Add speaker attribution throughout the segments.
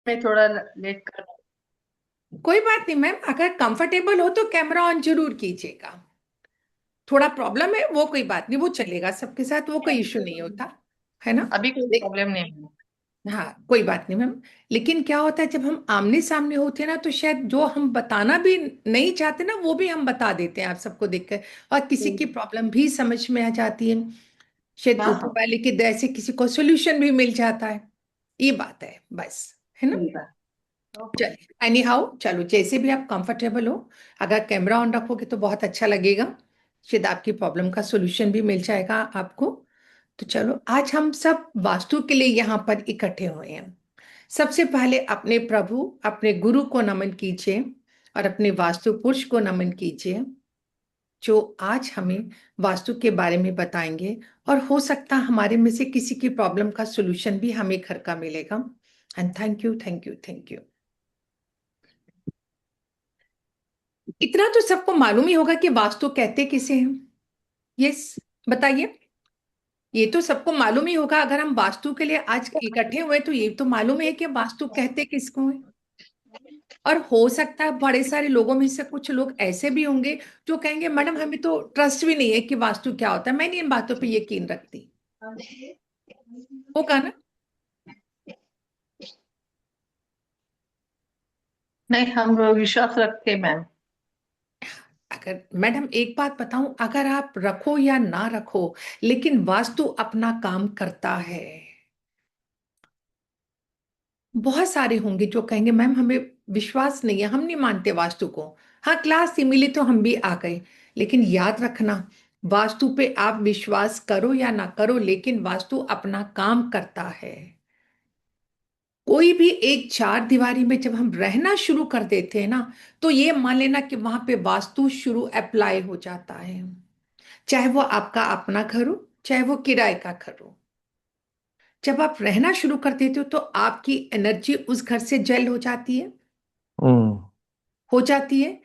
Speaker 1: मैं थोड़ा लेट कर।
Speaker 2: कोई बात नहीं मैम, अगर कंफर्टेबल हो तो कैमरा ऑन जरूर कीजिएगा। थोड़ा प्रॉब्लम है वो कोई बात नहीं, वो चलेगा सबके साथ, वो कोई इशू नहीं होता है ना।
Speaker 1: अभी कोई
Speaker 2: ले-
Speaker 1: प्रॉब्लम नहीं है।
Speaker 2: हाँ कोई बात नहीं मैम। लेकिन क्या होता है जब हम आमने सामने होते हैं ना, तो शायद जो हम बताना भी नहीं चाहते ना वो भी हम बता देते हैं आप सबको देखकर। और किसी की प्रॉब्लम भी समझ में आ जाती है। शायद
Speaker 1: हाँ
Speaker 2: ऊपर
Speaker 1: हाँ।
Speaker 2: वाले की दया से किसी को सोल्यूशन भी मिल जाता है। ये बात है बस, है ना।
Speaker 1: ठीक है। ओके।
Speaker 2: चलिए एनी हाउ, चलो जैसे भी आप कंफर्टेबल हो। अगर कैमरा ऑन रखोगे तो बहुत अच्छा लगेगा। शायद आपकी प्रॉब्लम का सोल्यूशन भी मिल जाएगा आपको। तो चलो आज हम सब वास्तु के लिए यहाँ पर इकट्ठे हुए हैं। सबसे पहले अपने प्रभु अपने गुरु को नमन कीजिए। और अपने वास्तु पुरुष को नमन कीजिए, जो आज हमें वास्तु के बारे में बताएंगे। और हो सकता है हमारे में से किसी की प्रॉब्लम का सोल्यूशन भी हमें घर का मिलेगा। And thank you thank you thank you. इतना तो सबको मालूम ही होगा कि वास्तु कहते किसे हैं। यस, बताइए। ये तो सबको मालूम ही होगा, अगर हम वास्तु के लिए आज इकट्ठे हुए तो ये तो मालूम है कि वास्तु कहते किसको है। और हो सकता है बड़े सारे लोगों में से कुछ लोग ऐसे भी होंगे जो कहेंगे मैडम हमें तो ट्रस्ट भी नहीं है कि वास्तु क्या होता है, मैं नहीं इन बातों पे यकीन रखती। होगा ना।
Speaker 1: नहीं, हम लोग विश्वास रखते हैं मैम।
Speaker 2: अगर मैडम एक बात बताऊं, अगर आप रखो या ना रखो, लेकिन वास्तु अपना काम करता है। बहुत सारे होंगे जो कहेंगे मैम हमें विश्वास नहीं है, हम नहीं मानते वास्तु को। हाँ क्लास से मिली तो हम भी आ गए। लेकिन याद रखना, वास्तु पे आप विश्वास करो या ना करो, लेकिन वास्तु अपना काम करता है। कोई भी एक चार दीवारी में जब हम रहना शुरू कर देते हैं ना, तो ये मान लेना कि वहां पे वास्तु शुरू अप्लाई हो जाता है। चाहे वो आपका अपना घर हो, चाहे वो किराए का घर हो। जब आप रहना शुरू कर देते हो तो आपकी एनर्जी उस घर से जेल हो जाती है।
Speaker 3: हम्म।
Speaker 2: हो जाती है।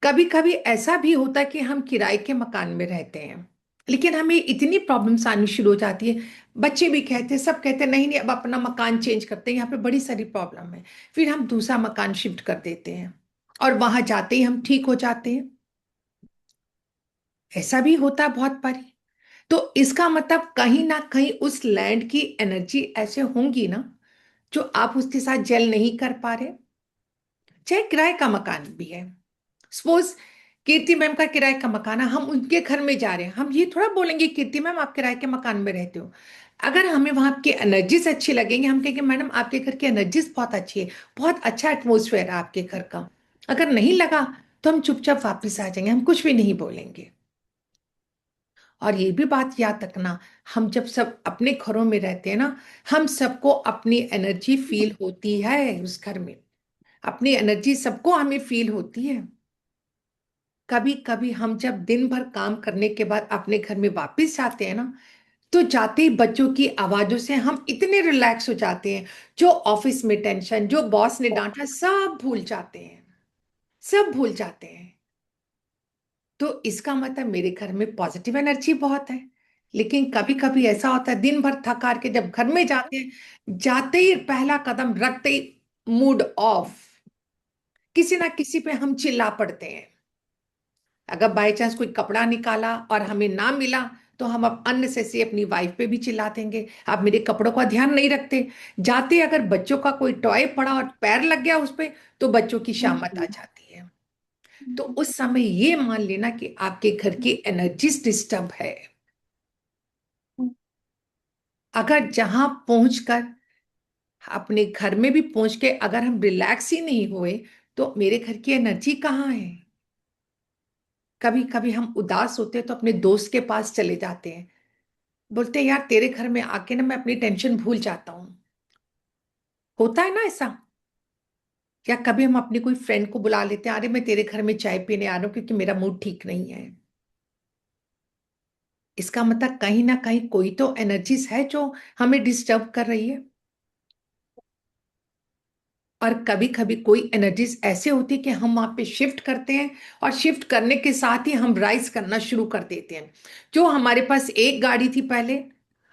Speaker 2: कभी कभी ऐसा भी होता है कि हम किराए के मकान में रहते हैं, लेकिन हमें इतनी प्रॉब्लम्स आनी शुरू हो जाती है। बच्चे भी कहते हैं, सब कहते हैं नहीं नहीं अब अपना मकान चेंज करते हैं, यहाँ पे बड़ी सारी प्रॉब्लम है। फिर हम दूसरा मकान शिफ्ट कर देते हैं और वहां जाते ही हम ठीक हो जाते हैं। ऐसा भी होता है बहुत बारी। तो इसका मतलब कहीं ना कहीं उस लैंड की एनर्जी ऐसे होंगी ना, जो आप उसके साथ जेल नहीं कर पा रहे। चाहे किराए का मकान भी है। सपोज कीर्ति मैम का किराए का मकान है, हम उनके घर में जा रहे हैं, हम ये थोड़ा बोलेंगे कीर्ति मैम आप किराए के मकान में रहते हो। अगर हमें वहां की एनर्जीज अच्छी लगेंगे, हम कहेंगे मैडम आपके घर की एनर्जीज बहुत अच्छी है, बहुत अच्छा एटमोसफेयर है आपके घर का। अगर नहीं लगा तो हम चुपचाप वापस आ जाएंगे, हम कुछ भी नहीं बोलेंगे। और ये भी बात याद रखना, हम जब सब अपने घरों में रहते हैं ना, हम सबको अपनी एनर्जी फील होती है उस घर में। अपनी एनर्जी सबको हमें फील होती है। कभी कभी हम जब दिन भर काम करने के बाद अपने घर में वापस जाते हैं ना, तो जाते ही बच्चों की आवाजों से हम इतने रिलैक्स हो जाते हैं। जो ऑफिस में टेंशन, जो बॉस ने डांटा, सब भूल जाते हैं। सब भूल जाते हैं। तो इसका मतलब मेरे घर में पॉजिटिव एनर्जी बहुत है। लेकिन कभी कभी ऐसा होता है दिन भर थक हार के जब घर में जाते हैं, जाते ही पहला कदम रखते ही मूड ऑफ, किसी ना किसी पे हम चिल्ला पड़ते हैं। अगर बाई चांस कोई कपड़ा निकाला और हमें ना मिला, तो हम अब अननेसेसरी अपनी वाइफ पे भी चिल्ला देंगे, आप मेरे कपड़ों का ध्यान नहीं रखते। जाते अगर बच्चों का कोई टॉय पड़ा और पैर लग गया उस पे, तो बच्चों की शामत आ जाती है। तो उस समय ये मान लेना कि आपके घर की एनर्जीज डिस्टर्ब है। अगर जहां पहुंचकर, अपने घर में भी पहुंच के अगर हम रिलैक्स ही नहीं हुए, तो मेरे घर की एनर्जी कहाँ है। कभी कभी हम उदास होते हैं तो अपने दोस्त के पास चले जाते हैं, बोलते हैं यार तेरे घर में आके ना मैं अपनी टेंशन भूल जाता हूं। होता है ना ऐसा। या कभी हम अपनी कोई फ्रेंड को बुला लेते हैं, अरे मैं तेरे घर में चाय पीने आ रहा हूं क्योंकि मेरा मूड ठीक नहीं है। इसका मतलब कहीं ना कहीं कोई तो एनर्जीज है जो हमें डिस्टर्ब कर रही है। और कभी कभी कोई एनर्जीज ऐसे होती है कि हम वहां पे शिफ्ट करते हैं, और शिफ्ट करने के साथ ही हम राइज करना शुरू कर देते हैं। जो हमारे पास एक गाड़ी थी पहले,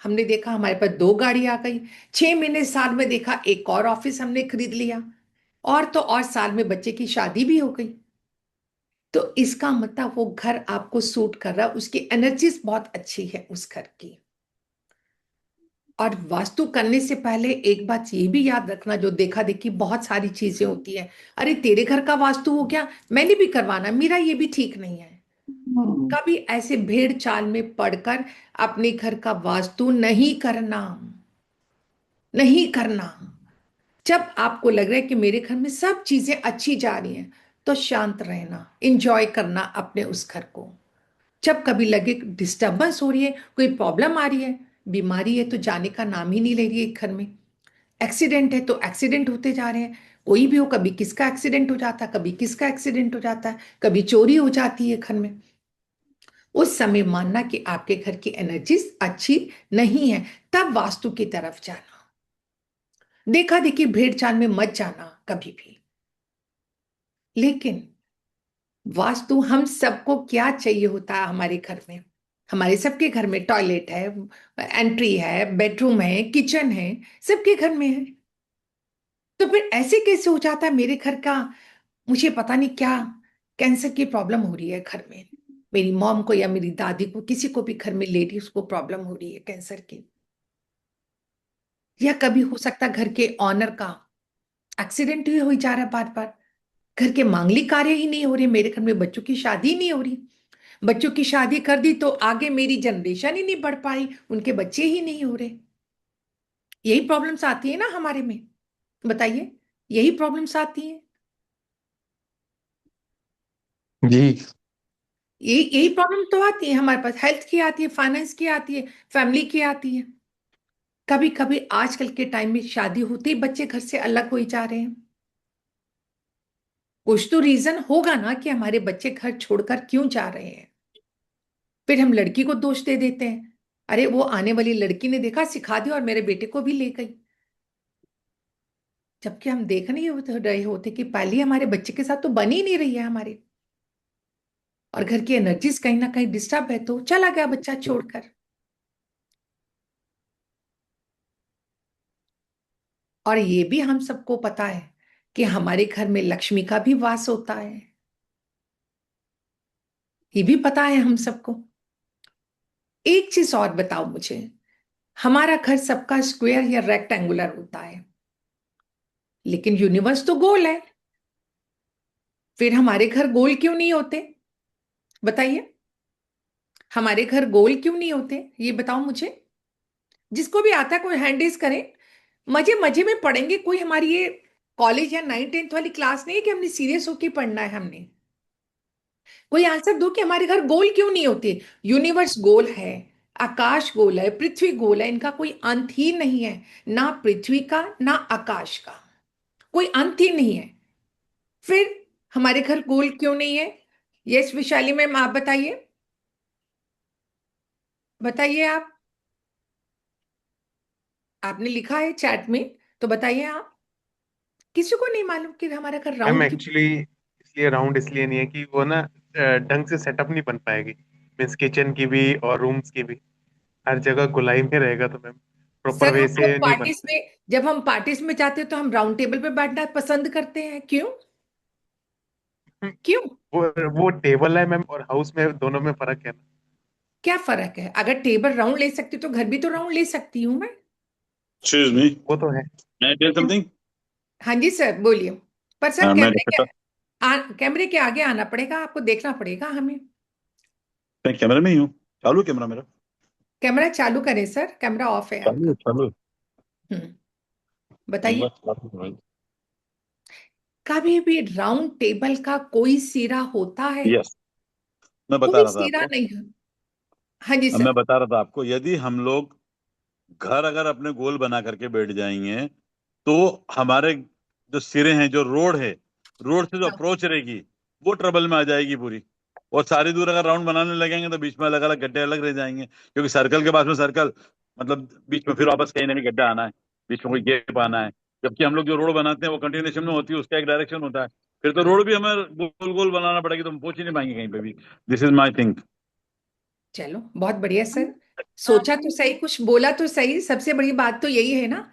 Speaker 2: हमने देखा हमारे पास 2 गाड़ी आ गई। 6 महीने साल में देखा एक और ऑफिस हमने खरीद लिया। और तो और साल में बच्चे की शादी भी हो गई। तो इसका मतलब वो घर आपको सूट कर रहा है, उसकी एनर्जीज बहुत अच्छी है उस घर की। और वास्तु करने से पहले एक बात ये भी याद रखना, जो देखा देखी बहुत सारी चीजें होती है। अरे तेरे घर का वास्तु हो गया, मैंने भी करवाना, मेरा ये भी ठीक नहीं है। कभी ऐसे भेड़ चाल में पड़कर अपने घर का वास्तु नहीं करना, नहीं करना। जब आपको लग रहा है कि मेरे घर में सब चीजें अच्छी जा रही हैं, तो शांत रहना, इंजॉय करना अपने उस घर को। जब कभी लगे डिस्टरबेंस हो रही है, कोई प्रॉब्लम आ रही है, बीमारी है तो जाने का नाम ही नहीं ले रही है घर में, एक्सीडेंट है तो एक्सीडेंट होते जा रहे हैं, कोई भी हो, कभी किसका एक्सीडेंट हो जाता है, कभी किसका एक्सीडेंट हो जाता है, कभी चोरी हो जाती है घर में, उस समय मानना कि आपके घर की एनर्जी अच्छी नहीं है, तब वास्तु की तरफ जाना। देखा देखी भेड़ चाल में मत जाना कभी भी। लेकिन वास्तु हम सबको क्या चाहिए होता है हमारे घर में? हमारे सबके घर में टॉयलेट है, एंट्री है, बेडरूम है, किचन है, सबके घर में है। तो फिर ऐसे कैसे हो जाता है मेरे घर का, मुझे पता नहीं क्या कैंसर की प्रॉब्लम हो रही है घर में, मेरी मॉम को या मेरी दादी को, किसी को भी घर में लेडीज को प्रॉब्लम हो रही है कैंसर की। या कभी हो सकता है घर के ऑनर का एक्सीडेंट ही हो जा रहा है बार बार, घर के मांगलिक कार्य ही नहीं हो रहे, मेरे घर में बच्चों की शादी नहीं हो रही, बच्चों की शादी कर दी तो आगे मेरी जनरेशन ही नहीं बढ़ पाई, उनके बच्चे ही नहीं हो रहे। यही प्रॉब्लम्स आती है ना हमारे में, बताइए, यही प्रॉब्लम्स आती हैं।
Speaker 3: जी।
Speaker 2: यही प्रॉब्लम तो आती है हमारे पास, हेल्थ की आती है, फाइनेंस की आती है, फैमिली की आती है। कभी कभी आजकल के टाइम में शादी होते ही बच्चे घर से अलग हो ही जा रहे हैं। कुछ तो रीजन होगा ना कि हमारे बच्चे घर छोड़कर क्यों जा रहे हैं। फिर हम लड़की को दोष दे देते हैं, अरे वो आने वाली लड़की ने देखा, सिखा दिया और मेरे बेटे को भी ले गई। जबकि हम देख नहीं रहे होते कि पहले हमारे बच्चे के साथ तो बन ही नहीं रही है हमारे, और घर की एनर्जीज कहीं ना कहीं डिस्टर्ब है, तो चला गया बच्चा छोड़कर। और ये भी हम सबको पता है कि हमारे घर में लक्ष्मी का भी वास होता है, ये भी पता है हम सबको। एक चीज और बताओ मुझे, हमारा घर सबका स्क्वायर या रेक्टेंगुलर होता है, लेकिन यूनिवर्स तो गोल है। फिर हमारे घर गोल क्यों नहीं होते, बताइए, हमारे घर गोल क्यों नहीं होते, ये बताओ मुझे। जिसको भी आता है कोई हैंड रेज करे, मजे मजे में पढ़ेंगे, कोई हमारी ये कॉलेज या 9th 10th वाली क्लास नहीं है कि हमने सीरियस होके पढ़ना है। हमने कोई आंसर दो कि हमारे घर गोल क्यों नहीं होते। यूनिवर्स गोल है, आकाश गोल है, पृथ्वी गोल है, इनका कोई अंत ही नहीं है, ना पृथ्वी का ना आकाश का, कोई अंत ही नहीं है। फिर हमारे घर गोल क्यों नहीं है? यस विशाली मैम, आप बताइए, बताइए आप, आपने लिखा है चैट में, तो बताइए आप। किसी को नहीं मालूम कि हमारा घर
Speaker 3: मैम
Speaker 2: राउंड क्यों?
Speaker 3: एक्चुअली इसलिए राउंड इसलिए नहीं है कि वो ना ढंग से सेटअप नहीं बन पाएगी। मीन्स किचन की भी और रूम्स की भी, हर जगह गोलाई में रहेगा तो मैम प्रॉपर
Speaker 2: सर
Speaker 3: वे
Speaker 2: हम लोग
Speaker 3: से नहीं बन
Speaker 2: पार्टीज में, जब हम पार्टीज में जाते हैं तो हम राउंड टेबल पे बैठना पसंद करते हैं, क्यों?
Speaker 3: पाएगी।
Speaker 2: क्यों?
Speaker 3: वो टेबल है मैम, और हाउस में दोनों में फर्क है ना।
Speaker 2: क्या फर्क है? अगर टेबल राउंड ले सकती तो घर भी तो राउंड ले सकती हूँ मैं।
Speaker 4: Excuse me,
Speaker 3: वो तो है।
Speaker 4: may I tell something?
Speaker 2: हाँ जी सर, बोलिए। पर सर
Speaker 4: मैं रफीका,
Speaker 2: कैमरे के आगे आना पड़ेगा, आपको देखना पड़ेगा हमें।
Speaker 4: मैं कैमरे में ही हूँ। चालू है कैमरा मेरा।
Speaker 2: कैमरा चालू करें सर, कैमरा ऑफ है
Speaker 4: चालू है,
Speaker 2: आपका।
Speaker 4: चालू है।
Speaker 2: हम्म,
Speaker 4: एक
Speaker 2: बताइए।
Speaker 4: बार चालू है।
Speaker 2: कभी भी राउंड टेबल का कोई सिरा होता है?
Speaker 4: यस, मैं बता
Speaker 2: कोई
Speaker 4: रहा था
Speaker 2: सिरा
Speaker 4: आपको।
Speaker 2: नहीं है। हाँ जी
Speaker 4: अब
Speaker 2: सर।
Speaker 4: मैं बता रहा था आपको, यदि हम लोग घर अगर अपने गोल बना करके बैठ जाएंगे, तो हमारे जो सिरे हैं, जो रोड है, रोड से जो
Speaker 2: हाँ,
Speaker 4: अप्रोच रहेगी, वो ट्रबल में आ जाएगी पूरी। और सारी दूर अगर राउंड बनाने लगेंगे तो बीच में अलग अलग गड्ढे अलग रह जाएंगे, क्योंकि सर्कल के पास में सर्कल, मतलब बीच में फिर वापस कहीं ना कहीं गड्ढा आना है, बीच में कोई गैप आना है। जबकि हम लोग जो रोड बनाते हैं वो कंटिन्यूएशन में होती है, उसका एक डायरेक्शन होता है। फिर तो रोड भी हमें गोल गोल बनाना पड़ेगी, तो हम पहुंच ही नहीं पाएंगे कहीं पे भी। This is my think.
Speaker 2: चलो बहुत बढ़िया सर, सोचा तो सही, कुछ बोला तो सही। सबसे बड़ी बात तो यही है ना,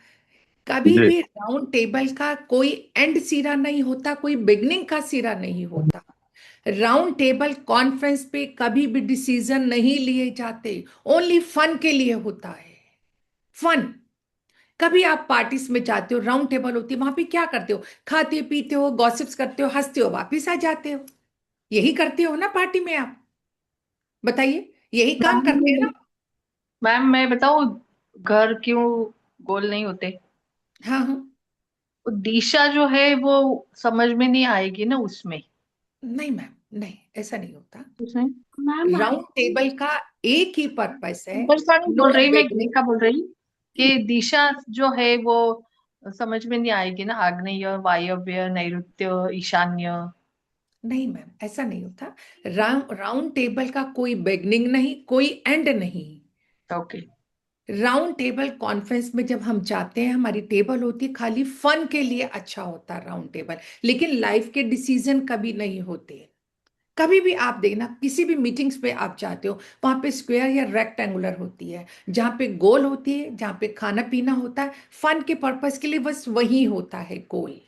Speaker 2: कभी
Speaker 4: जी
Speaker 2: भी राउंड टेबल का कोई एंड सिरा नहीं होता, कोई बिगनिंग का सिरा नहीं होता। राउंड टेबल कॉन्फ्रेंस पे कभी भी डिसीजन नहीं लिए जाते, ओनली फन के लिए होता है। फन। कभी आप पार्टीज में जाते हो, राउंड टेबल होती है, वहां पे क्या करते हो? खाते पीते हो, गॉसिप्स करते हो, हंसते हो, वापिस आ जाते हो। यही करते हो ना पार्टी में आप? बताइए, यही काम करते हैं
Speaker 1: मैम
Speaker 2: ना?
Speaker 1: मैम, मैं बताऊं घर क्यों गोल नहीं होते?
Speaker 2: हाँ हाँ।
Speaker 1: वो दिशा जो है वो समझ में नहीं आएगी ना उसमें।
Speaker 2: नहीं मैम, नहीं, ऐसा नहीं होता।
Speaker 1: उसमें
Speaker 5: मैम
Speaker 2: राउंड टेबल का एक ही पर्पस है,
Speaker 1: अंडरस्टैंडिंग
Speaker 2: नो
Speaker 1: बोल रही, मैं
Speaker 2: बिगनिंग।
Speaker 1: दिशा बोल रही कि दिशा जो है वो समझ में नहीं आएगी ना, आग्नेय, वायव्य, नैऋत्य, ईशान्य।
Speaker 2: नहीं मैम, ऐसा नहीं होता। राउंड टेबल का कोई बिगनिंग नहीं, कोई एंड नहीं।
Speaker 1: ओके।
Speaker 2: राउंड टेबल कॉन्फ्रेंस में जब हम जाते हैं, हमारी टेबल होती है खाली फन के लिए, अच्छा होता है राउंड टेबल, लेकिन लाइफ के डिसीजन कभी नहीं होते। कभी भी आप देखना, किसी भी मीटिंग्स पे आप जाते हो, वहां पे स्क्वायर या रेक्टेंगुलर होती है, जहां पे गोल होती है, जहां पे खाना पीना होता है, फन के पर्पस के लिए बस वही होता है गोल।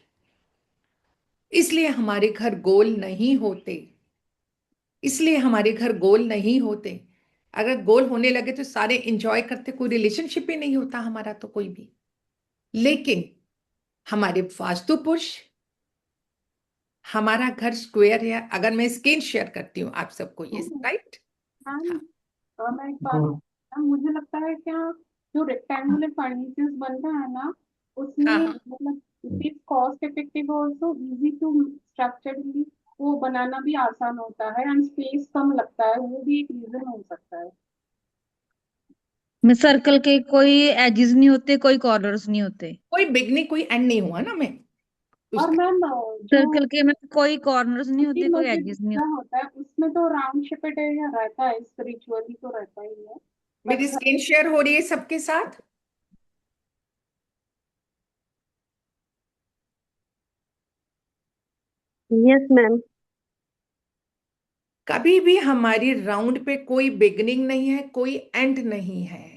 Speaker 2: इसलिए हमारे घर गोल नहीं होते। इसलिए हमारे घर गोल नहीं होते। अगर गोल होने लगे तो सारे एंजॉय करते, कोई रिलेशनशिप ही नहीं होता हमारा तो कोई भी। लेकिन हमारे वास्तु पुरुष, हमारा घर स्क्वायर है, अगर मैं स्क्रीन शेयर करती हूँ आप सबको ये, राइट?
Speaker 5: मैम
Speaker 2: हाँ
Speaker 5: मैं एक बात मैम, मुझे लगता है क्या जो रेक्टेंगुलर फर्नीचर्स बनता है ना,
Speaker 2: हाँ
Speaker 5: उसमें
Speaker 2: हाँ।
Speaker 5: मतलब it is cost effective also, easy to structurally वो बनाना भी आसान होता है एंड स्पेस कम लगता है, वो भी एक रीजन हो सकता है।
Speaker 6: में सर्कल के कोई एजेस नहीं होते, कोई कॉर्नर्स नहीं होते।
Speaker 2: कोई बिगनिंग, कोई एंड नहीं हुआ ना मैं
Speaker 5: और
Speaker 2: उसका।
Speaker 5: मैम जो
Speaker 6: सर्कल के में कोई कॉर्नर्स नहीं
Speaker 5: छोटी
Speaker 6: होते, कोई
Speaker 5: मोटी
Speaker 6: एजेस नहीं
Speaker 5: दिशा होता है उसमें तो राउंड शेपेड एरिया रहता है, स्पिरिचुअली तो रहता ही है।
Speaker 2: मेरी
Speaker 5: बट
Speaker 2: स्क्रीन शेयर हो रही है सबके साथ?
Speaker 7: Yes ma'am.
Speaker 2: कभी भी हमारी राउंड पे कोई बिगनिंग नहीं है, कोई एंड नहीं है।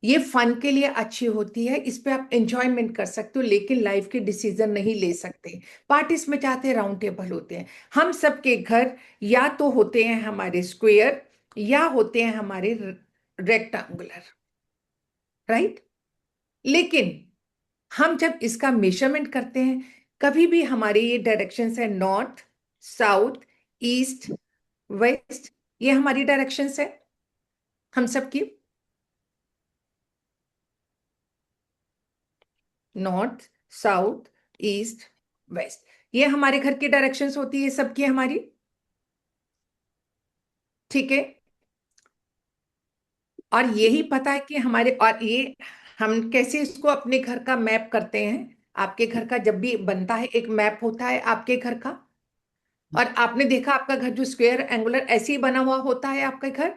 Speaker 2: ये फन के लिए अच्छी होती है, इस पे आप एंजॉयमेंट कर सकते हो, लेकिन लाइफ के डिसीजन नहीं ले सकते। पार्टीज में जाते हैं, राउंड टेबल होते हैं। हम सबके घर या तो होते हैं हमारे स्क्वायर, या होते हैं हमारे रेक्टेंगुलर, राइट? लेकिन हम जब इसका मेजरमेंट करते हैं, कभी भी हमारे ये डायरेक्शंस है, नॉर्थ, साउथ, ईस्ट, वेस्ट, ये हमारी डायरेक्शंस है हम सबकी। नॉर्थ, साउथ, ईस्ट, वेस्ट, ये हमारे घर की डायरेक्शंस होती है सबकी हमारी। ठीक है। और यही पता है कि हमारे, और ये हम कैसे इसको अपने घर का मैप करते हैं। आपके घर का जब भी बनता है, एक मैप होता है आपके घर का। और आपने देखा आपका घर जो स्क्वायर एंगुलर ऐसे ही बना हुआ होता है आपका घर,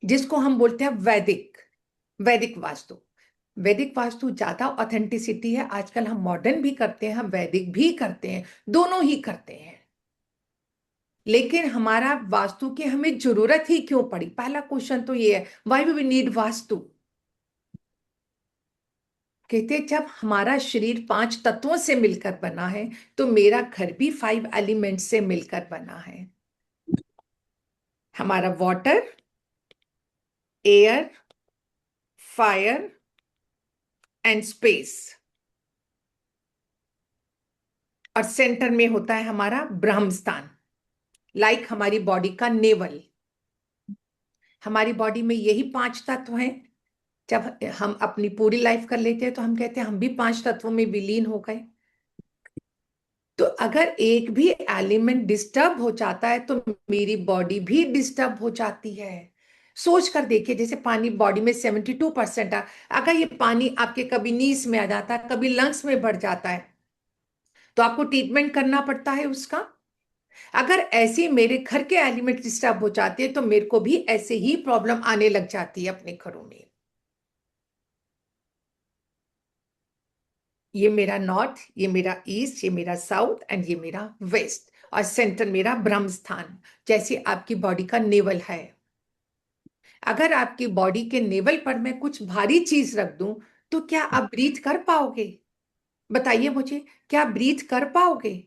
Speaker 2: जिसको हम बोलते हैं वैदिक, वैदिक वास्तु। वैदिक वास्तु ज्यादा ऑथेंटिसिटी है। आजकल हम मॉडर्न भी करते हैं, हम वैदिक भी करते हैं, दोनों ही करते हैं। लेकिन हमारा वास्तु की हमें जरूरत ही क्यों पड़ी? पहला क्वेश्चन तो ये है, व्हाई वी नीड वास्तु। कहते जब हमारा शरीर 5 तत्वों से मिलकर बना है, तो मेरा घर भी 5 एलिमेंट से मिलकर बना है। हमारा water, air, fire and space, और सेंटर में होता है हमारा ब्रह्म स्थान, लाइक हमारी बॉडी का नेवल। हमारी बॉडी में यही 5 तत्व हैं। जब हम अपनी पूरी लाइफ कर लेते हैं तो हम कहते हैं हम भी 5 तत्वों में विलीन हो गए। तो अगर एक भी एलिमेंट डिस्टर्ब हो जाता है तो मेरी बॉडी भी डिस्टर्ब हो जाती है। सोच कर देखिए, जैसे पानी बॉडी में 72% है, अगर ये पानी आपके कभी नीस में आ जाता है, कभी लंग्स में बढ़ जाता है, तो आपको ट्रीटमेंट करना पड़ता है उसका। अगर ऐसे मेरे घर के एलिमेंट डिस्टर्ब हो जाते हैं तो मेरे को भी ऐसे ही प्रॉब्लम आने लग जाती है अपने घरों में। ये मेरा नॉर्थ, ये मेरा ईस्ट, ये मेरा साउथ एंड ये मेरा वेस्ट, और सेंटर मेरा ब्रह्म स्थान, जैसे आपकी बॉडी का नेवल है। अगर आपकी बॉडी के नेवल पर मैं कुछ भारी चीज रख दूं तो क्या आप ब्रीथ कर पाओगे? बताइए मुझे, क्या ब्रीथ कर पाओगे?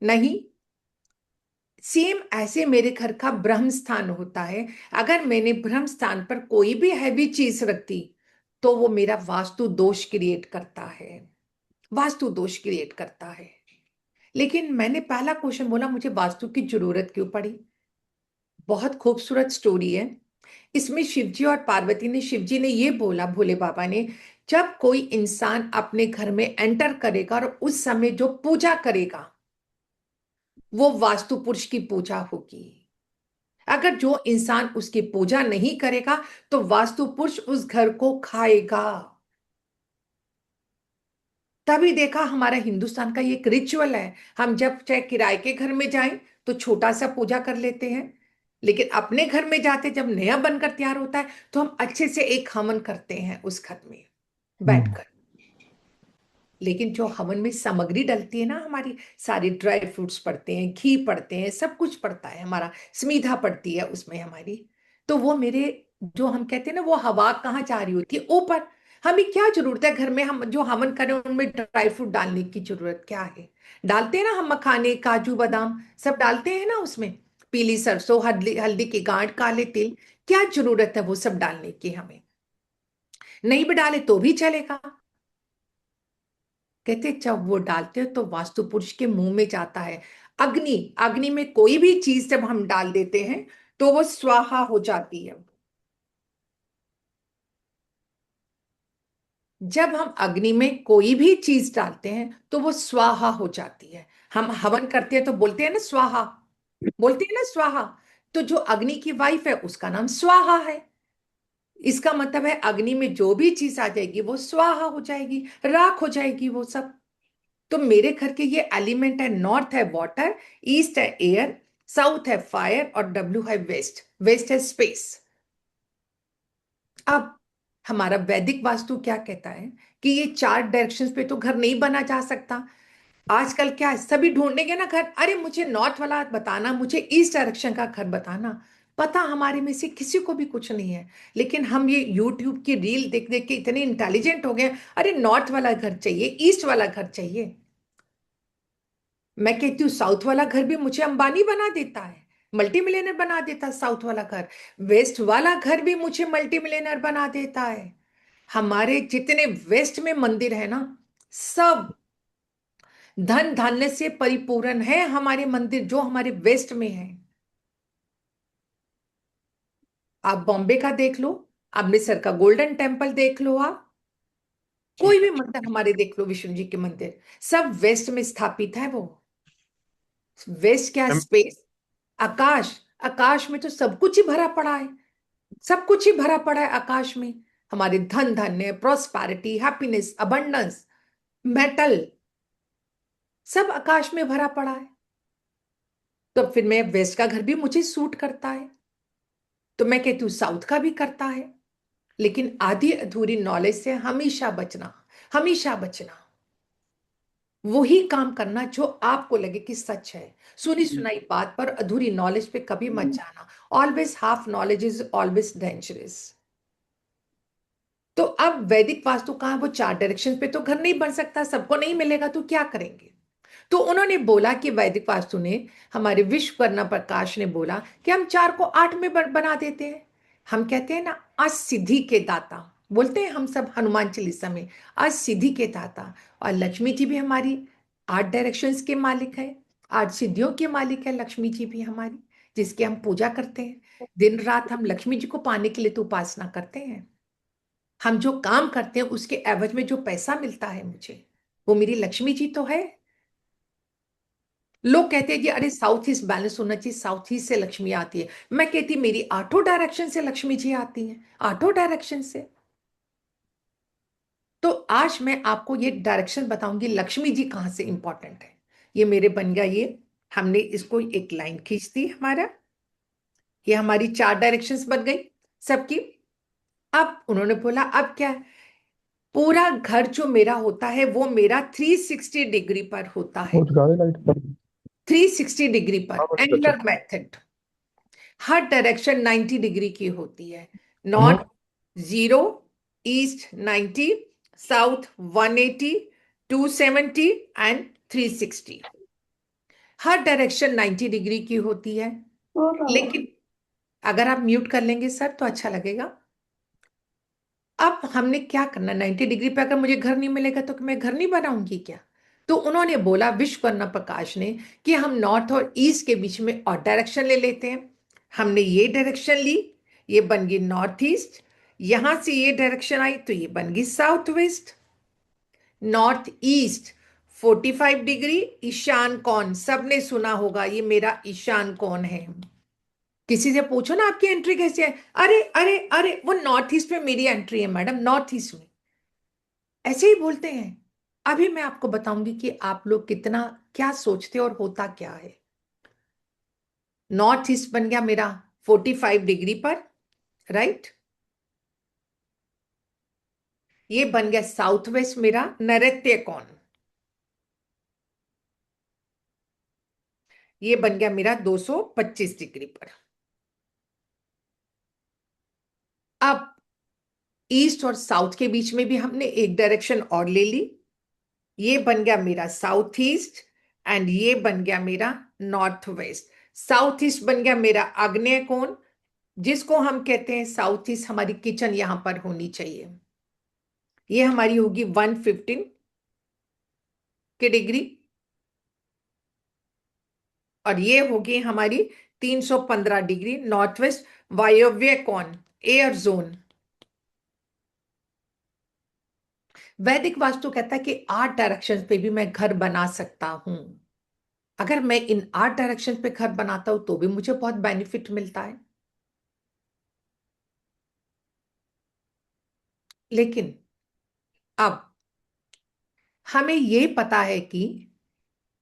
Speaker 2: नहीं। सेम ऐसे मेरे घर का ब्रह्म स्थान होता है। अगर मैंने ब्रह्म स्थान पर कोई भी हैवी चीज रख दी तो वो मेरा वास्तु दोष क्रिएट करता है, वास्तु दोष क्रिएट करता है। लेकिन मैंने पहला क्वेश्चन बोला, मुझे वास्तु की जरूरत क्यों पड़ी? बहुत खूबसूरत स्टोरी है इसमें। शिवजी और पार्वती ने, शिवजी ने ये बोला, भोले बाबा ने, जब कोई इंसान अपने घर में एंटर करेगा और उस समय जो पूजा करेगा वो वास्तु पुरुष की पूजा होगी। अगर जो इंसान उसकी पूजा नहीं करेगा तो वास्तु पुरुष उस घर को खाएगा। तभी देखा, हमारा हिंदुस्तान का ये एक रिचुअल है। हम जब चाहे किराए के घर में जाएं तो छोटा सा पूजा कर लेते हैं, लेकिन अपने घर में जाते जब नया बनकर तैयार होता है तो हम अच्छे से एक हवन करते हैं उस घर में बैठकर। लेकिन जो हवन में सामग्री डलती है ना, हमारी सारी ड्राई फ्रूट्स पड़ते हैं, घी पड़ते हैं, सब कुछ पड़ता है, हमारा स्मीधा पड़ती है उसमें हमारी, तो वो मेरे, जो हम कहते हैं ना, वो हवा कहाँ जा रही होती है? ऊपर। हमें क्या जरूरत है घर में हम जो हवन करें उनमें ड्राई फ्रूट डालने की जरूरत क्या है? डालते हैं ना हम, मखाने, काजू, बादाम सब डालते हैं ना उसमें, पीली सरसों, हल्दी, हल्दी की गांठ, काले तिल। क्या जरूरत है वो सब डालने की? हमें नहीं भी डाले तो भी चलेगा। कहते जब वो डालते हो तो वास्तु पुरुष के मुंह में जाता है। अग्नि, अग्नि में कोई भी चीज जब हम डाल देते हैं तो वो स्वाहा हो जाती है। जब हम अग्नि में कोई भी चीज डालते हैं तो वो स्वाहा हो जाती है। हम हवन करते हैं तो बोलते हैं ना स्वाहा, बोलते हैं ना स्वाहा। तो जो अग्नि की वाइफ है उसका नाम स्वाहा है। इसका मतलब है अग्नि में जो भी चीज आ जाएगी वो स्वाहा हो जाएगी, राख हो जाएगी वो सब। तो मेरे घर के ये एलिमेंट है, नॉर्थ है वाटर, ईस्ट है एयर, साउथ है फायर और डब्ल्यू है वेस्ट, वेस्ट है स्पेस। अब हमारा वैदिक वास्तु क्या कहता है कि ये चार डायरेक्शंस पे तो घर नहीं बना जा सकता। आजकल क्या है, सभी ढूंढेंगे ना घर, अरे मुझे नॉर्थ वाला बताना, मुझे ईस्ट डायरेक्शन का घर बताना। पता हमारे में से किसी को भी कुछ नहीं है, लेकिन हम ये यूट्यूब की रील देख देख के इतने इंटेलिजेंट हो गए, अरे नॉर्थ वाला घर चाहिए, ईस्ट वाला घर चाहिए। मैं कहती हूँ साउथ वाला घर भी मुझे अंबानी बना देता है, मल्टी मिलियनर बना देता है साउथ वाला घर। वेस्ट वाला घर भी मुझे मल्टी मिलियनर बना देता है। हमारे जितने वेस्ट में मंदिर है ना, सब धन धान्य से परिपूर्ण है हमारे मंदिर जो हमारे वेस्ट में है। आप बॉम्बे का देख लो, अमृतसर का गोल्डन टेम्पल देख लो, आप कोई भी मंदिर हमारे देख लो, विष्णु जी के मंदिर, सब वेस्ट में स्थापित है। वो वेस्ट क्या?
Speaker 3: मैम
Speaker 2: स्पेस, आकाश। आकाश में तो सब कुछ ही भरा पड़ा है, सब कुछ ही भरा पड़ा है आकाश में। हमारे धन धान्य, प्रोस्पैरिटी, हैप्पीनेस, अबंडेंस, मेटल, सब आकाश में भरा पड़ा है। तो फिर मैं, वेस्ट का घर भी मुझे सूट करता है, तो मैं कहती हूँ साउथ का भी करता है। लेकिन आधी अधूरी नॉलेज से हमेशा बचना, हमेशा बचना। वही काम करना जो आपको लगे कि सच है। सुनी सुनाई बात पर, अधूरी नॉलेज पे कभी मत जाना। Always half knowledge is always dangerous. तो अब वैदिक वास्तु कहाँ, वो चार डायरेक्शन पे तो घर नहीं बन सकता, सबको नहीं मिलेगा, तो क्या करेंगे? तो उन्होंने बोला कि वैदिक वास्तु ने, हमारे विश्वकर्मा प्रकाश ने बोला कि हम 4 को 8 में बना देते हैं। हम कहते हैं ना, असिद्धि के दाता, बोलते हैं हम सब हनुमान चालीसा में, असिद्धि के दाता। और लक्ष्मी जी भी हमारी 8 डायरेक्शंस के मालिक है, 8 सिद्धियों के मालिक है लक्ष्मी जी भी हमारी, जिसकी हम पूजा करते हैं। दिन रात हम लक्ष्मी जी को पाने के लिए तो उपासना करते हैं। हम जो काम करते हैं उसके एवज में जो पैसा मिलता है मुझे, वो मेरी लक्ष्मी जी तो है। लोग कहते हैं कि अरे साउथ ईस्ट बैलेंस होना चाहिए, साउथ ईस्ट से लक्ष्मी आती है। मैं कहती मेरी 8 डायरेक्शन से लक्ष्मी जी आती हैं, 8 डायरेक्शन से। तो आज मैं आपको ये डायरेक्शन बताऊंगी लक्ष्मी जी कहां से इंपॉर्टेंट है। ये मेरे बन गया, ये हमने इसको एक लाइन खींच दी हमारा, ये हमारी 4 डायरेक्शंस बन गई सबकी। अब उन्होंने बोला अब क्या है, पूरा घर जो मेरा होता है वो मेरा 360 डिग्री पर होता है, 360 डिग्री पर, एंगुलर मेथड। हर डायरेक्शन 90 डिग्री की होती है। North 0, east 90, south 180, 270 and 360। Her direction 90 degree की होती है। लेकिन अगर आप म्यूट कर लेंगे सर तो अच्छा लगेगा। अब हमने क्या करना, 90 डिग्री पे अगर मुझे घर नहीं मिलेगा तो मैं घर नहीं बनाऊंगी क्या? तो उन्होंने बोला, विश्वकर्मा प्रकाश ने, कि हम नॉर्थ और ईस्ट के बीच में और डायरेक्शन ले लेते हैं। हमने ये डायरेक्शन ली, ये बन गई नॉर्थ ईस्ट। यहां से ये डायरेक्शन आई तो ये बन गई south west. North east 45 degree ईशान कोण, सबने सुना होगा, ये मेरा ईशान कोण है। किसी से पूछो ना आपकी एंट्री कैसे है, अरे अरे अरे वो नॉर्थ ईस्ट में मेरी एंट्री है मैडम, नॉर्थ ईस्ट में, ऐसे ही बोलते हैं। अभी मैं आपको बताऊंगी कि आप लोग कितना क्या सोचते हो और होता क्या है। नॉर्थ ईस्ट बन गया मेरा 45 डिग्री पर, राइट। ये बन गया साउथ वेस्ट मेरा नैऋत्य कोण। ये बन गया मेरा 225 डिग्री पर। अब ईस्ट और साउथ के बीच में भी हमने एक डायरेक्शन और ले ली, ये बन गया मेरा साउथ ईस्ट एंड ये बन गया मेरा नॉर्थ वेस्ट। साउथ ईस्ट बन गया मेरा आग्नेय कोण, जिसको हम कहते हैं साउथ ईस्ट। हमारी किचन यहां पर होनी चाहिए, ये हमारी होगी 115 की डिग्री, और ये होगी हमारी 315 डिग्री नॉर्थ वेस्ट वायव्य कोण, एयर जोन। वैदिक वास्तु कहता है कि 8 डायरेक्शन पे भी मैं घर बना सकता हूं। अगर मैं इन 8 डायरेक्शन पे घर बनाता हूं तो भी मुझे बहुत बेनिफिट मिलता है। लेकिन अब हमें यह पता है कि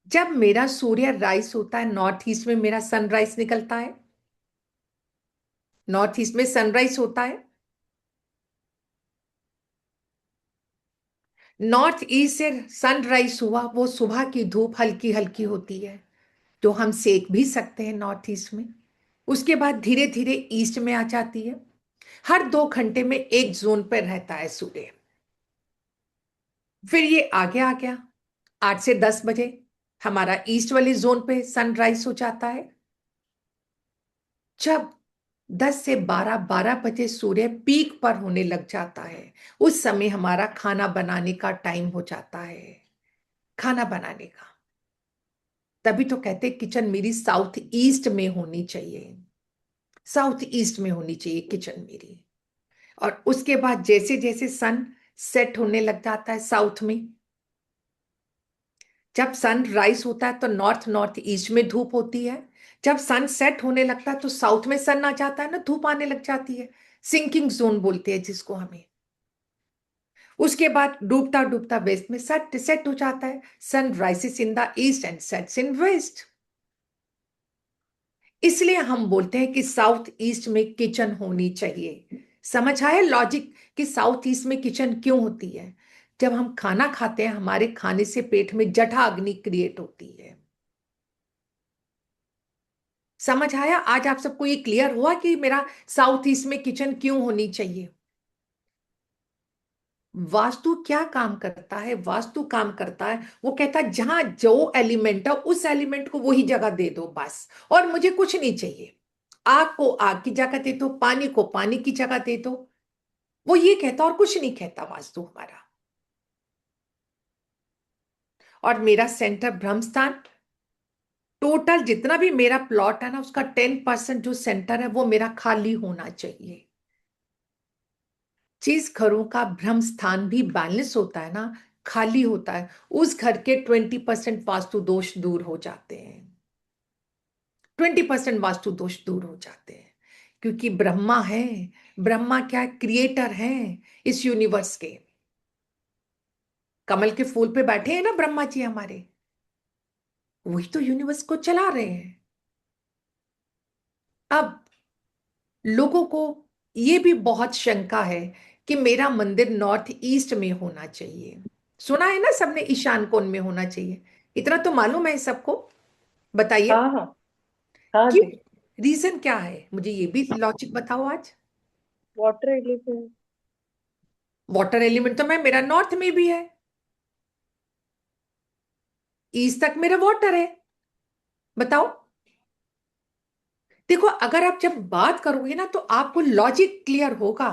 Speaker 2: जब मेरा सूर्य राइज होता है, नॉर्थ ईस्ट में मेरा सनराइज निकलता है, नॉर्थ ईस्ट में सनराइज होता है। नॉर्थ ईस्ट से सनराइज हुआ, वो सुबह की धूप हल्की हल्की होती है, तो हम सेक भी सकते हैं नॉर्थ ईस्ट में। उसके बाद धीरे धीरे ईस्ट में आ जाती है। हर 2 घंटे में एक जोन पर रहता है सूर्य। फिर ये आगे आ गया, 8 से 10 बजे हमारा ईस्ट वाली जोन पे सनराइज हो जाता है। जब 10 से 12 बजे सूर्य पीक पर होने लग जाता है, उस समय हमारा खाना बनाने का टाइम हो जाता है, खाना बनाने का। तभी तो कहते हैं किचन मेरी साउथ ईस्ट में होनी चाहिए, साउथ ईस्ट में होनी चाहिए किचन मेरी। और उसके बाद जैसे जैसे सन सेट होने लग जाता है साउथ में, जब सन राइज होता है तो नॉर्थ नॉर्थ ईस्ट में धूप होती है। जब सन सेट होने लगता है तो साउथ में सन आ जाता है ना, धूप आने लग जाती है, सिंकिंग जोन बोलते हैं जिसको हमें। उसके बाद डूबता डूबता वेस्ट में सेट सेट हो जाता है। Sun rises in the east and sets in west. इसलिए हम बोलते हैं कि साउथ ईस्ट में किचन होनी चाहिए। समझ आया लॉजिक कि साउथ ईस्ट में किचन क्यों होती है? जब हम खाना खाते हैं, हमारे खाने से पेट में जठा अग्नि क्रिएट होती है। समझ आया? आज आप सबको ये क्लियर हुआ कि मेरा साउथ ईस्ट में किचन क्यों होनी चाहिए? वास्तु क्या काम करता है? वास्तु काम करता है, वो कहता है जहां जो एलिमेंट है उस एलिमेंट को वही जगह दे दो बस, और मुझे कुछ नहीं चाहिए। आग को आग की जगह दे दो, पानी को पानी की जगह दे दो, वो ये कहता और कुछ नहीं कहता वास्तु हमारा। और मेरा सेंटर ब्रह्म स्थान, टोटल जितना भी मेरा प्लॉट है ना, उसका 10% जो सेंटर है वो मेरा खाली होना चाहिए। जिस घरों का ब्रह्म स्थान भी बैलेंस होता है ना, खाली होता है, उस घर के 20% वास्तु दोष दूर हो जाते हैं। 20% वास्तु दोष दूर हो जाते हैं, क्योंकि ब्रह्मा है। ब्रह्मा क्या? क्रिएटर है इस यूनिवर्स के। कमल के फूल पे बैठे हैं ना ब्रह्मा जी हमारे, वही तो यूनिवर्स को चला रहे हैं। अब लोगों को ये भी बहुत शंका है कि मेरा मंदिर नॉर्थ ईस्ट में होना चाहिए। सुना है ना सबने, ईशान कोण में होना चाहिए, इतना तो मालूम है सबको। बताइए
Speaker 7: हाँ हाँ हाँ
Speaker 2: क्यों?
Speaker 7: जी।
Speaker 2: रीजन क्या है, मुझे ये भी लॉजिक बताओ आज।
Speaker 7: Water element.
Speaker 2: वाटर एलिमेंट तो मैं मेरा नॉर्थ में भी है, ईस्ट तक मेरा वाटर है, बताओ। देखो अगर आप जब बात करोगे ना तो आपको लॉजिक क्लियर होगा,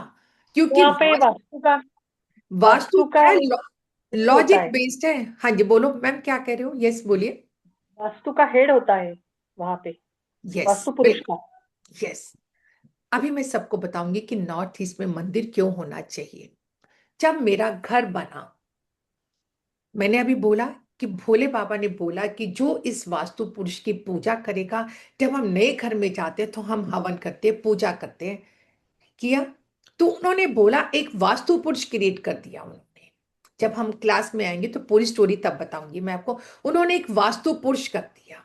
Speaker 2: क्योंकि
Speaker 7: वहां पे वास्तु का
Speaker 2: वास्तु
Speaker 7: वास्तु का
Speaker 2: क्या
Speaker 7: हेड होता
Speaker 2: लॉजिक
Speaker 7: है।
Speaker 2: बेस्ड है। हाँ जी बोलो मैम, क्या कह रहे हो, यस बोलिए।
Speaker 7: वास्तु का हेड होता है वहां पे,
Speaker 2: यस
Speaker 7: वास्तु पुरुष
Speaker 2: बिल्कुल,
Speaker 7: का।
Speaker 2: यस। अभी मैं सबको बताऊंगी कि नॉर्थ ईस्ट में मंदिर क्यों होना चाहिए। जब मेरा घर बना, मैंने अभी बोला कि भोले बाबा ने बोला कि जो इस वास्तु पुरुष की पूजा करेगा, जब हम नए घर में जाते हैं तो हम हवन करते हैं, पूजा करते हैं, किया। तो उन्होंने बोला एक वास्तु पुरुष क्रिएट कर दिया उन्होंने। जब हम क्लास में आएंगे तो पूरी स्टोरी तब बताऊंगी मैं आपको। उन्होंने एक वास्तु पुरुष कर दिया।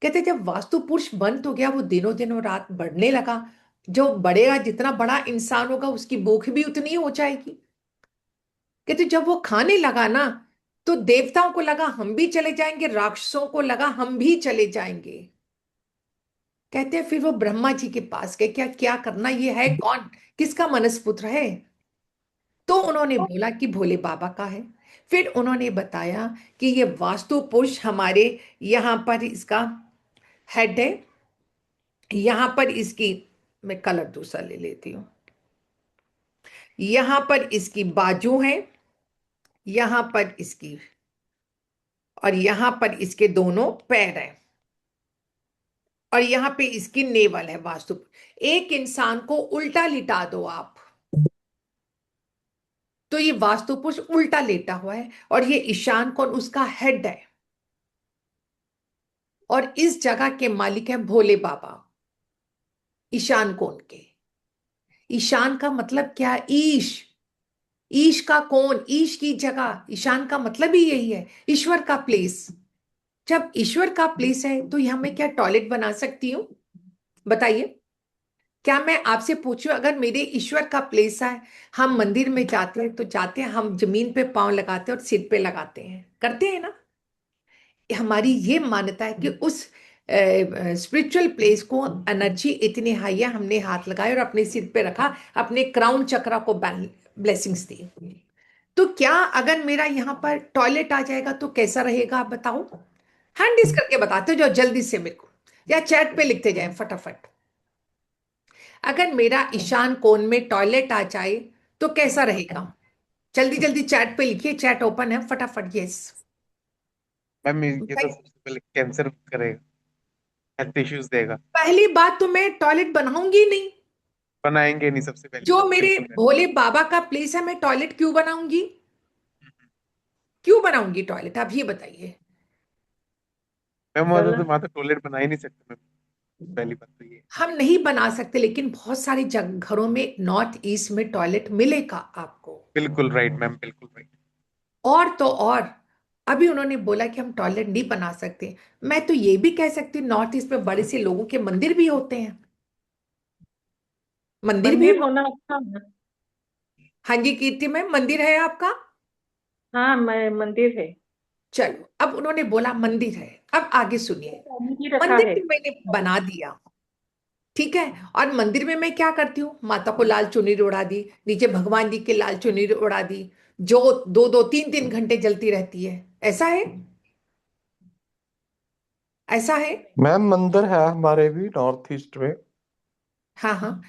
Speaker 2: कहते जब वास्तु पुरुष बन तो गया, वो दिनों दिनों रात बढ़ने लगा। जो बढ़ेगा, जितना बड़ा इंसान होगा उसकी भूख भी उतनी ही हो जाएगी। कहते जब वो खाने लगा ना, तो देवताओं को लगा हम भी चले जाएंगे, राक्षसों को लगा हम भी चले जाएंगे। कहते हैं फिर वो ब्रह्मा जी के पास गए, क्या क्या करना, ये है कौन, किसका मनसपुत्र है। तो उन्होंने बोला कि भोले बाबा का है। फिर उन्होंने बताया कि ये वास्तु पुरुष हमारे यहाँ पर इसका हेड है, यहाँ पर इसकी, मैं कलर दूसरा ले लेती हूँ, यहाँ पर इसकी बाजू है, यहाँ पर इसकी, और यहाँ पर इसके दोनों पैर हैं, और यहाँ पे इसकी नेवल है। वास्तु एक इंसान को उल्टा लिटा दो आप, तो ये वास्तु पुरुष उल्टा लेटा हुआ है, और ये ईशान कोण उसका हेड है। और इस जगह के मालिक है भोले बाबा, ईशान कोण के। ईशान का मतलब क्या है, ईश, ईश का कोण, ईश की जगह, ईशान का मतलब ही यही है, ईश्वर का प्लेस। जब ईश्वर का प्लेस है तो यहां मैं क्या टॉयलेट बना सकती हूँ, बताइए। क्या मैं आपसे पूछूं, अगर मेरे ईश्वर का प्लेस है, हम मंदिर में जाते हैं तो जाते हैं, हम जमीन पे पांव लगाते हैं और सिर पे लगाते हैं, करते हैं ना। हमारी ये मान्यता है कि उस स्पिरिचुअल प्लेस को एनर्जी इतनी हाई है, हमने हाथ लगाए और अपने सिर पे रखा, अपने क्राउन चक्रा को ब्लेसिंग्स दी। तो क्या अगर मेरा यहाँ पर टॉयलेट आ जाएगा तो कैसा रहेगा, आप बताओ। हैंड रेज करके बताते हो जो जल्दी से मेरे को, या चैट पे लिखते जाए फटाफट। अगर मेरा ईशान कोण में टॉयलेट आ जाए तो कैसा रहेगा, जल्दी जल्दी चैट पे लिखिए, चैट ओपन है, फटाफट। यस
Speaker 3: मैम ये तो सबसे पहले कैंसर करेगा, हेल्थ इश्यूज देगा।
Speaker 2: पहली बात तो मैं टॉयलेट बनाऊंगी नहीं,
Speaker 3: बनाएंगे नहीं सबसे पहले
Speaker 2: जो
Speaker 3: तो,
Speaker 2: मेरे
Speaker 3: बिल्कुल।
Speaker 2: भोले बाबा का प्लेस है, मैं टॉयलेट क्यों बनाऊंगी, क्यों बनाऊंगी टॉयलेट, आप ये बताइए।
Speaker 3: मैम वहां तो टॉयलेट बना ही नहीं सकते मैम, पहली बात तो ये।
Speaker 2: हम नहीं बना सकते, लेकिन बहुत सारे घरों में नॉर्थ ईस्ट में टॉयलेट मिलेगा आपको।
Speaker 3: बिल्कुल राइट मैम, बिल्कुल राइट।
Speaker 2: और तो और, अभी उन्होंने बोला कि हम टॉयलेट नहीं बना सकते, मैं तो ये भी कह सकती हूँ नॉर्थ ईस्ट में बड़े से लोगों के मंदिर भी होते हैं, मंदिर भी।
Speaker 7: मंदिर होना अच्छा है।
Speaker 2: हाँ जी कीर्ति मैम, मंदिर है आपका।
Speaker 7: हाँ, मैं मंदिर है।
Speaker 2: चलो अब उन्होंने बोला मंदिर है, अब आगे सुनिए।
Speaker 7: कम्युनिटी रखा
Speaker 2: मंदिर
Speaker 7: है।
Speaker 2: तो मैंने बना दिया, ठीक है। और मंदिर में मैं क्या करती हूँ, माता को लाल चुनरी उड़ा दी, नीचे भगवान जी के लाल चुनरी उड़ा दी, जो 2-2 3-3 घंटे जलती रहती है, ऐसा है, ऐसा है।
Speaker 8: मैम मंदिर है हमारे भी नॉर्थ ईस्ट में।
Speaker 2: हाँ हाँ,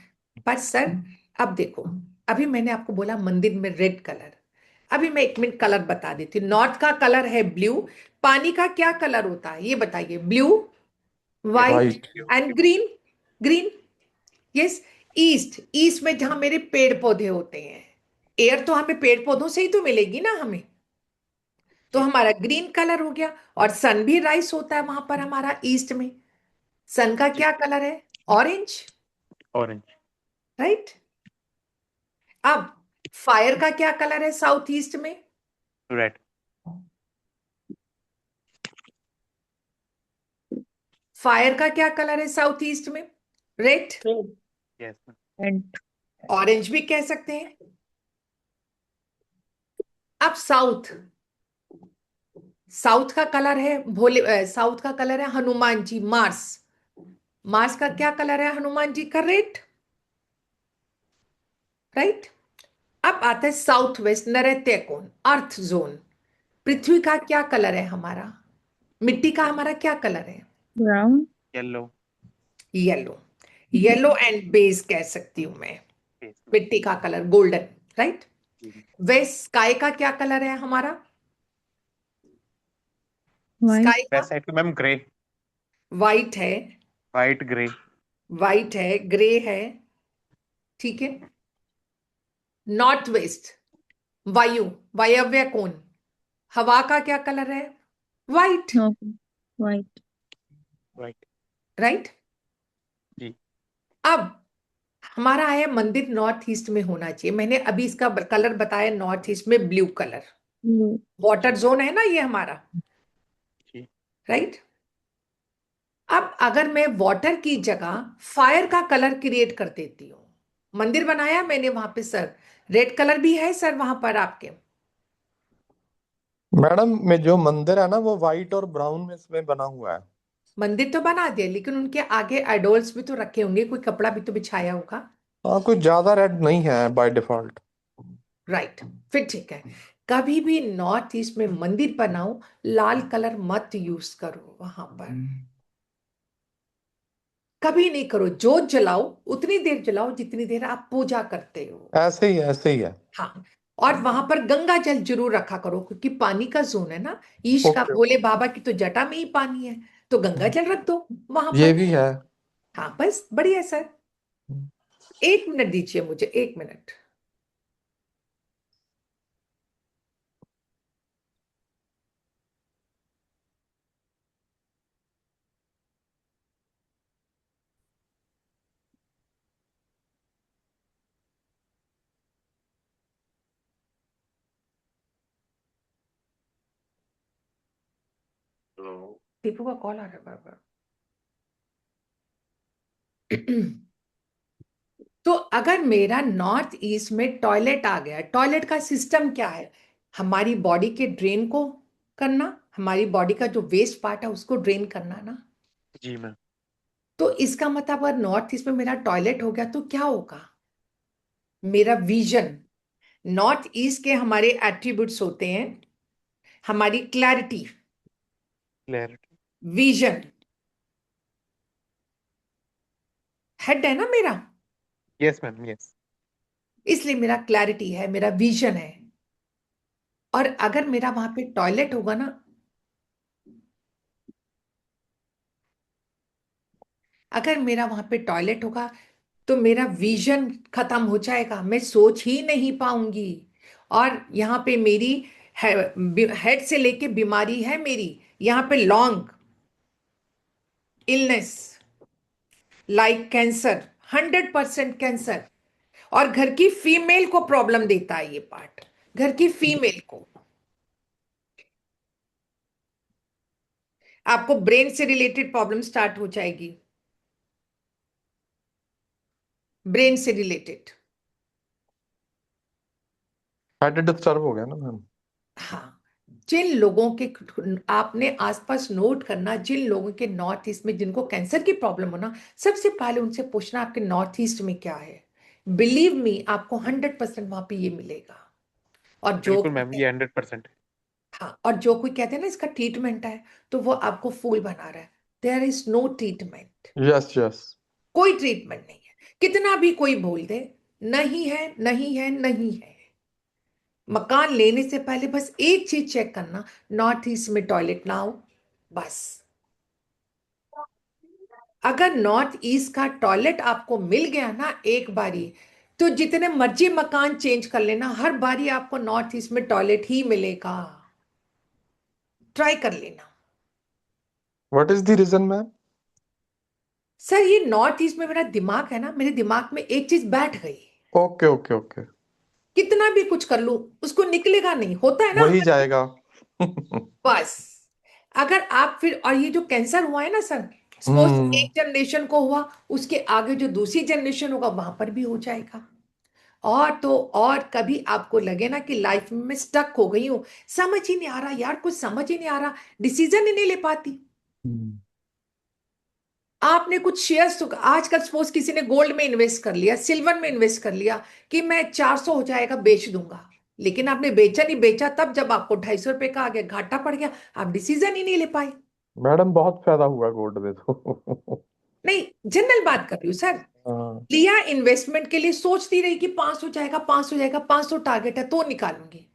Speaker 2: पर सर अब देखो, अभी मैंने आपको बोला मंदिर में रेड कलर, अभी मैं 1 मिनट कलर बता देती हूँ। नॉर्थ का कलर है ब्लू, पानी का क्या कलर होता है ये बताइए, blue, white
Speaker 8: white.
Speaker 2: And green, green. Yes, east, east में जहां मेरे पेड़ पौधे होते हैं, एयर तो हमें पेड़ पौधों से ही तो मिलेगी ना हमें, तो हमारा ग्रीन कलर हो गया। और सन भी राइज होता है वहां पर हमारा ईस्ट में, सन का क्या कलर है, ऑरेंज,
Speaker 3: ऑरेंज।
Speaker 2: राइट। अब फायर का क्या कलर है साउथ ईस्ट में,
Speaker 3: रेड।
Speaker 2: फायर का क्या कलर है साउथ ईस्ट में, red,
Speaker 3: yes ma'am.
Speaker 6: And
Speaker 2: orange भी कह सकते हैं। अब साउथ, साउथ का कलर है भोले, साउथ का कलर है हनुमान जी, मार्स, मार्स का क्या कलर है हनुमान जी का? Red, right. अब आता है साउथ वेस्ट, नैऋत्य कोण, अर्थ जोन। पृथ्वी का क्या कलर है हमारा? मिट्टी का हमारा क्या कलर है?
Speaker 6: Brown.
Speaker 3: Yellow.
Speaker 2: Yellow. Yellow and beige कह सकती हूं मैं। मिट्टी का colour golden, right. West sky का क्या कलर है हमारा?
Speaker 6: वाइट।
Speaker 2: स्काई का
Speaker 3: west side ma'am grey.
Speaker 2: White है,
Speaker 3: वाइट ग्रे।
Speaker 2: वाइट है, ग्रे है, ठीक है। नॉर्थ वेस्ट, वायु, वायव्य कोण, हवा का क्या कलर है? White,
Speaker 6: okay. White.
Speaker 3: Right.
Speaker 2: Right.
Speaker 3: जी।
Speaker 2: अब हमारा है मंदिर नॉर्थ ईस्ट में होना चाहिए। मैंने अभी इसका कलर बताया, नॉर्थ ईस्ट में blue colour,
Speaker 6: blue.
Speaker 2: Water zone है ना ये हमारा,
Speaker 3: जी।
Speaker 2: राइट। अब अगर मैं वाटर की जगह फायर का कलर क्रिएट कर देती हूँ, मंदिर बनाया मैंने वहां पे सर, रेड कलर भी है सर वहां पर आपके?
Speaker 8: मैडम में जो मंदिर है ना वो वाइट और ब्राउन में इसमें बना हुआ है।
Speaker 2: मंदिर तो बना दिया, लेकिन उनके आगे आइडोल्स भी तो रखे होंगे, कोई कपड़ा भी तो बिछाया होगा,
Speaker 8: हाँ, कुछ ज्यादा रेड नहीं है बाय डिफॉल्ट।
Speaker 2: राइट। फिर ठीक है, कभी भी नॉर्थ ईस्ट में मंदिर बनाओ, लाल कलर मत यूज करो वहां पर, कभी नहीं करो। जोत जलाओ उतनी देर जलाओ जितनी देर आप पूजा करते हो।
Speaker 8: ऐसे ही है, ऐसे ही है।
Speaker 2: हाँ, और वहां पर गंगा जल जरूर रखा करो, क्योंकि पानी का जोन है ना, ईश का,
Speaker 8: ओके।
Speaker 2: भोले बाबा की तो जटा में ही पानी है, तो गंगा जल रख दो वहां
Speaker 8: ये
Speaker 2: पर।
Speaker 8: भी है।
Speaker 2: हाँ बस, बढ़िया सर। 1 मिनट दीजिए मुझे, 1 मिनट। दीपू का कॉल आ रहा है बार बार। तो अगर मेरा नॉर्थ ईस्ट में टॉयलेट आ गया, टॉयलेट का सिस्टम क्या है? हमारी बॉडी के ड्रेन को करना, हमारी बॉडी का जो वेस्ट पार्ट है उसको ड्रेन करना ना।
Speaker 3: जी मैम।
Speaker 2: तो इसका मतलब अगर नॉर्थ ईस्ट में मेरा टॉयलेट हो गया तो क्या होगा? मेरा विजन, नॉर्थ ईस्ट के हमारे एट्रीब्यूट्स होते हैं, हमारी क्लैरिटी,
Speaker 3: क्लैरिटी।
Speaker 2: विजन, हेड है ना मेरा,
Speaker 3: यस मैम, यस।
Speaker 2: इसलिए मेरा क्लैरिटी है, मेरा विजन है। और अगर मेरा वहां पे टॉयलेट होगा ना, अगर मेरा वहां पे टॉयलेट होगा तो मेरा विजन खत्म हो जाएगा, मैं सोच ही नहीं पाऊंगी। और यहाँ पे मेरी हेड से लेके बीमारी है मेरी, यहाँ पे long illness like cancer, 100% cancer. और घर की फीमेल को प्रॉब्लम देता है ये पार्ट, घर की फीमेल को। आपको ब्रेन से रिलेटेड प्रॉब्लम स्टार्ट हो जाएगी, ब्रेन से रिलेटेड।
Speaker 8: हेड डिस्टर्ब हो गया ना मैम।
Speaker 2: हाँ, जिन लोगों के, आपने आसपास नोट करना, जिन लोगों के नॉर्थ ईस्ट में जिनको कैंसर की प्रॉब्लम हो ना, सबसे पहले उनसे पूछना आपके नॉर्थ ईस्ट में क्या है। बिलीव मी, आपको 100% वहां पे ये मिलेगा। और जो
Speaker 3: बिल्कुल मैम, ये 100% है।
Speaker 2: हाँ, और जो कोई कहते हैं ना इसका ट्रीटमेंट है, तो वो आपको फूल बना रहा है। There is no treatment,
Speaker 8: yes yes.
Speaker 2: कोई ट्रीटमेंट नहीं है। कितना भी कोई बोल दे, नहीं है, नहीं है, नहीं है। मकान लेने से पहले बस एक चीज चेक करना, नॉर्थ ईस्ट में टॉयलेट ना हो, बस। अगर नॉर्थ ईस्ट का टॉयलेट आपको मिल गया ना एक बारी, तो जितने मर्जी मकान चेंज कर लेना, हर बारी आपको नॉर्थ ईस्ट में टॉयलेट ही मिलेगा। ट्राई कर लेना।
Speaker 8: What is the reason ma'am?
Speaker 2: Sir ये नॉर्थ ईस्ट में मेरा दिमाग है ना, मेरे दिमाग में एक चीज बैठ गई,
Speaker 8: ओके ओके ओके।
Speaker 2: कितना भी कुछ कर लूं उसको निकलेगा नहीं, होता है ना
Speaker 8: वही
Speaker 2: हमारे।
Speaker 8: जाएगा।
Speaker 2: बस, अगर आप फिर, और ये जो कैंसर हुआ है ना सर, सपोज
Speaker 8: हम्म।
Speaker 2: एक जनरेशन को हुआ, उसके आगे जो दूसरी जनरेशन होगा वहां पर भी हो जाएगा। और तो और, कभी आपको लगे ना कि लाइफ में मैं स्टक हो गई हूं, समझ ही नहीं आ रहा यार, कुछ समझ ही नहीं आ रहा, डिसीजन ही नहीं ले पाती, आपने कुछ शेयर्स तो आजकल सपोज किसी ने गोल्ड में इन्वेस्ट कर लिया, सिल्वर में इन्वेस्ट कर लिया कि मैं 400 हो जाएगा बेच दूंगा, लेकिन आपने बेचा नहीं, बेचा तब जब आपको 250 रुपए का आ गया, घाटा पड़ गया, आप डिसीजन ही नहीं ले पाए।
Speaker 8: मैडम बहुत फायदा हुआ गोल्ड में तो।
Speaker 2: नहीं, जनरल बात कर रही हूँ सर।
Speaker 8: हाँ।
Speaker 2: लिया इन्वेस्टमेंट के लिए, सोचती रही कि 500 जाएगा, 500 जाएगा, 500 टारगेट है तो निकालूंगी,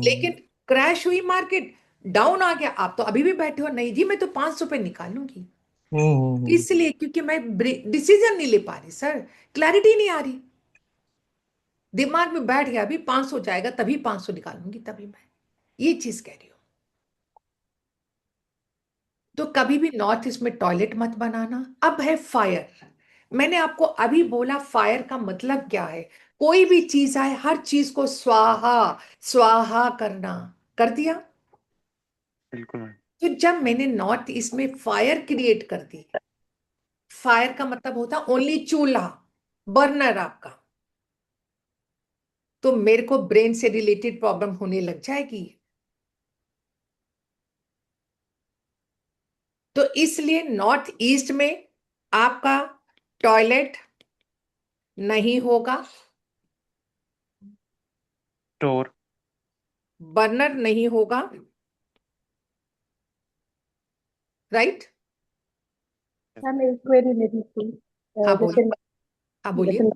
Speaker 2: लेकिन क्रैश हुई मार्केट, डाउन आ गया, आप तो अभी भी बैठे हो, नहीं जी मैं तो 500 पे निकालूंगी। इसलिए क्योंकि मैं डिसीजन नहीं ले पा रही सर, क्लैरिटी नहीं आ रही, दिमाग में बैठ गया अभी 500 जाएगा तभी 500 निकालूंगी, तभी मैं ये चीज कह रही हूँ। तो कभी भी नॉर्थ ईस्ट में टॉयलेट मत बनाना। अब है फायर, मैंने आपको अभी बोला फायर का मतलब क्या है, कोई भी चीज आए हर चीज को स्वाहा स्वाहा करना, कर दिया।
Speaker 3: बिल्कुल मैम।
Speaker 2: तो जब मैंने नॉर्थ ईस्ट में फायर क्रिएट कर दी, फायर का मतलब होता ओनली चूल्हा, बर्नर आपका, तो मेरे को ब्रेन से रिलेटेड प्रॉब्लम होने लग जाएगी। तो इसलिए नॉर्थ ईस्ट में आपका टॉयलेट नहीं होगा,
Speaker 3: स्टोर।
Speaker 2: बर्नर नहीं होगा, राइट?
Speaker 7: मैम एक क्वेरी मेरी थी।
Speaker 2: हाँ
Speaker 7: जैसे
Speaker 2: बोलिए, हाँ बोलिए।
Speaker 7: जैसे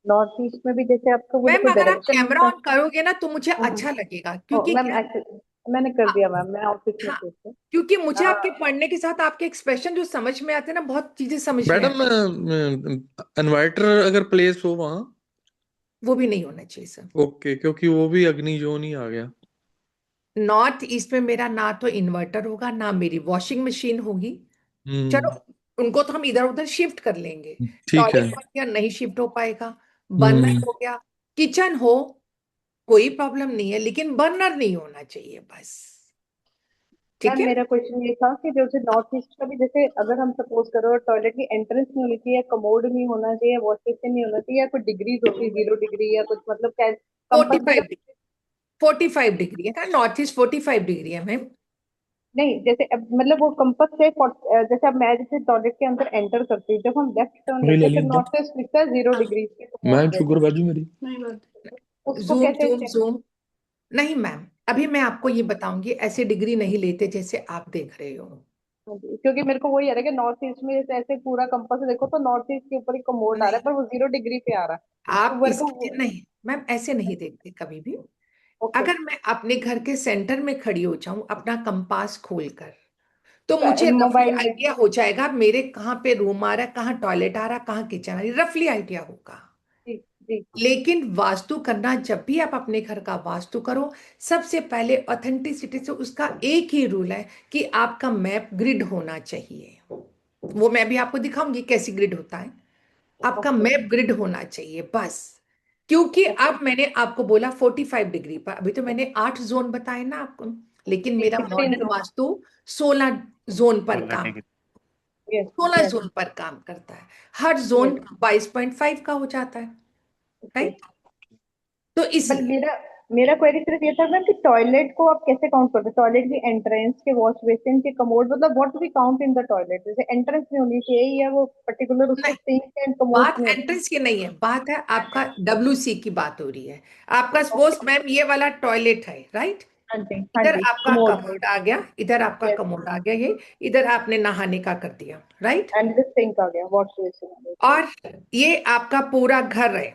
Speaker 7: नॉर्थ ईस्ट में भी जैसे आपका वो
Speaker 2: मैम
Speaker 7: देखो
Speaker 2: अगर आप
Speaker 7: डायरेक्शन
Speaker 2: कैमरा
Speaker 7: होता
Speaker 2: ऑन करोगे ना तो मुझे
Speaker 7: है।
Speaker 2: अच्छा लगेगा,
Speaker 7: ओ
Speaker 2: क्योंकि
Speaker 7: मैम
Speaker 2: क्या,
Speaker 7: एक्चुअली मैंने कर दिया मैम, मैं ऑफिस में
Speaker 2: हाँ,
Speaker 7: थी उससे।
Speaker 2: क्योंकि मुझे आपके
Speaker 7: हाँ
Speaker 2: पढ़ने के साथ आपके एक्सप्रेशन जो समझ में आते हैं ना, बहुत चीजें समझ में
Speaker 8: मैडम
Speaker 2: आती,
Speaker 8: इन्वर्टर अगर प्लेस हो वहाँ,
Speaker 2: वो भी नहीं होना चाहिए सर।
Speaker 8: ओके, क्योंकि वो भी अग्नि जोन ही आ गया।
Speaker 2: नॉर्थ ईस्ट में मेरा ना तो इन्वर्टर होगा, ना मेरी वॉशिंग मशीन होगी। चलो
Speaker 8: हम्म।
Speaker 2: उनको तो हम इधर उधर शिफ्ट कर लेंगे,
Speaker 8: ठीक है।
Speaker 2: टॉयलेट बन गया नहीं शिफ्ट हो पाएगा, बर्नर
Speaker 8: हम्म।
Speaker 2: हो गया, किचन हो कोई प्रॉब्लम नहीं है, लेकिन बर्नर नहीं होना चाहिए बस, ठीक
Speaker 7: मैम
Speaker 2: है।
Speaker 7: मेरा क्वेश्चन ये था कि जैसे नॉर्थ ईस्ट का भी, जैसे अगर हम सपोज करो टॉयलेट की एंट्रेंस नहीं होनी चाहिए, कमोड नहीं होना चाहिए, वॉश बेसिन नहीं होना चाहिए, या कोई डिग्रीज होती है 0 डिग्री या कुछ, मतलब क्या कंपल्सरी?
Speaker 2: 45 45 डिग्री है ना, नॉर्थ ईस्ट 45 डिग्री है मैम।
Speaker 7: नहीं जैसे मतलब वो कंपस से जैसे अब मैं जैसे टॉयलेट के अंदर एंटर करती हूँ, जब हम लेफ्ट टर्न
Speaker 8: वही
Speaker 7: लेते
Speaker 8: ले
Speaker 7: हैं फिर
Speaker 8: लीजिए।
Speaker 7: नॉर्थ ईस्ट लिखता है 0 डिग्री के
Speaker 8: मैं
Speaker 7: कमोड
Speaker 8: शुगर
Speaker 7: जैसा,
Speaker 8: बाजी मेरी।
Speaker 7: उसको
Speaker 2: जूम
Speaker 7: कैसे
Speaker 2: जूम
Speaker 7: चेक?
Speaker 2: जूम, नहीं मैम, अभी मैं आपको ये बताऊंगी, ऐसे डिग्री नहीं लेते जैसे आप देख रहे हो।
Speaker 7: क्योंकि मेरे को वही आ रहा है कि नॉर्थ ईस्ट में जैसे ऐसे पूरा कंपास देखो तो नॉर्थ ईस्ट के ऊपर ही कमोड आ रहा है,
Speaker 2: नहीं,
Speaker 7: पर वो 0 डिग्री पे आ रहा है। तो
Speaker 2: आप
Speaker 7: मेरे को
Speaker 2: इसके लिए नहीं मैम, ऐसे नहीं देखते कभी भी।
Speaker 7: ओके,
Speaker 2: अगर मैं अपने घर के सेंटर में खड़ी हो जाऊं अपना कंपास खोलकर, तो मुझे रफली
Speaker 7: मोबाइल में।
Speaker 2: आइडिया हो जाएगा मेरे कहाँ पे रूम आ रहा है, कहाँ टॉयलेट आ रहा है, कहाँ किचन आ रही है, रफली आइडिया होगा।
Speaker 7: जी जी।
Speaker 2: लेकिन वास्तु करना, जब भी आप अपने घर का वास्तु करो, सबसे पहले ऑथेंटिसिटी से उसका एक ही रूल है कि आपका मैप ग्रिड होना चाहिए। वो मैं भी आपको दिखाऊंगी कैसी ग्रिड होता है, आपका
Speaker 7: ओके
Speaker 2: मैप ग्रिड होना चाहिए बस। क्योंकि
Speaker 7: ओके।
Speaker 2: अब मैंने आपको बोला 45 डिग्री पर, अभी तो मैंने 8 जोन बताए ना आपको, लेकिन मेरा
Speaker 7: 16
Speaker 2: मॉडर्न
Speaker 7: जोन।
Speaker 2: वास्तु 16 जोन पर
Speaker 3: बोलना
Speaker 2: काम,
Speaker 3: है कि
Speaker 2: 16
Speaker 7: यस
Speaker 2: जोन पर काम करता है, हर जोन
Speaker 7: यस।
Speaker 2: 22.5 का हो जाता है,
Speaker 7: ओके।
Speaker 2: राइट? तो
Speaker 7: बट
Speaker 2: इसलिए
Speaker 7: मेरा मेरा क्वेरी सिर्फ ये था मैम कि टॉयलेट को आप कैसे काउंट करते हैं, टॉयलेट की एंट्रेंस के, वॉश बेसिन के, कमोड, मतलब what we count in the toilet? जैसे एंट्रेंस नहीं होनी चाहिए या वो पर्टिकुलर उसके
Speaker 2: नहीं,
Speaker 7: सिंक एंड कमोड
Speaker 2: बात
Speaker 7: नहीं होनी?
Speaker 2: एंट्रेंस की नहीं है, बात है आपका WC की बात हो रही है। आपका
Speaker 7: ओके।
Speaker 2: सपोज मैम ये वाला टॉयलेट है, राइट?
Speaker 7: हाँ
Speaker 2: इधर
Speaker 7: जी
Speaker 2: आपका
Speaker 7: कमोड।
Speaker 2: कमोड आ गया, इधर आपका
Speaker 7: यस।
Speaker 2: कमोड आ गया, ये इधर आपने नहाने का कर दिया, राइट?
Speaker 7: एंड दिस सिंक आ गया, वॉश बेसिन आ गया।
Speaker 2: और ये आपका पूरा घर है,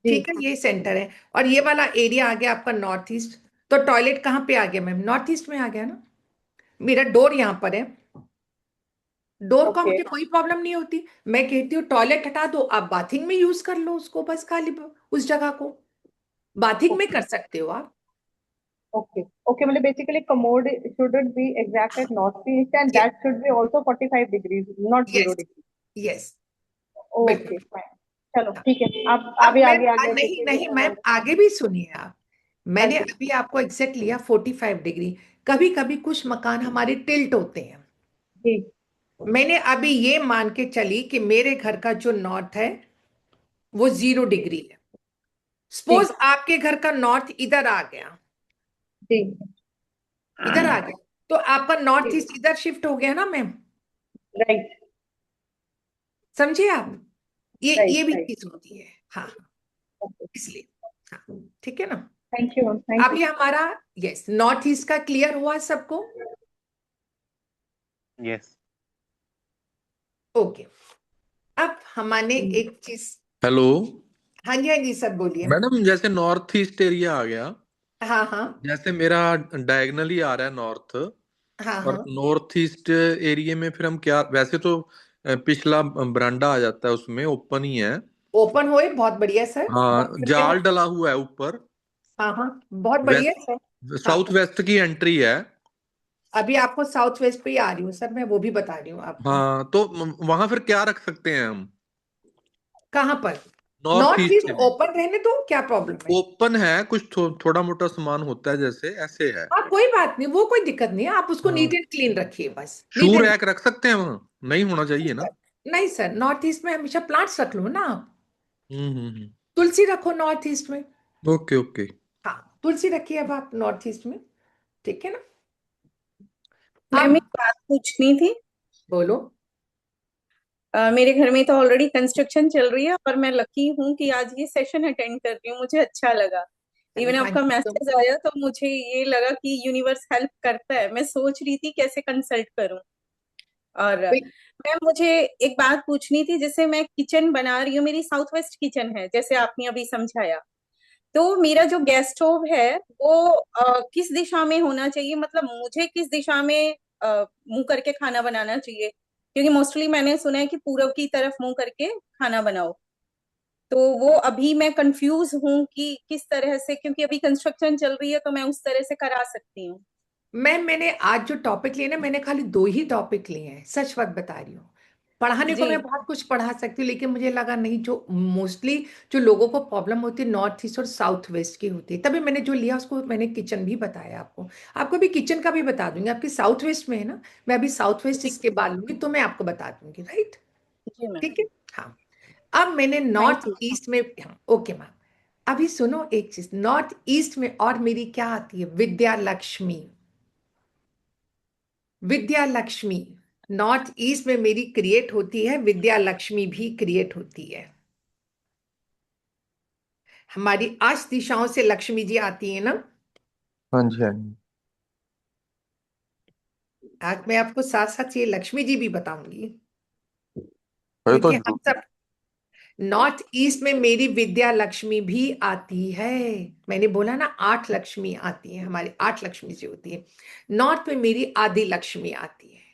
Speaker 7: जी
Speaker 2: ठीक है, ये सेंटर है, और ये वाला एरिया आ गया आपका नॉर्थ ईस्ट। तो टॉयलेट कहाँ पे आ गया मैम? नॉर्थ ईस्ट में आ गया ना। मेरा डोर यहाँ पर है, डोर का
Speaker 7: ओके
Speaker 2: मुझे कोई प्रॉब्लम नहीं होती, मैं कहती हूँ टॉयलेट हटा दो, आप बाथिंग में यूज कर लो उसको, बस खाली उस जगह को बाथिंग में
Speaker 7: ओके
Speaker 2: कर सकते हो आप।
Speaker 7: Okay okay. मतलब basically commode shouldn't be exact at northeast and
Speaker 2: ये,
Speaker 7: that should be also 45 degrees, not 0
Speaker 2: yes
Speaker 7: degree.
Speaker 2: Yes,
Speaker 7: okay
Speaker 2: बिल्कुल।
Speaker 7: फाइन। चलो ठीक है, आप
Speaker 2: अब
Speaker 7: अभी
Speaker 2: मैम
Speaker 7: आगे आगे
Speaker 2: नहीं
Speaker 7: देखिए
Speaker 2: नहीं मैम,
Speaker 7: बोलो।
Speaker 2: आगे भी सुनिए आप।
Speaker 7: हाँ
Speaker 2: मैंने
Speaker 7: जी
Speaker 2: अभी आपको एग्जैक्ट लिया 45 डिग्री, कभी कभी कुछ मकान हमारे टिल्ट होते हैं।
Speaker 7: जी
Speaker 2: मैंने अभी ये मान के चली कि मेरे घर का जो नॉर्थ है वो 0 डिग्री है,
Speaker 7: जी
Speaker 2: सपोज आपके घर का नॉर्थ इधर आ गया,
Speaker 7: जी
Speaker 2: इधर आ गया, तो आपका नॉर्थ
Speaker 7: जी।
Speaker 2: ईस्ट इधर शिफ्ट हो गया ना मैम।
Speaker 7: राइट
Speaker 2: समझे आप? ये
Speaker 7: राइट
Speaker 2: भी
Speaker 7: राइट।
Speaker 2: चीज होती है। हाँ, इसलिए। हाँ, ठीक है ना।
Speaker 7: थैंक यू मैम, थैंक
Speaker 2: अब
Speaker 7: यू।
Speaker 2: ये हमारा यस नॉर्थ ईस्ट का क्लियर हुआ सबको?
Speaker 3: यस।
Speaker 2: ओके। अब हमने एक चीज।
Speaker 9: हेलो
Speaker 2: हाँ जी, हाँ जी, सब बोलिए।
Speaker 9: मैडम, जैसे नॉर्थ ईस्ट एरिया आ गया,
Speaker 2: हाँ हाँ
Speaker 9: जैसे मेरा डायगनली आ रहा है नॉर्थ,
Speaker 2: हाँ
Speaker 9: और
Speaker 2: हाँ।
Speaker 9: नॉर्थ ईस्ट एरिया में फिर हम क्या, वैसे तो पिछला बरांडा आ जाता है, उसमें ओपन ही है।
Speaker 2: ओपन होए, बहुत बढ़िया सर, बहुत
Speaker 9: हाँ,
Speaker 2: बढ़िया।
Speaker 9: जाल डला हुआ है ऊपर।
Speaker 2: हाँ हाँ, बहुत बढ़िया
Speaker 9: वेस्ट,
Speaker 2: सर। हाँ,
Speaker 9: साउथ वेस्ट की एंट्री है।
Speaker 2: अभी आपको साउथ वेस्ट पे ही आ रही हूँ सर, मैं वो भी बता रही हूँ आपको।
Speaker 9: हाँ, तो वहां फिर क्या रख सकते हैं हम?
Speaker 2: कहाँ पर?
Speaker 9: नॉर्थ
Speaker 2: नॉर्थ
Speaker 9: ईस्ट
Speaker 2: ईस्ट
Speaker 9: में
Speaker 2: ओपन रहने दो, क्या प्रॉब्लम है?
Speaker 9: ओपन है, कुछ थोड़ा मोटा सामान होता है, जैसे ऐसे है।
Speaker 2: हाँ, कोई बात नहीं, वो कोई दिक्कत नहीं है, आप उसको
Speaker 9: हाँ,
Speaker 2: नीट एंड क्लीन रखिए, बस
Speaker 9: शू
Speaker 2: नीट एंड।
Speaker 9: रैक रख सकते हैं वहां? नहीं होना चाहिए ना?
Speaker 2: नहीं सर, नॉर्थ ईस्ट में हमेशा प्लांट्स रख लो ना आप।
Speaker 9: हम्म।
Speaker 2: तुलसी रखो नॉर्थ ईस्ट में।
Speaker 9: Okay okay.
Speaker 2: हाँ, तुलसी रखिए अब आप नॉर्थ ईस्ट में, ठीक है ना।
Speaker 10: मैम
Speaker 2: अब
Speaker 10: एक बात पूछनी थी।
Speaker 2: बोलो।
Speaker 10: मेरे घर में तो ऑलरेडी कंस्ट्रक्शन चल रही है और मैं लकी हूँ कि आज ये सेशन अटेंड कर रही हूँ, मुझे अच्छा लगा।
Speaker 2: अरे
Speaker 10: इवन
Speaker 2: हाँ
Speaker 10: आपका
Speaker 2: जी, तो
Speaker 10: मैसेज आया तो मुझे ये लगा कि यूनिवर्स हेल्प करता है। मैं सोच रही थी कैसे कंसल्ट करूँ। और
Speaker 2: भाई,
Speaker 10: मैम मुझे एक बात पूछनी थी, जैसे मैं किचन बना रही हूँ, मेरी साउथ वेस्ट किचन है जैसे आपने अभी समझाया। तो मेरा जो गैस स्टोव है वो किस दिशा में होना चाहिए, मतलब मुझे किस दिशा में मुंह करके खाना बनाना चाहिए? क्योंकि मोस्टली मैंने सुना है कि पूरब की तरफ मुंह करके खाना बनाओ। तो वो अभी मैं कंफ्यूज हूँ कि किस तरह से, क्योंकि अभी कंस्ट्रक्शन चल रही है तो मैं उस तरह से करा सकती हूँ।
Speaker 2: मैंने आज जो टॉपिक लिए ना, मैंने खाली 2 ही टॉपिक लिए हैं, सच बात बता रही हूँ। पढ़ाने को
Speaker 10: जी
Speaker 2: मैं बहुत कुछ पढ़ा सकती हूँ, लेकिन मुझे लगा नहीं, जो मोस्टली जो लोगों को प्रॉब्लम होती है नॉर्थ ईस्ट और साउथ वेस्ट की होती है, तभी मैंने जो लिया उसको मैंने किचन भी बताया आपको। आपको भी किचन का भी बता दूंगी, आपकी साउथ वेस्ट में है ना, मैं अभी साउथ वेस्ट
Speaker 10: जी
Speaker 2: इसके बाद लूंगी तो मैं आपको बता दूंगी, राइट?
Speaker 10: जी मैम।
Speaker 2: ठीक है। हाँ, अब मैंने
Speaker 10: थैंक
Speaker 2: नॉर्थ
Speaker 10: यू।
Speaker 2: ईस्ट में। हाँ, ओके मैम। अभी सुनो एक चीज, नॉर्थ ईस्ट में और मेरी क्या आती है? विद्या लक्ष्मी। विद्या लक्ष्मी नॉर्थ ईस्ट में मेरी क्रिएट होती है, विद्या लक्ष्मी भी क्रिएट होती है। हमारी 8 दिशाओं से लक्ष्मी जी आती है ना।
Speaker 8: हाँ जी हाँ जी।
Speaker 2: आज मैं आपको साथ साथ ये लक्ष्मी जी भी बताऊंगी,
Speaker 8: ये तो
Speaker 2: क्योंकि हम सब नॉर्थ ईस्ट में मेरी विद्या लक्ष्मी भी आती है। मैंने बोला ना 8 लक्ष्मी आती है, हमारी 8 लक्ष्मी जी होती है। नॉर्थ में मेरी आदि लक्ष्मी आती है।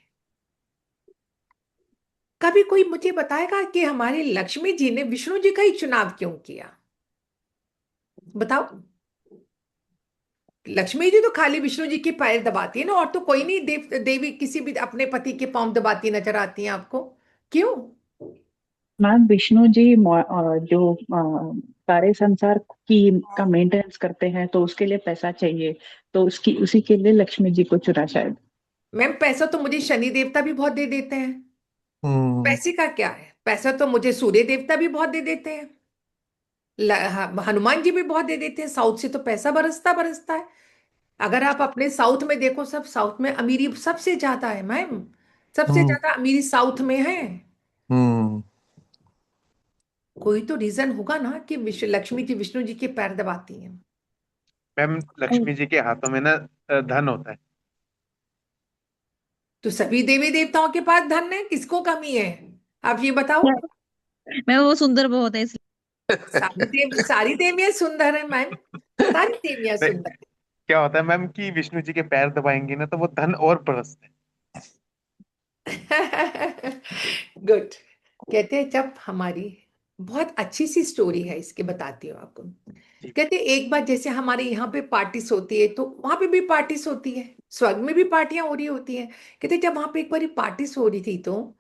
Speaker 2: कभी कोई मुझे बताएगा कि हमारे लक्ष्मी जी ने विष्णु जी का ही चुनाव क्यों किया? बताओ। लक्ष्मी जी तो खाली विष्णु जी के पैर दबाती है ना, और तो कोई नहीं देवी किसी भी अपने पति के पांव दबाती नजर आती है आपको, क्यों?
Speaker 11: मैम विष्णु जी जो सारे संसार की का मेंटेनेंस करते हैं तो उसके लिए पैसा चाहिए, तो उसकी उसी के लिए लक्ष्मी जी को चुना शायद।
Speaker 2: मैम, पैसा तो मुझे शनि देवता भी बहुत दे देते हैं।
Speaker 8: हम्म
Speaker 2: पैसे का क्या है? पैसा तो मुझे सूर्य देवता भी बहुत दे देते हैं, हनुमान जी भी बहुत दे देते हैं। साउथ से तो पैसा बरसता बरसता है। अगर आप अपने साउथ में देखो, सब साउथ में अमीरी सबसे ज्यादा है मैम, सबसे
Speaker 8: हम्म
Speaker 2: ज्यादा अमीरी साउथ में है।
Speaker 8: हम्म
Speaker 2: कोई तो रीजन होगा ना कि लक्ष्मी जी विष्णु जी के पैर दबाती हैं।
Speaker 3: मैम लक्ष्मी जी के हाथों में ना धन होता है।
Speaker 2: तो सभी देवी देवताओं के पास धन है, किसको कमी है? आप ये बताओ।
Speaker 6: मैं वो सुंदर बहुत है इसलिए।
Speaker 2: सारी देवियां सुंदर है मैम, सारी देवियां
Speaker 3: नहीं,
Speaker 2: सुंदर
Speaker 3: क्या होता है मैम कि विष्णु जी के पैर दबाएंगे ना तो वो धन और बरसते हैं।
Speaker 2: है। गुड। कहते हैं जब हमारी बहुत अच्छी सी स्टोरी है, इसके बताती हूँ आपको।
Speaker 3: जी।
Speaker 2: कहते हैं एक बार जैसे हमारे यहाँ पे पार्टीज होती है, तो वहां पे भी पार्टीज होती है, स्वर्ग में भी पार्टियां हो रही होती हैं। कहते हैं जब वहां पे एक बार पार्टीज हो रही थी, तो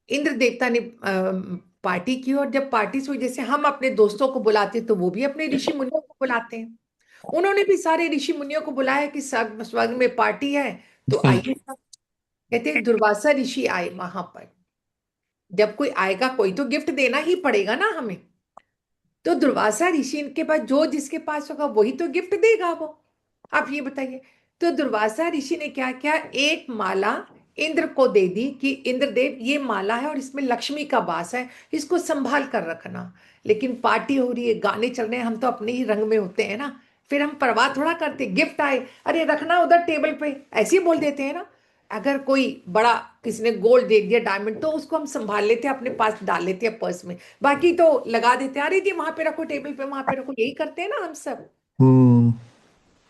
Speaker 2: इंद्र देवता ने पार्टी की, और जब पार्टीज हुई, जैसे हम अपने दोस्तों को बुलाते हैं तो वो भी अपने ऋषि मुनियों को बुलाते हैं। उन्होंने भी सारे ऋषि मुनियों को बुलाया कि स्वर्ग स्वर्ग में पार्टी है, तो आइए सब। कहते हैं दुर्वासा ऋषि आए वहां पर। जब कोई आएगा, कोई तो गिफ्ट देना ही पड़ेगा ना हमें। तो दुर्वासा ऋषि के पास जो जिसके पास होगा वही तो गिफ्ट देगा वो। आप ये बताइए। तो दुर्वासा ऋषि ने क्या किया, एक माला इंद्र को दे दी कि इंद्रदेव ये माला है और इसमें लक्ष्मी का वास है, इसको संभाल कर रखना। लेकिन पार्टी हो रही है, गाने चल रहे हैं, हम तो अपने ही रंग में होते हैं ना, फिर हम परवाह थोड़ा करते। गिफ्ट आए, अरे रखना उधर टेबल पे, ऐसे ही बोल देते हैं ना। अगर कोई बड़ा किसी ने गोल्ड दे दिया, डायमंड, तो उसको हम संभाल लेते हैं, अपने पास डाल लेते हैं पर्स में, बाकी तो लगा देते हैं, अरे जी वहां पे रखो, टेबल पे वहां पे रखो, यही करते हैं ना हम सब।
Speaker 8: हम्म।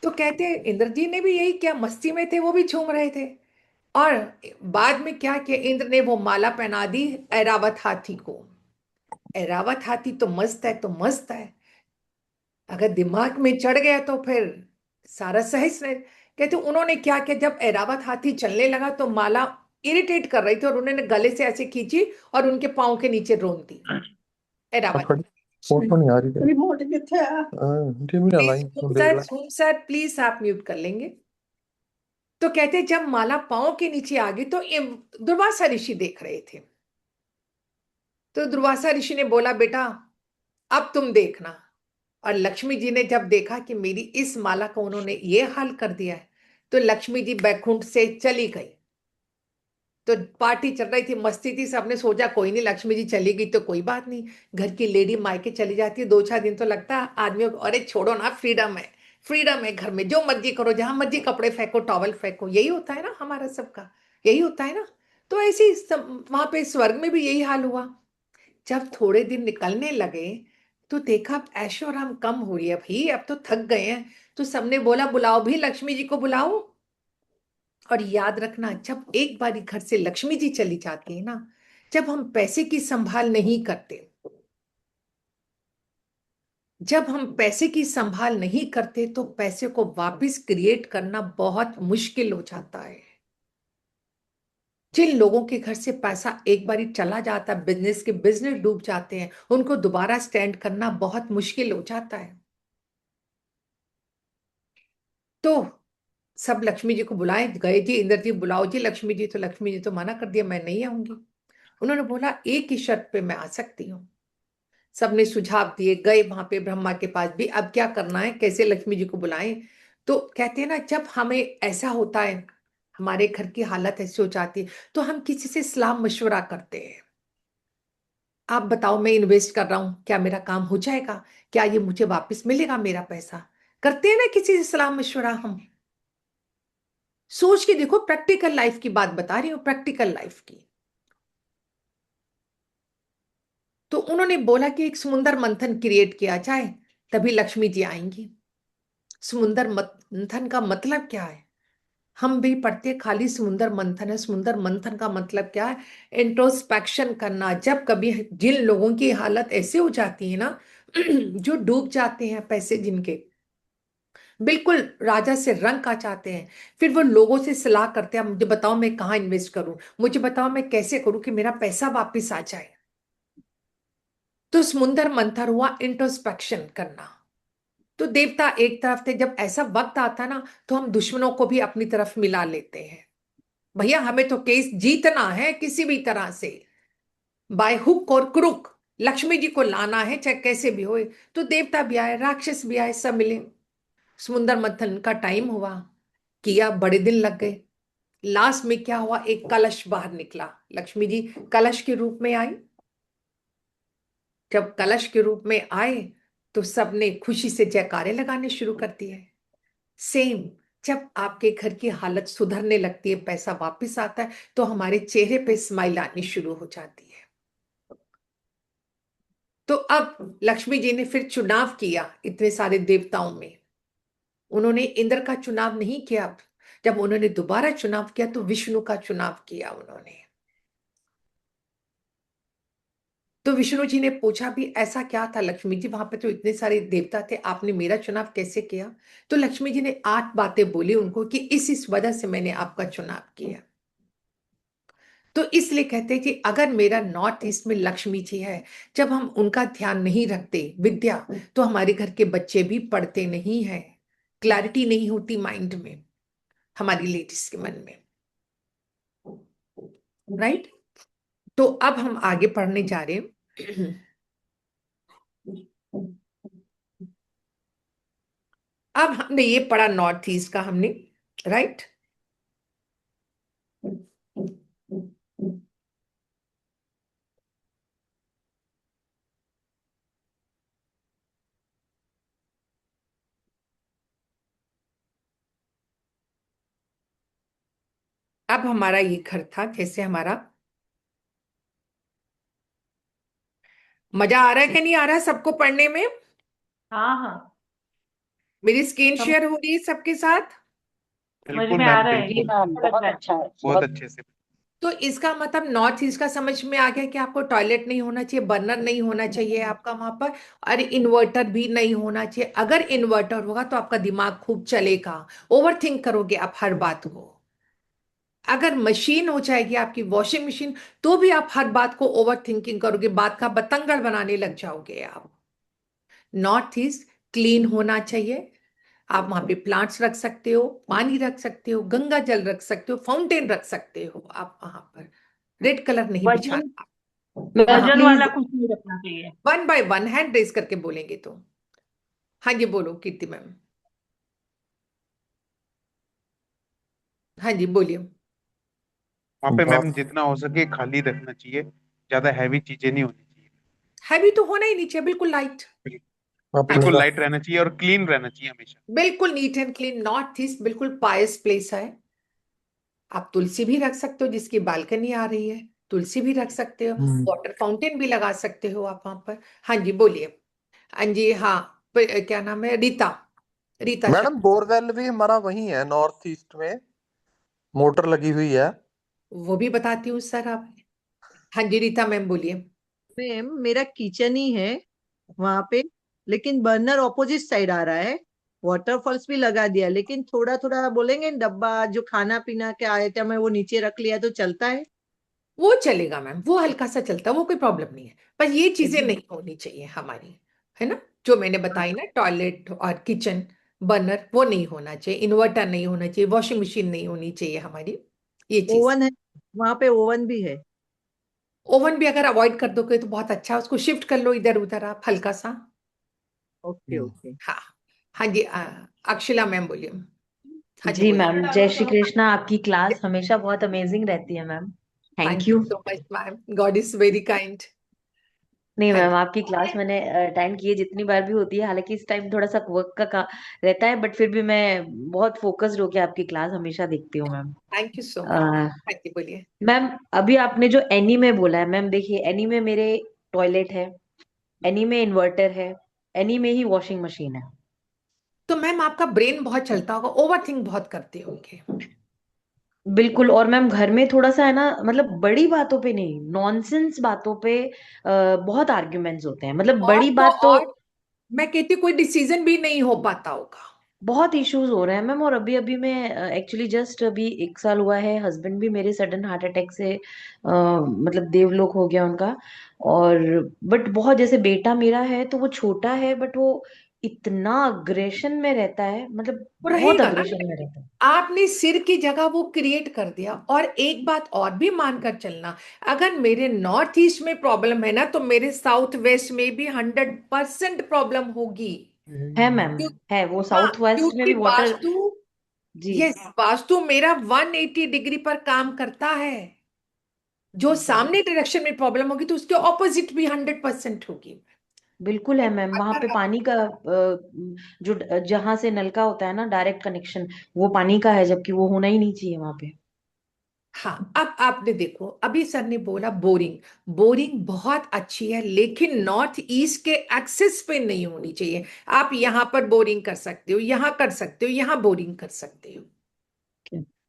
Speaker 2: तो कहते हैं इंद्र जी ने भी यही किया, मस्ती में थे, वो भी झूम रहे थे। और बाद में क्या किया, इंद्र ने वो माला पहना दी ऐरावत हाथी को। ऐरावत हाथी तो मस्त है, तो मस्त है, अगर दिमाग में चढ़ गया तो फिर सारा सहस है। कहते उन्होंने क्या किया, जब ऐरावत हाथी चलने लगा तो माला इरिटेट कर रही थी, और उन्होंने गले से ऐसे खींची और उनके पाँव के नीचे रोन दी ऐरावत।
Speaker 8: फटाफट फोटो नहीं आ रही है।
Speaker 5: रिमोट किथे है?
Speaker 8: जी मेरा लाइन सुन देख ला।
Speaker 2: सर प्लीज आप म्यूट कर लेंगे। तो कहते जब माला पाँव के नीचे आ गई तो दुर्वासा ऋषि देख रहे थे। तो दुर्वासा ऋषि ने बोला, बेटा अब तुम देखना। और लक्ष्मी जी ने जब देखा कि मेरी इस माला को उन्होंने ये हाल कर दिया है, तो लक्ष्मी जी बैकुंठ से चली गई। तो पार्टी चल रही थी, मस्ती थी, सबने सोचा कोई नहीं, लक्ष्मी जी चली गई तो कोई बात नहीं, घर की लेडी मायके चली जाती है 2-4 दिन तो लगता है आदमियों को, अरे छोड़ो ना, फ्रीडम है, फ्रीडम है, घर में जो मर्जी करो, जहां मर्जी कपड़े फेंको, टॉवल फेंको, यही होता है ना हमारा सबका, यही होता है ना। तो ऐसे ही वहां पे स्वर्ग में भी यही हाल हुआ। जब थोड़े दिन निकलने लगे तो देखा अब ऐशो आराम कम हो रही है, भाई अब तो थक गए हैं। तो सबने बोला बुलाओ भी, लक्ष्मी जी को बुलाओ। और याद रखना, जब एक बारी घर से लक्ष्मी जी चली जाती है ना, जब हम पैसे की संभाल नहीं करते, जब हम पैसे की संभाल नहीं करते तो पैसे को वापस क्रिएट करना बहुत मुश्किल हो जाता है। जिन लोगों के घर से पैसा एक बारी चला जाता है, बिजनेस डूब जाते हैं, उनको दोबारा स्टैंड करना बहुत मुश्किल हो जाता है। तो सब लक्ष्मी जी को बुलाए गए जी, इंद्र जी बुलाओ जी लक्ष्मी जी, तो लक्ष्मी जी तो मना कर दिया, मैं नहीं आऊंगी। उन्होंने बोला एक ही शर्त पे मैं आ सकती हूँ। सबने सुझाव दिए, गए वहां पे ब्रह्मा के पास भी, अब क्या करना है, कैसे लक्ष्मी जी को बुलाएं। तो कहते हैं ना, जब हमें ऐसा होता है, हमारे घर की हालत ऐसी हो जाती है, तो हम किसी से सलाह मशवरा करते हैं। आप बताओ, मैं इन्वेस्ट कर रहा हूं, क्या मेरा काम हो जाएगा, क्या ये मुझे वापस मिलेगा मेरा पैसा, करते हैं ना किसी से सलाह मशवरा हम। सोच के देखो, प्रैक्टिकल लाइफ की बात बता रही हूं, प्रैक्टिकल लाइफ की। तो उन्होंने बोला कि एक समुद्र मंथन क्रिएट किया जाए, तभी लक्ष्मी जी आएंगी। समुद्र मंथन का मतलब क्या है, हम भी पढ़ते खाली समुद्र मंथन है, समुद्र मंथन का मतलब क्या है, इंट्रोस्पेक्शन करना। जब कभी जिन लोगों की हालत ऐसे हो जाती है ना जो डूब जाते हैं, पैसे जिनके बिल्कुल राजा से रंग आ जाते हैं, फिर वो लोगों से सलाह करते हैं, मुझे बताओ मैं कहाँ इन्वेस्ट करूं, मुझे बताओ मैं कैसे करूं कि मेरा पैसा वापस आ जाए। तो समुद्र मंथन हुआ इंट्रोस्पेक्शन करना। तो देवता एक तरफ थे, जब ऐसा वक्त आता ना तो हम दुश्मनों को भी अपनी तरफ मिला लेते हैं। भैया हमें तो केस जीतना है किसी भी तरह से, बाय हुक और क्रुक लक्ष्मी जी को लाना है, चाहे कैसे भी हो। तो देवता भी आए, राक्षस भी आए, सब मिले, समुद्र मंथन का टाइम हुआ, किया, बड़े दिन लग गए। लास्ट में क्या हुआ, एक कलश बाहर निकला, लक्ष्मी जी कलश के रूप में आई। जब कलश के रूप में आए तो सबने खुशी से जयकारे लगाने शुरू कर दिए। सेम, जब आपके घर की हालत सुधरने लगती है, पैसा वापस आता है, तो हमारे चेहरे पे स्माइल आनी शुरू हो जाती है। तो अब लक्ष्मी जी ने फिर चुनाव किया इतने सारे देवताओं में। उन्होंने इंद्र का चुनाव नहीं किया। अब जब उन्होंने दोबारा चुनाव किया तो विष्णु का चुनाव किया उन्होंने। तो विष्णु जी ने पूछा भी ऐसा क्या था लक्ष्मी जी, वहां पे तो इतने सारे देवता थे, आपने मेरा चुनाव कैसे किया। तो लक्ष्मी जी ने 8 बातें बोली उनको कि इस वजह से मैंने आपका चुनाव किया। तो इसलिए कहते हैं कि अगर मेरा नॉर्थ ईस्ट में लक्ष्मी जी है, जब हम उनका ध्यान नहीं रखते विद्या, तो हमारे घर के बच्चे भी पढ़ते नहीं है, क्लैरिटी नहीं होती माइंड में, हमारी लेडीज के मन में, राइट। तो अब हम आगे पढ़ने जा रहे हैं। अब हमने ये पढ़ा नॉर्थ ईस्ट का हमने, राइट। अब हमारा ये घर था, जैसे हमारा, मजा आ रहा है कि नहीं आ रहा है सबको पढ़ने में?
Speaker 1: हाँ हाँ,
Speaker 2: मेरी स्क्रीन
Speaker 1: समझ
Speaker 2: शेयर हो रही है सबके साथ?
Speaker 1: समझ
Speaker 3: बिल्कुल
Speaker 1: में आ
Speaker 3: मैम,
Speaker 1: रहा है,
Speaker 11: जी
Speaker 3: बिल्कुल
Speaker 11: मैम,
Speaker 1: अच्छा लग
Speaker 11: बहुत
Speaker 1: रहा है।
Speaker 11: अच्छा है,
Speaker 3: बहुत
Speaker 11: बहुत
Speaker 3: अच्छे से।
Speaker 2: तो इसका मतलब नॉर्थ ईस्ट का समझ में आ गया कि आपको टॉयलेट नहीं होना चाहिए, बर्नर नहीं होना चाहिए आपका वहां पर, और इन्वर्टर भी नहीं होना चाहिए। अगर इन्वर्टर होगा तो आपका दिमाग खूब चलेगा, ओवर थिंक करोगे आप हर बात को। अगर मशीन हो जाएगी आपकी वॉशिंग मशीन, तो भी आप हर बात को ओवर थिंकिंग करोगे, बात का बतंगड़ बनाने लग जाओगे आप। नॉर्थ ईस्ट क्लीन होना चाहिए। आप वहां पे प्लांट्स रख सकते हो, पानी रख सकते हो, गंगा जल रख सकते हो, फाउंटेन रख सकते हो आप वहां पर। रेड कलर नहीं
Speaker 1: वजन
Speaker 2: बिछाना।
Speaker 11: मैम
Speaker 1: वजन
Speaker 11: प्लीज।
Speaker 1: वाला कुछ नहीं रखना चाहिए।
Speaker 2: One by one hand raise करके बोलेंगे तो। हाँ जी बोलो कीर्ति मैम। हाँ जी बोलिए।
Speaker 3: वहाँ पे मैम
Speaker 8: बात
Speaker 3: जितना हो सके खाली रखना चाहिए, ज्यादा हैवी चीजें नहीं होनी चाहिए।
Speaker 2: हैवी तो होना ही नहीं चाहिए, बिल्कुल लाइट। हाँ
Speaker 8: अपने
Speaker 3: बिल्कुल
Speaker 2: जी,
Speaker 3: लाइट रहना चाहिए और क्लीन रहना चाहिए हमेशा।
Speaker 2: बिल्कुल neat and clean. North east बिल्कुल पायस प्लेस है। आप तुलसी भी रख सकते हो, जिसकी बालकनी आ रही है तुलसी भी रख सकते हो, वाटर फाउंटेन भी लगा सकते हो आप वहां पर। हाँ जी बोलिए। हाँ जी हाँ। क्या नाम है? रीता, रीता
Speaker 8: मैडम
Speaker 2: शर्मा।
Speaker 8: बोरवेल भी हमारा वही है, नॉर्थ ईस्ट में मोटर लगी हुई है।
Speaker 2: वो भी बताती हूँ सर आप। हाँ जी रीता मैम बोलिए।
Speaker 12: मैम मेरा किचन ही है वहां पे, लेकिन बर्नर ऑपोजिट साइड आ रहा है। वाटरफॉल्स भी लगा दिया, लेकिन थोड़ा थोड़ा बोलेंगे डब्बा जो खाना पीना के आइटम है वो नीचे रख लिया तो चलता है।
Speaker 2: वो चलेगा मैम, वो हल्का सा चलता है, वो कोई प्रॉब्लम नहीं है। पर ये चीजें
Speaker 12: एकदम।
Speaker 2: नहीं होनी चाहिए हमारी, है ना, जो मैंने बताई ना, टॉयलेट और किचन, बर्नर वो नहीं होना चाहिए, इन्वर्टर नहीं होना चाहिए, वॉशिंग मशीन नहीं होनी चाहिए हमारी, ये चीज।
Speaker 12: ओवन है, वहां पे ओवन भी है।
Speaker 2: ओवन भी अगर अवॉइड कर दोगे तो बहुत अच्छा है, उसको शिफ्ट कर लो इधर उधर आप हल्का सा।
Speaker 12: Okay okay.
Speaker 2: हाँ। हाँ जी अक्षला मैम बोलिए। हाँ जी
Speaker 13: जी
Speaker 2: बोलिए।
Speaker 13: मैम, जय श्री कृष्णा। आपकी क्लास हमेशा बहुत अमेजिंग रहती है ma'am. Thank
Speaker 2: thank you
Speaker 13: you.
Speaker 2: So much ma'am, God is very kind.
Speaker 13: नहीं
Speaker 2: हाँ
Speaker 13: मैम,
Speaker 2: जी।
Speaker 13: आपकी क्लास मैंने अटेंड की है जितनी बार भी होती है, हालांकि इस टाइम थोड़ा सा वर्क का रहता है, बट फिर भी मैं बहुत फोकस्ड होकर आपकी क्लास हमेशा देखती हूँ ma'am.
Speaker 2: Thank you so much.
Speaker 13: Uh,
Speaker 2: हाँ जी बोलिए।
Speaker 13: मैम, अभी आपने जो एनीमे बोला है मैम, देखिए एनीमे मेरे टॉयलेट है, एनीमे इन्वर्टर है, एनीमे ही वॉशिंग मशीन है।
Speaker 2: तो मैम आपका ब्रेन बहुत चलता होगा, ओवर थिंक बहुत करते होंगे।
Speaker 13: बिल्कुल। और मैम घर में थोड़ा सा है ना, मतलब बड़ी बातों पे नहीं, नॉनसेंस बातों पे बहुत आर्ग्यूमेंट्स होते हैं, मतलब
Speaker 2: और
Speaker 13: बड़ी
Speaker 2: तो
Speaker 13: बात तो
Speaker 2: और मैं कहती हूँ कोई डिसीजन भी नहीं हो पाता होगा।
Speaker 13: बहुत इश्यूज हो रहे हैं मैम। और अभी अभी मैं एक्चुअली जस्ट अभी 1 साल हुआ है, हस्बैंड भी मेरे सडन हार्ट अटैक से मतलब देवलोक हो गया उनका। और बट बहुत, जैसे बेटा मेरा है तो वो छोटा है, बट वो इतना अग्रेशन में रहता है, मतलब
Speaker 2: वो
Speaker 13: बहुत
Speaker 2: रहेगा ना,
Speaker 13: अग्रेशन में रहता है।
Speaker 2: आपने सिर की जगह वो क्रिएट कर दिया। और एक बात और भी मानकर चलना, अगर मेरे नॉर्थ ईस्ट में प्रॉब्लम है ना, तो मेरे साउथ वेस्ट में भी 100% प्रॉब्लम होगी।
Speaker 13: है मैम,
Speaker 2: क्यों?
Speaker 13: है वो
Speaker 2: हाँ
Speaker 13: साउथ वेस्ट में
Speaker 2: क्योंकि
Speaker 13: भी वाटर।
Speaker 2: वास्तु,
Speaker 13: जी।
Speaker 2: यस वास्तु मेरा 180 डिग्री पर काम करता है। जो सामने डायरेक्शन में प्रॉब्लम होगी तो उसके ऑपोजिट भी 100% होगी।
Speaker 13: बिल्कुल है मैम, वहां पे
Speaker 2: अगर
Speaker 13: पानी का जो जहां से नल का होता है ना डायरेक्ट कनेक्शन, वो पानी का है, जबकि वो होना ही नहीं चाहिए वहां पे।
Speaker 2: हाँ, अब आपने देखो, अभी सर ने बोला बोरिंग, बोरिंग बहुत अच्छी है, लेकिन नॉर्थ ईस्ट के एक्सेस पे नहीं होनी चाहिए। आप यहां पर बोरिंग कर सकते हो, यहां कर सकते हो, यहां बोरिंग कर सकते हो,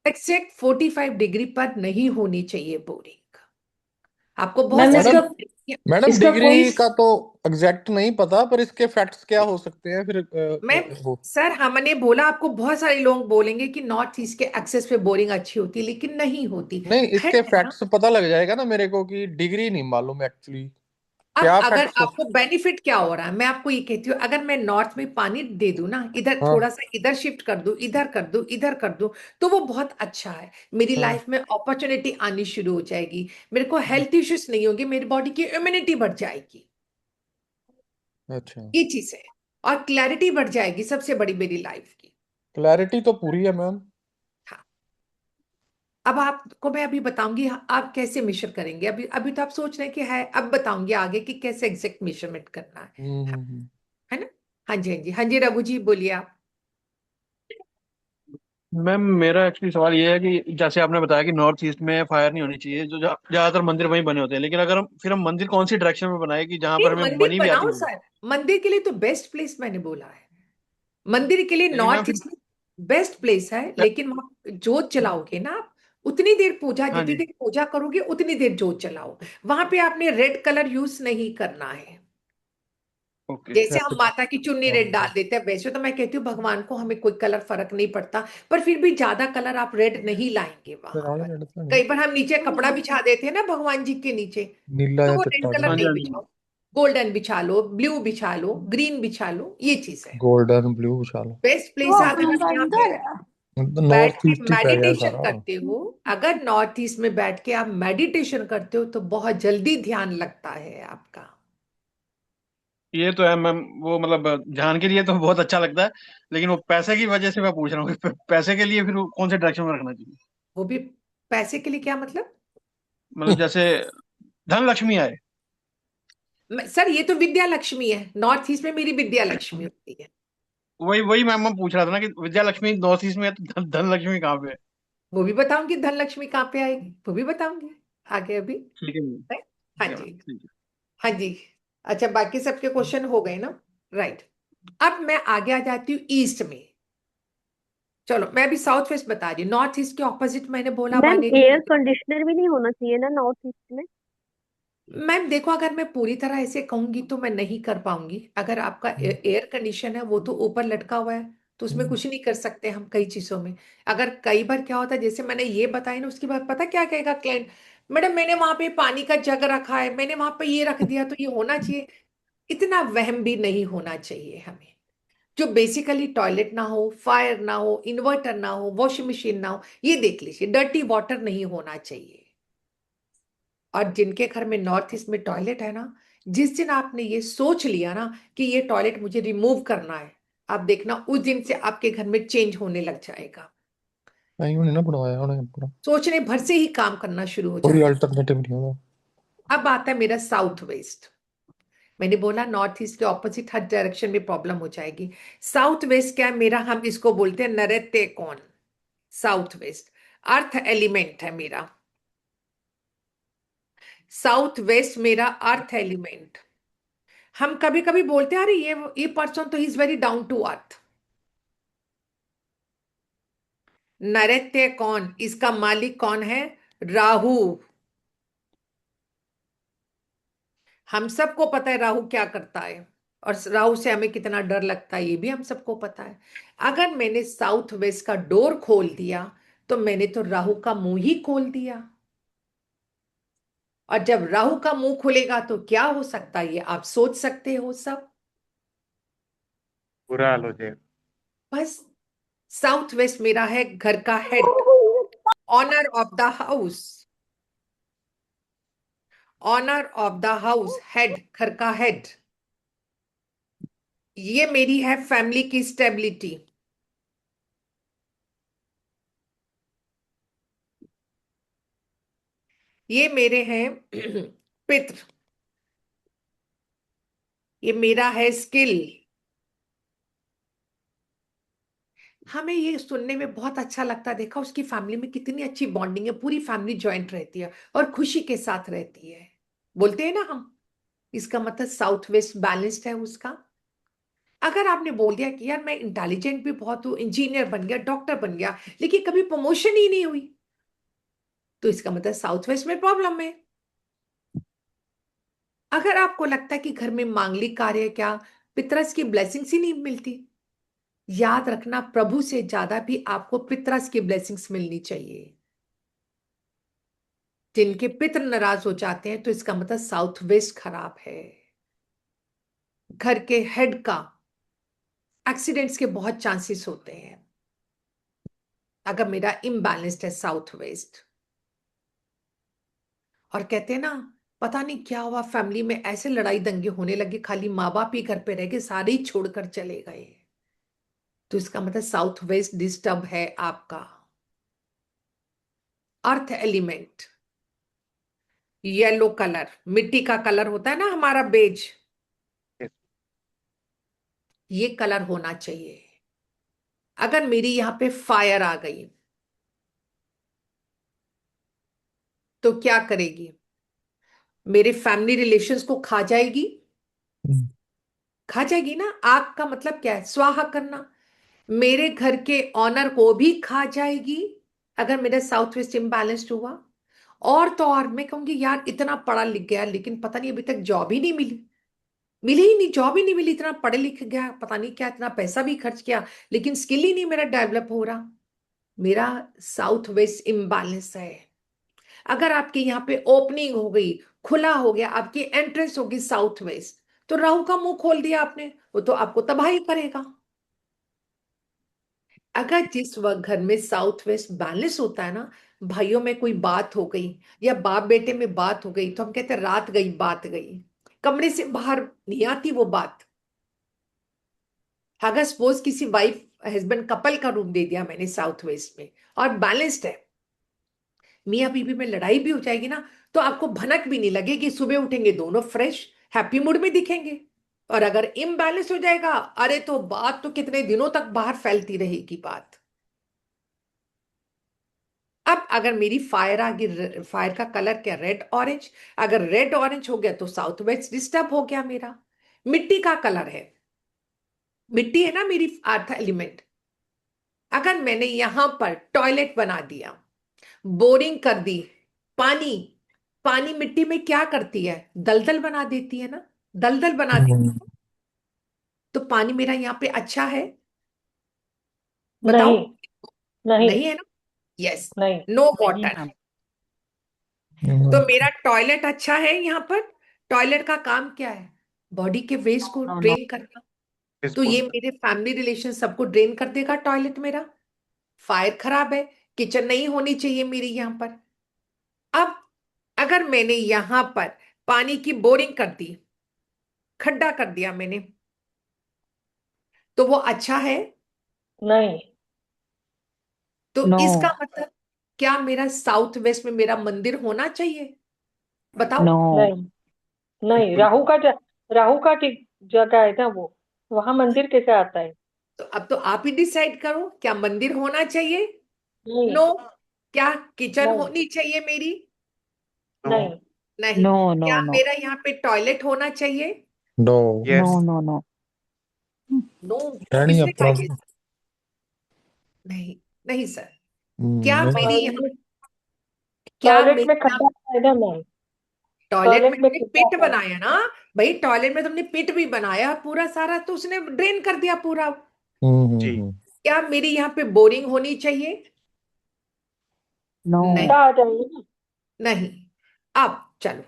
Speaker 2: एक्सेप्ट 45 डिग्री पर नहीं होनी चाहिए बोरिंग। आपको बहुत
Speaker 13: मैम
Speaker 2: सारे
Speaker 8: मैडम,
Speaker 13: इसका
Speaker 8: मैडम
Speaker 13: इसका कोई
Speaker 8: डिग्री का तो एग्जैक्ट नहीं पता, पर इसके फैक्ट्स क्या हो सकते हैं फिर
Speaker 2: मैं
Speaker 8: वो।
Speaker 2: सर हमने बोला, आपको बहुत सारे लोग बोलेंगे कि नॉर्थ ईस्ट के एक्सेस पे बोरिंग अच्छी होती है, लेकिन नहीं होती
Speaker 8: नहीं,
Speaker 2: है
Speaker 8: इसके
Speaker 2: ना।
Speaker 8: फैक्ट्स पता लग जाएगा ना मेरे को, कि डिग्री नहीं मालूम एक्चुअली
Speaker 2: अब
Speaker 8: क्या
Speaker 2: अगर
Speaker 8: फैक्ट्स हो।
Speaker 2: आपको बेनिफिट क्या हो रहा है, मैं आपको ये कहती हूँ, अगर मैं नॉर्थ में पानी दे दूं ना, इधर
Speaker 8: हाँ
Speaker 2: थोड़ा सा इधर शिफ्ट कर दूं, इधर कर दूं, इधर कर दूं, तो वो बहुत अच्छा है। मेरी
Speaker 8: हाँ।
Speaker 2: लाइफ में अपॉर्चुनिटी आनी शुरू हो जाएगी, मेरे को हेल्थ इश्यूज नहीं होंगे, मेरी बॉडी की इम्यूनिटी बढ़ जाएगी,
Speaker 8: अच्छा,
Speaker 2: ये चीज है। और क्लैरिटी बढ़ जाएगी, सबसे बड़ी मेरी लाइफ की।
Speaker 8: क्लैरिटी तो पूरी है मैम।
Speaker 2: हाँ। अब आपको मैं अभी बताऊंगी आप कैसे मेजर करेंगे। अभी अभी तो आप सोच रहे हैं कि है, अब बताऊंगी आगे कि कैसे एग्जैक्ट मेजरमेंट करना है ना। हाँ जी, हाँ जी, हाँ जी, रघु जी बोलिए आप।
Speaker 14: मैम मेरा एक्चुअली सवाल ये है कि जैसे आपने बताया कि नॉर्थ ईस्ट में फायर नहीं होनी चाहिए, जो ज्यादातर मंदिर वहीं बने होते हैं, लेकिन अगर हम मंदिर कौन सी डायरेक्शन में बनाए कि जहां
Speaker 2: नहीं,
Speaker 14: पर हमें
Speaker 2: मंदिर
Speaker 14: मनी भी आती
Speaker 2: बनाओ
Speaker 14: हो?
Speaker 2: सर, मंदिर के लिए तो बेस्ट प्लेस मैंने बोला है। मंदिर के लिए
Speaker 14: नहीं मैम
Speaker 2: नॉर्थ
Speaker 14: फिर
Speaker 2: ईस्ट में बेस्ट प्लेस है, लेकिन वहां जोत जलाओगे ना आप, उतनी देर पूजा,
Speaker 14: हाँ
Speaker 2: जितनी
Speaker 14: जी।
Speaker 2: देर पूजा करोगे उतनी देर जोत जलाओ। वहां पे आपने रेड कलर यूज नहीं करना है।
Speaker 14: ओके।
Speaker 2: जैसे हम माता की चुन्नी रेड डाल देते हैं, वैसे तो मैं कहती हूँ भगवान को हमें कोई कलर फर्क नहीं पड़ता, पर फिर भी ज्यादा कलर आप रेड नहीं लाएंगे वहां पर। कई बार हम नीचे कपड़ा बिछा देते हैं ना भगवान जी के नीचे,
Speaker 8: नीला
Speaker 2: तो
Speaker 8: या
Speaker 2: वो रेड
Speaker 8: चिट्टा
Speaker 2: कलर
Speaker 14: हाँ जी
Speaker 2: नहीं
Speaker 14: हाँ जी।
Speaker 2: बिछाओ। गोल्डन बिछा लो, ब्लू बिछा लो, ग्रीन बिछा लो, ये चीज है।
Speaker 8: गोल्डन ब्लू बिछा लो।
Speaker 2: बेस्ट प्लेस
Speaker 7: वो
Speaker 2: है अगर आप यहाँ पे
Speaker 8: तो
Speaker 2: बैठ
Speaker 8: नॉर्थ
Speaker 2: के
Speaker 8: ईस्ट ही पै गया
Speaker 2: मेडिटेशन
Speaker 8: सारा।
Speaker 2: करते हो, अगर नॉर्थ ईस्ट में बैठ के आप मेडिटेशन करते हो तो बहुत जल्दी ध्यान लगता है आपका।
Speaker 14: ये तो है मैम, वो मतलब ध्यान के लिए तो बहुत अच्छा लगता है, लेकिन वो पैसे की वजह से मैं पूछ रहा हूँ कि पैसे के लिए फिर वो कौन से डायरेक्शन में रखना चाहिए?
Speaker 2: वो भी पैसे के लिए क्या मतलब?
Speaker 14: मतलब जैसे धन लक्ष्मी आए।
Speaker 2: सर ये तो विद्या लक्ष्मी है, नॉर्थ ईस्ट में मेरी विद्या लक्ष्मी होती है।
Speaker 14: वही वही मैम मैं पूछ रहा था ना कि विद्या लक्ष्मी नॉर्थ ईस्ट में है, तो धन लक्ष्मी कहाँ पे है?
Speaker 2: वो भी बताऊंगी धन लक्ष्मी कहाँ पे आएगी, वो भी बताऊंगी आगे अभी।
Speaker 14: ठीक है मैम।
Speaker 2: है? हाँ
Speaker 14: ठीक है मैम,
Speaker 2: जी,
Speaker 14: ठीक है।
Speaker 2: हाँ जी। अच्छा, बाकी सबके क्वेश्चन हो गए ना? राइट। अब मैं आगे आ जाती हूँ ईस्ट में। चलो मैं अभी साउथ वेस्ट बता रही हूँ, नॉर्थ ईस्ट के ऑपोजिट मैंने बोला
Speaker 7: मैम
Speaker 2: 180
Speaker 7: एयर
Speaker 2: डिग्री।
Speaker 7: कंडीशनर भी नहीं होना चाहिए ना नॉर्थ ईस्ट में?
Speaker 2: मैम देखो, अगर मैं पूरी तरह ऐसे कहूंगी तो मैं नहीं कर पाऊंगी। अगर आपका एयर कंडीशन है वो तो ऊपर लटका हुआ है, तो उसमें कुछ नहीं कर सकते हम कई चीजों में। अगर कई बार क्या होता है, जैसे मैंने ये बताया ना, उसके बाद पता क्या कहेगा क्लाइंट, मैडम मैंने वहां पे पानी का जग रखा है, मैंने वहां पे ये रख दिया तो ये होना चाहिए। इतना वहम भी नहीं होना चाहिए हमें। जो बेसिकली टॉयलेट ना हो, फायर ना हो, इन्वर्टर ना हो, वॉशिंग मशीन ना हो, ये देख लीजिए, डर्टी वाटर नहीं होना चाहिए। और जिनके घर में नॉर्थ ईस्ट में टॉयलेट है ना, जिस दिन आपने ये सोच लिया ना कि ये टॉयलेट मुझे रिमूव करना है, आप देखना उस दिन से आपके घर में चेंज होने लग जाएगा।
Speaker 8: नहीं उन्हें ना बनवाया उन्हें पूरा,
Speaker 2: सोचने भर से ही काम करना शुरू हो
Speaker 8: कोई
Speaker 2: जाता है।
Speaker 8: अल्टरनेटिव नहीं होगा।
Speaker 2: अब आता है मेरा साउथ वेस्ट। मैंने बोला नॉर्थ ईस्ट के ऑपोजिट हर डायरेक्शन में प्रॉब्लम हो जाएगी। साउथ वेस्ट क्या है मेरा, हम इसको बोलते हैं नृत्य कोण। साउथ वेस्ट अर्थ एलिमेंट है मेरा। साउथ वेस्ट मेरा अर्थ एलिमेंट। हम कभी कभी बोलते हैं अरे ये पर्सन तो is very down to earth. नैऋत्य कौन, इसका मालिक कौन है? राहु। हम सबको पता है राहु क्या करता है, और राहु से हमें कितना डर लगता है ये भी हम सबको पता है। अगर मैंने साउथ वेस्ट का डोर खोल दिया तो मैंने तो राहु का मुंह ही खोल दिया। और जब राहु का मुंह खुलेगा तो क्या हो सकता है ये आप सोच सकते हो सब।
Speaker 3: बुरा हाल हो जाएगा।
Speaker 2: बस साउथ वेस्ट मेरा है घर का head, owner of the house. Owner of the house, head, घर का हेड। ये मेरी है फैमिली की स्टेबिलिटी। ये मेरे हैं पितृ। ये मेरा है स्किल। हमें ये सुनने में बहुत अच्छा लगता है, देखा उसकी फैमिली में कितनी अच्छी बॉन्डिंग है, पूरी फैमिली ज्वाइंट रहती है और खुशी के साथ रहती है, बोलते हैं ना हम। इसका मतलब साउथ वेस्ट बैलेंस्ड है उसका। अगर आपने बोल दिया कि यार मैं इंटेलिजेंट भी बहुत हूं, इंजीनियर बन गया, डॉक्टर बन गया, लेकिन कभी प्रमोशन ही नहीं हुई, तो इसका मतलब साउथ वेस्ट में प्रॉब्लम है। अगर आपको लगता है कि घर में मांगलिक कार्य क्या, पितरस की ब्लेसिंग्स ही नहीं मिलती, याद रखना प्रभु से ज्यादा भी आपको पितरस की ब्लेसिंग्स मिलनी चाहिए। जिनके पितर नाराज हो जाते हैं तो इसका मतलब साउथ वेस्ट खराब है। घर के हेड का एक्सीडेंट्स के बहुत चांसेस होते हैं अगर मेरा इम्बैलेंस्ड है साउथ वेस्ट। और कहते हैं ना, पता नहीं क्या हुआ फैमिली में, ऐसे लड़ाई दंगे होने लगे, खाली माँ बाप ही घर पे रह गए, सारे ही छोड़कर चले गए, तो इसका मतलब साउथ वेस्ट डिस्टर्ब है आपका। अर्थ एलिमेंट, येलो कलर, मिट्टी का कलर होता है ना हमारा बेज, ये कलर होना चाहिए। अगर मेरी यहां पे फायर आ गई तो क्या करेगी? मेरे फैमिली रिलेशंस को खा जाएगी, खा जाएगी ना। आग का मतलब क्या है? स्वाहा करना। मेरे घर के ऑनर को भी खा जाएगी अगर मेरा साउथ वेस्ट इम्बैलेंस्ड हुआ। और तो और मैं कहूंगी यार इतना पढ़ा लिख गया लेकिन पता नहीं अभी तक जॉब ही नहीं मिली, मिली ही नहीं, जॉब ही नहीं मिली। इतना पढ़े लिख गया, पता नहीं क्या, इतना पैसा भी खर्च किया लेकिन स्किल ही नहीं मेरा डेवलप हो रहा। मेरा साउथ वेस्ट इम्बैलेंस है। अगर आपके यहाँ पे ओपनिंग हो गई, खुला हो गया, आपकी एंट्रेंस होगी साउथ वेस्ट, तो राहु का मुंह खोल दिया आपने, वो तो आपको तबाही करेगा। अगर जिस वक्त घर में साउथ वेस्ट बैलेंस होता है ना, भाइयों में कोई बात हो गई या बाप बेटे में बात हो गई तो हम कहते हैं रात गई बात गई, कमरे से बाहर नहीं आती वो बात। अगर सपोज किसी वाइफ हस्बैंड कपल का रूम दे दिया मैंने साउथ वेस्ट में और बैलेंस्ड है, मियाँ बीवी में लड़ाई भी हो जाएगी ना तो आपको भनक भी नहीं लगेगी, सुबह उठेंगे दोनों फ्रेश हैप्पी मूड में दिखेंगे। और अगर इम्बैलेंस हो जाएगा, अरे तो बात तो कितने दिनों तक बाहर फैलती रहेगी बात। अब अगर मेरी फायर आ गई, फायर का कलर क्या? Red orange. अगर रेड ऑरेंज हो गया तो साउथ वेस्ट डिस्टर्ब हो गया मेरा। मिट्टी का कलर है, मिट्टी है ना मेरी अर्थ एलिमेंट। अगर मैंने यहां पर टॉयलेट बना दिया, बोरिंग कर दी, पानी, पानी मिट्टी में क्या करती है? दलदल बना देती है ना, दलदल बना देती है। तो पानी मेरा यहाँ पे अच्छा है? बताओ।
Speaker 15: नहीं नहीं
Speaker 2: नहीं है ना? यस,
Speaker 15: नहीं
Speaker 2: नो
Speaker 11: नहीं
Speaker 2: वाटर।
Speaker 11: मैम।
Speaker 2: तो मेरा टॉयलेट अच्छा है यहाँ पर। टॉयलेट का काम क्या है? बॉडी के वेस्ट को
Speaker 11: नो नो
Speaker 2: ड्रेन करना। तो ये मेरे फैमिली रिलेशन सबको ड्रेन कर देगा टॉयलेट मेरा। फायर खराब है, किचन नहीं होनी चाहिए मेरी यहाँ पर। अब अगर मैंने यहां पर पानी की बोरिंग कर दी, खड्डा कर दिया मैंने, तो वो अच्छा है?
Speaker 15: नहीं
Speaker 2: तो
Speaker 11: नो
Speaker 2: इसका मतलब क्या मेरा साउथ वेस्ट में मेरा मंदिर होना चाहिए? बताओ।
Speaker 11: नो
Speaker 15: नहीं नहीं,
Speaker 3: बिल्कुल।
Speaker 15: राहु का ठीक जगह है ना वो, वहां मंदिर कैसे आता है?
Speaker 2: तो अब तो आप ही डिसाइड करो, क्या मंदिर होना चाहिए?
Speaker 15: नहीं
Speaker 2: नो। क्या किचन
Speaker 15: नहीं
Speaker 2: होनी चाहिए मेरी?
Speaker 3: नो।
Speaker 15: नहीं
Speaker 2: नहीं।
Speaker 11: नो नो
Speaker 2: क्या
Speaker 11: नो
Speaker 2: मेरा यहाँ पे टॉयलेट होना चाहिए?
Speaker 8: No.
Speaker 11: No
Speaker 3: yes.
Speaker 11: No no
Speaker 2: no.
Speaker 8: नहीं
Speaker 2: किसने कहा
Speaker 8: अपना
Speaker 2: ये? नहीं, नहीं सर। क्या
Speaker 8: नहीं।
Speaker 2: मेरी यहाँ, क्या
Speaker 15: टॉयलेट
Speaker 2: मेरी
Speaker 15: में खड्डा है ना मैम,
Speaker 2: टॉयलेट में
Speaker 15: टॉयलेट में
Speaker 2: तुमने
Speaker 15: खड्डा
Speaker 2: पिट
Speaker 15: है।
Speaker 2: बनाया ना? भाई टॉयलेट में तुमने पिट भी बनाया पूरा सारा, तो उसने ड्रेन कर दिया पूरा।
Speaker 3: जी।
Speaker 8: हम्म।
Speaker 2: क्या मेरी यहाँ पे बोरिंग होनी चाहिए?
Speaker 11: नो
Speaker 2: नहीं।
Speaker 15: खड्डा आ जाएगा ना।
Speaker 2: नहीं। अब चलो,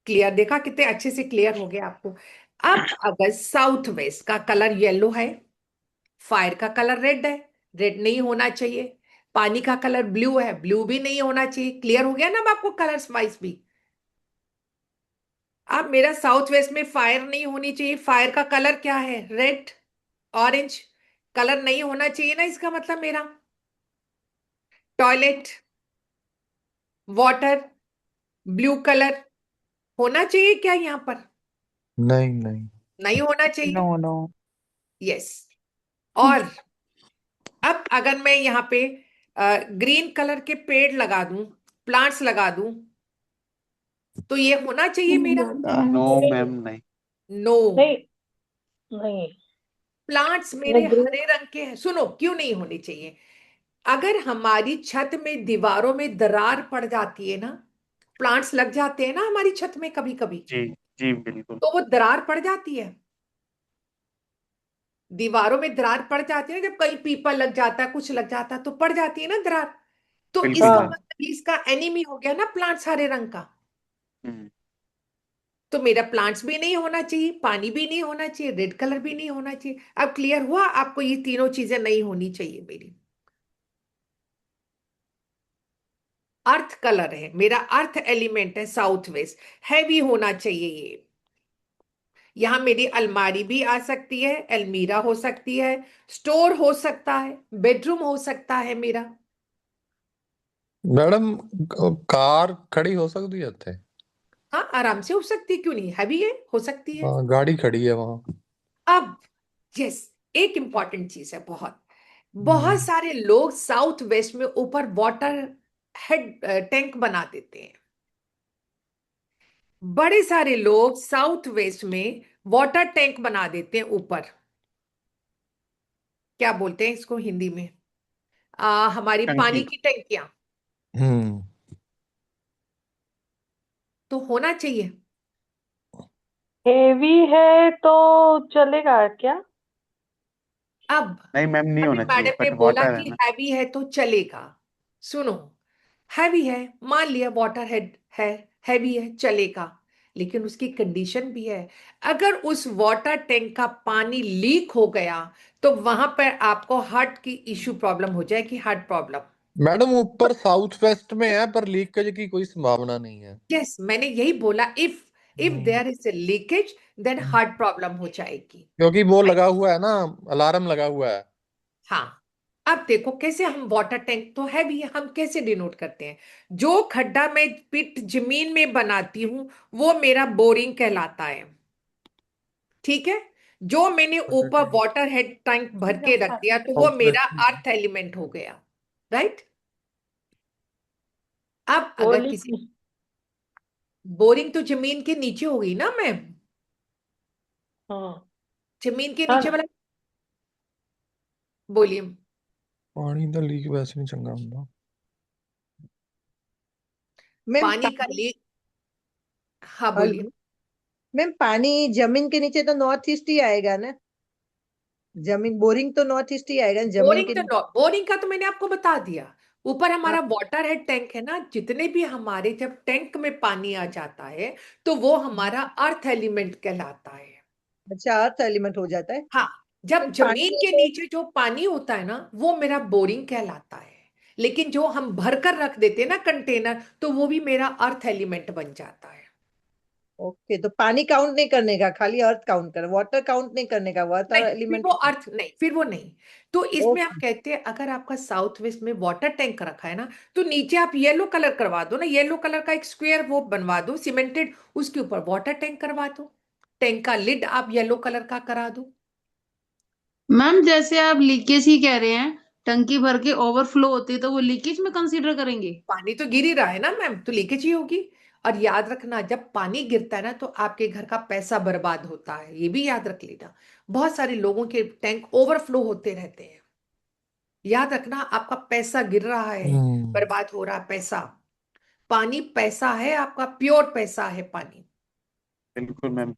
Speaker 2: क्लियर, देखा कितने अच्छे से क्लियर हो गया आपको। अब अगर साउथ वेस्ट का कलर येलो है, फायर का कलर रेड है, रेड नहीं होना चाहिए। पानी का कलर ब्लू है, ब्लू भी नहीं होना चाहिए। क्लियर हो गया ना अब आपको कलर्स वाइज भी? अब मेरा साउथ वेस्ट में फायर नहीं होनी चाहिए। फायर का कलर क्या है? Red, orange. कलर नहीं होना चाहिए ना इसका मतलब मेरा। टॉयलेट, वाटर, ब्लू कलर होना चाहिए क्या यहाँ पर?
Speaker 8: नहीं नहीं।
Speaker 2: नहीं होना
Speaker 11: नो
Speaker 2: चाहिए।
Speaker 11: No
Speaker 2: yes. और अब अगर मैं यहाँ पे ग्रीन कलर के पेड़ लगा दूं, प्लांट्स लगा दूं, तो ये होना चाहिए मेरा?
Speaker 4: नो
Speaker 15: नहीं
Speaker 4: मैम नहीं।
Speaker 2: नो।
Speaker 15: नहीं नहीं
Speaker 2: प्लांट्स मेरे
Speaker 15: नहीं ग्रीन
Speaker 2: हरे रंग के हैं। सुनो क्यों नहीं होने चाहिए। अगर हमारी छत में दीवारों में दरार पड़ जाती है ना, प्लांट्स लग जाते हैं ना हमारी छत में कभी कभी,
Speaker 3: जी। जी बिल्कुल।
Speaker 2: तो वो दरार पड़ जाती है। दीवारों में दरार पड़ जाती है ना, जब कहीं पीपल लग जाता है, कुछ लग जाता है तो पड़ जाती है ना दरार। तो
Speaker 3: बिल्कुल
Speaker 2: इसका
Speaker 3: मैम।
Speaker 15: हाँ
Speaker 2: मतलब इसका एनिमी हो गया ना प्लांट्स हरे रंग का।
Speaker 3: हम्म।
Speaker 2: तो मेरा प्लांट्स भी नहीं होना चाहिए, पानी भी नहीं होना चाहिए, रेड कलर भी नहीं होना चाहिए। अब क्लियर हुआ आपको? ये तीनों चीजें नहीं होनी चाहिए मेरी। अर्थ कलर है मेरा, अर्थ एलिमेंट है साउथ वेस्ट, हैवी होना चाहिए ये। यहां मेरी अलमारी भी आ सकती है, अलमीरा हो सकती है, स्टोर हो सकता है, बेडरूम हो सकता है मेरा।
Speaker 8: मैडम कार खड़ी हो सकती है ਇੱਥੇ?
Speaker 2: हाँ, आराम से हो सकती है, क्यों नहीं, हैवी है, हो सकती है।
Speaker 8: हाँ गाड़ी खड़ी है वहां।
Speaker 2: अब यस, एक इंपॉर्टेंट चीज है, बहुत बहुत सारे लोग साउथ वेस्ट में ऊपर वाटर हेड टैंक बना देते हैं। बड़े सारे लोग साउथ वेस्ट में वाटर टैंक बना देते हैं ऊपर। क्या बोलते हैं इसको हिंदी में? हमारी पानी
Speaker 3: टंकी।
Speaker 2: की टंकियां।
Speaker 8: हम्म।
Speaker 2: तो होना चाहिए।
Speaker 15: हेवी है तो चलेगा क्या?
Speaker 2: अब
Speaker 3: नहीं मैम, नहीं
Speaker 2: अभी
Speaker 3: होना चाहिए,
Speaker 2: मैडम ने
Speaker 3: बट
Speaker 2: बोला
Speaker 3: वाटर है
Speaker 2: कि
Speaker 3: ना।
Speaker 2: हैवी है तो चलेगा। सुनो, हैवी है, मान लिया वाटर हेड है, हैवी है, चलेगा, लेकिन उसकी कंडीशन भी है। अगर उस वाटर टैंक का पानी लीक हो गया तो वहां पर आपको हार्ट की इश्यू प्रॉब्लम हो जाएगी, हार्ट प्रॉब्लम।
Speaker 8: मैडम ऊपर साउथ वेस्ट में है पर लीकेज की कोई संभावना नहीं है।
Speaker 2: यस, मैंने यही बोला, if there is a leakage then heart problem हो जाएगी।
Speaker 8: क्योंकि वो लगा हुआ है ना, अलार्म लगा हुआ है।
Speaker 2: हाँ, अब देखो कैसे हम वाटर टैंक तो है भी, हम कैसे डिनोट करते हैं? जो खड्डा मैं पिट जमीन में बनाती हूं वो मेरा बोरिंग कहलाता है, ठीक है। जो मैंने ऊपर वाटर हेड टैंक भर के रख दिया तो वो
Speaker 8: साउथ
Speaker 2: मेरा
Speaker 8: वेस्ट में।
Speaker 2: अर्थ एलिमेंट हो गया, राइट। अब
Speaker 15: वो
Speaker 2: अगर
Speaker 15: लीक
Speaker 2: किसी बोरिंग तो जमीन के नीचे होगी ना मैम,
Speaker 15: हाँ
Speaker 2: जमीन के
Speaker 15: हाँ
Speaker 2: नीचे वाला, बोलिए।
Speaker 8: पानी ਦਾ ਲੀਕ ਵੈਸੇ ਨਹੀਂ ਚੰਗਾ ਹੁੰਦਾ।
Speaker 12: मैम
Speaker 2: पानी का
Speaker 12: पानी,
Speaker 2: लीक, हाँ बोलिए।
Speaker 12: हेलो मैम, पानी जमीन के नीचे तो नॉर्थ ईस्ट ही आएगा ना? जमीन बोरिंग तो नॉर्थ ईस्ट ही आएगा ना, जमीन
Speaker 2: बोरिंग
Speaker 12: के
Speaker 2: तो
Speaker 12: नीचे।
Speaker 2: बोरिंग का तो मैंने आपको बता दिया। ऊपर
Speaker 12: हाँ,
Speaker 2: हमारा वाटर हेड टैंक है ना, जितने भी हमारे जब टैंक में पानी आ जाता है तो वो हमारा अर्थ एलिमेंट कहलाता है।
Speaker 12: अच्छा, अर्थ एलिमेंट हो जाता है।
Speaker 2: हाँ, जब
Speaker 12: मैम
Speaker 2: जमीन
Speaker 12: पानी
Speaker 2: के
Speaker 12: अगर,
Speaker 2: नीचे जो पानी होता है ना वो मेरा बोरिंग कहलाता है, लेकिन जो हम भर कर रख देते हैं ना कंटेनर, तो वो भी मेरा अर्थ एलिमेंट बन जाता है।
Speaker 12: ओके, तो पानी काउंट नहीं करने का, खाली अर्थ काउंट कर, वाटर काउंट नहीं करने का, वाटर
Speaker 2: नहीं, फिर
Speaker 12: एलिमेंट।
Speaker 2: वो अर्थ नहीं, फिर वो नहीं। तो इसमें हम
Speaker 12: ओके,
Speaker 2: कहते हैं अगर आपका साउथ वेस्ट में वाटर टैंक रखा है ना, तो नीचे आप येलो कलर करवा दो ना, येलो कलर का एक स्क्वायर वो बनवा दो सीमेंटेड, उसके ऊपर वाटर टैंक करवा दो, टैंक का लिड आप येलो कलर का करा दो।
Speaker 16: मैम जैसे आप लीकेज ही कह रहे हैं, टंकी भर के ओवरफ्लो होती है तो वो लीकेज में कंसीडर करेंगे?
Speaker 2: पानी तो गिर ही रहा है ना मैम, तो लीकेज ही होगी। और याद रखना, जब पानी गिरता है ना तो आपके घर का पैसा बर्बाद होता है, ये भी याद रख लेना। बहुत सारे लोगों के टैंक ओवरफ्लो होते रहते हैं, याद रखना, आपका पैसा गिर रहा है, बर्बाद हो रहा है पैसा। पानी पैसा है आपका, प्योर पैसा है पानी।
Speaker 3: बिल्कुल मैम।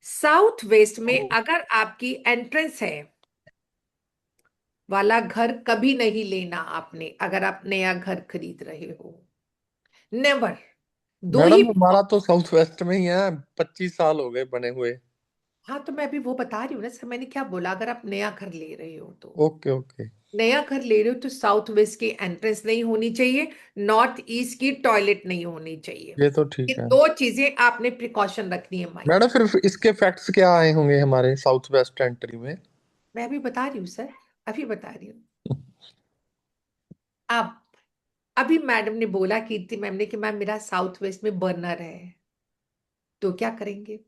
Speaker 2: साउथ वेस्ट में अगर आपकी एंट्रेंस है वाला घर कभी नहीं लेना आपने, अगर आप नया घर खरीद रहे हो, नेवर। दो ही,
Speaker 8: मैडम हमारा तो साउथ वेस्ट में ही है, 25 साल हो गए बने हुए।
Speaker 2: हाँ तो मैं भी वो बता रही हूँ ना सर, मैंने क्या बोला, अगर आप नया घर ले रहे हो तो,
Speaker 8: ओके ओके।
Speaker 2: नया घर ले रहे हो तो साउथ वेस्ट की एंट्रेंस नहीं होनी चाहिए, नॉर्थ ईस्ट की टॉयलेट नहीं होनी चाहिए।
Speaker 8: ये तो
Speaker 2: ये
Speaker 8: ठीक है।
Speaker 2: दो चीजें आपने प्रिकॉशन रखनी है माइंड
Speaker 8: मैडम
Speaker 2: में।
Speaker 8: फिर इसके फैक्ट्स क्या आए होंगे हमारे साउथ वेस्ट एंट्री में?
Speaker 2: मैं अभी बता रही हूँ सर, अभी बता रही हूँ। अब अभी मैडम ने बोला, कीर्ति मैम ने, कि मैम मेरा साउथ वेस्ट में बर्नर है, तो क्या करेंगे?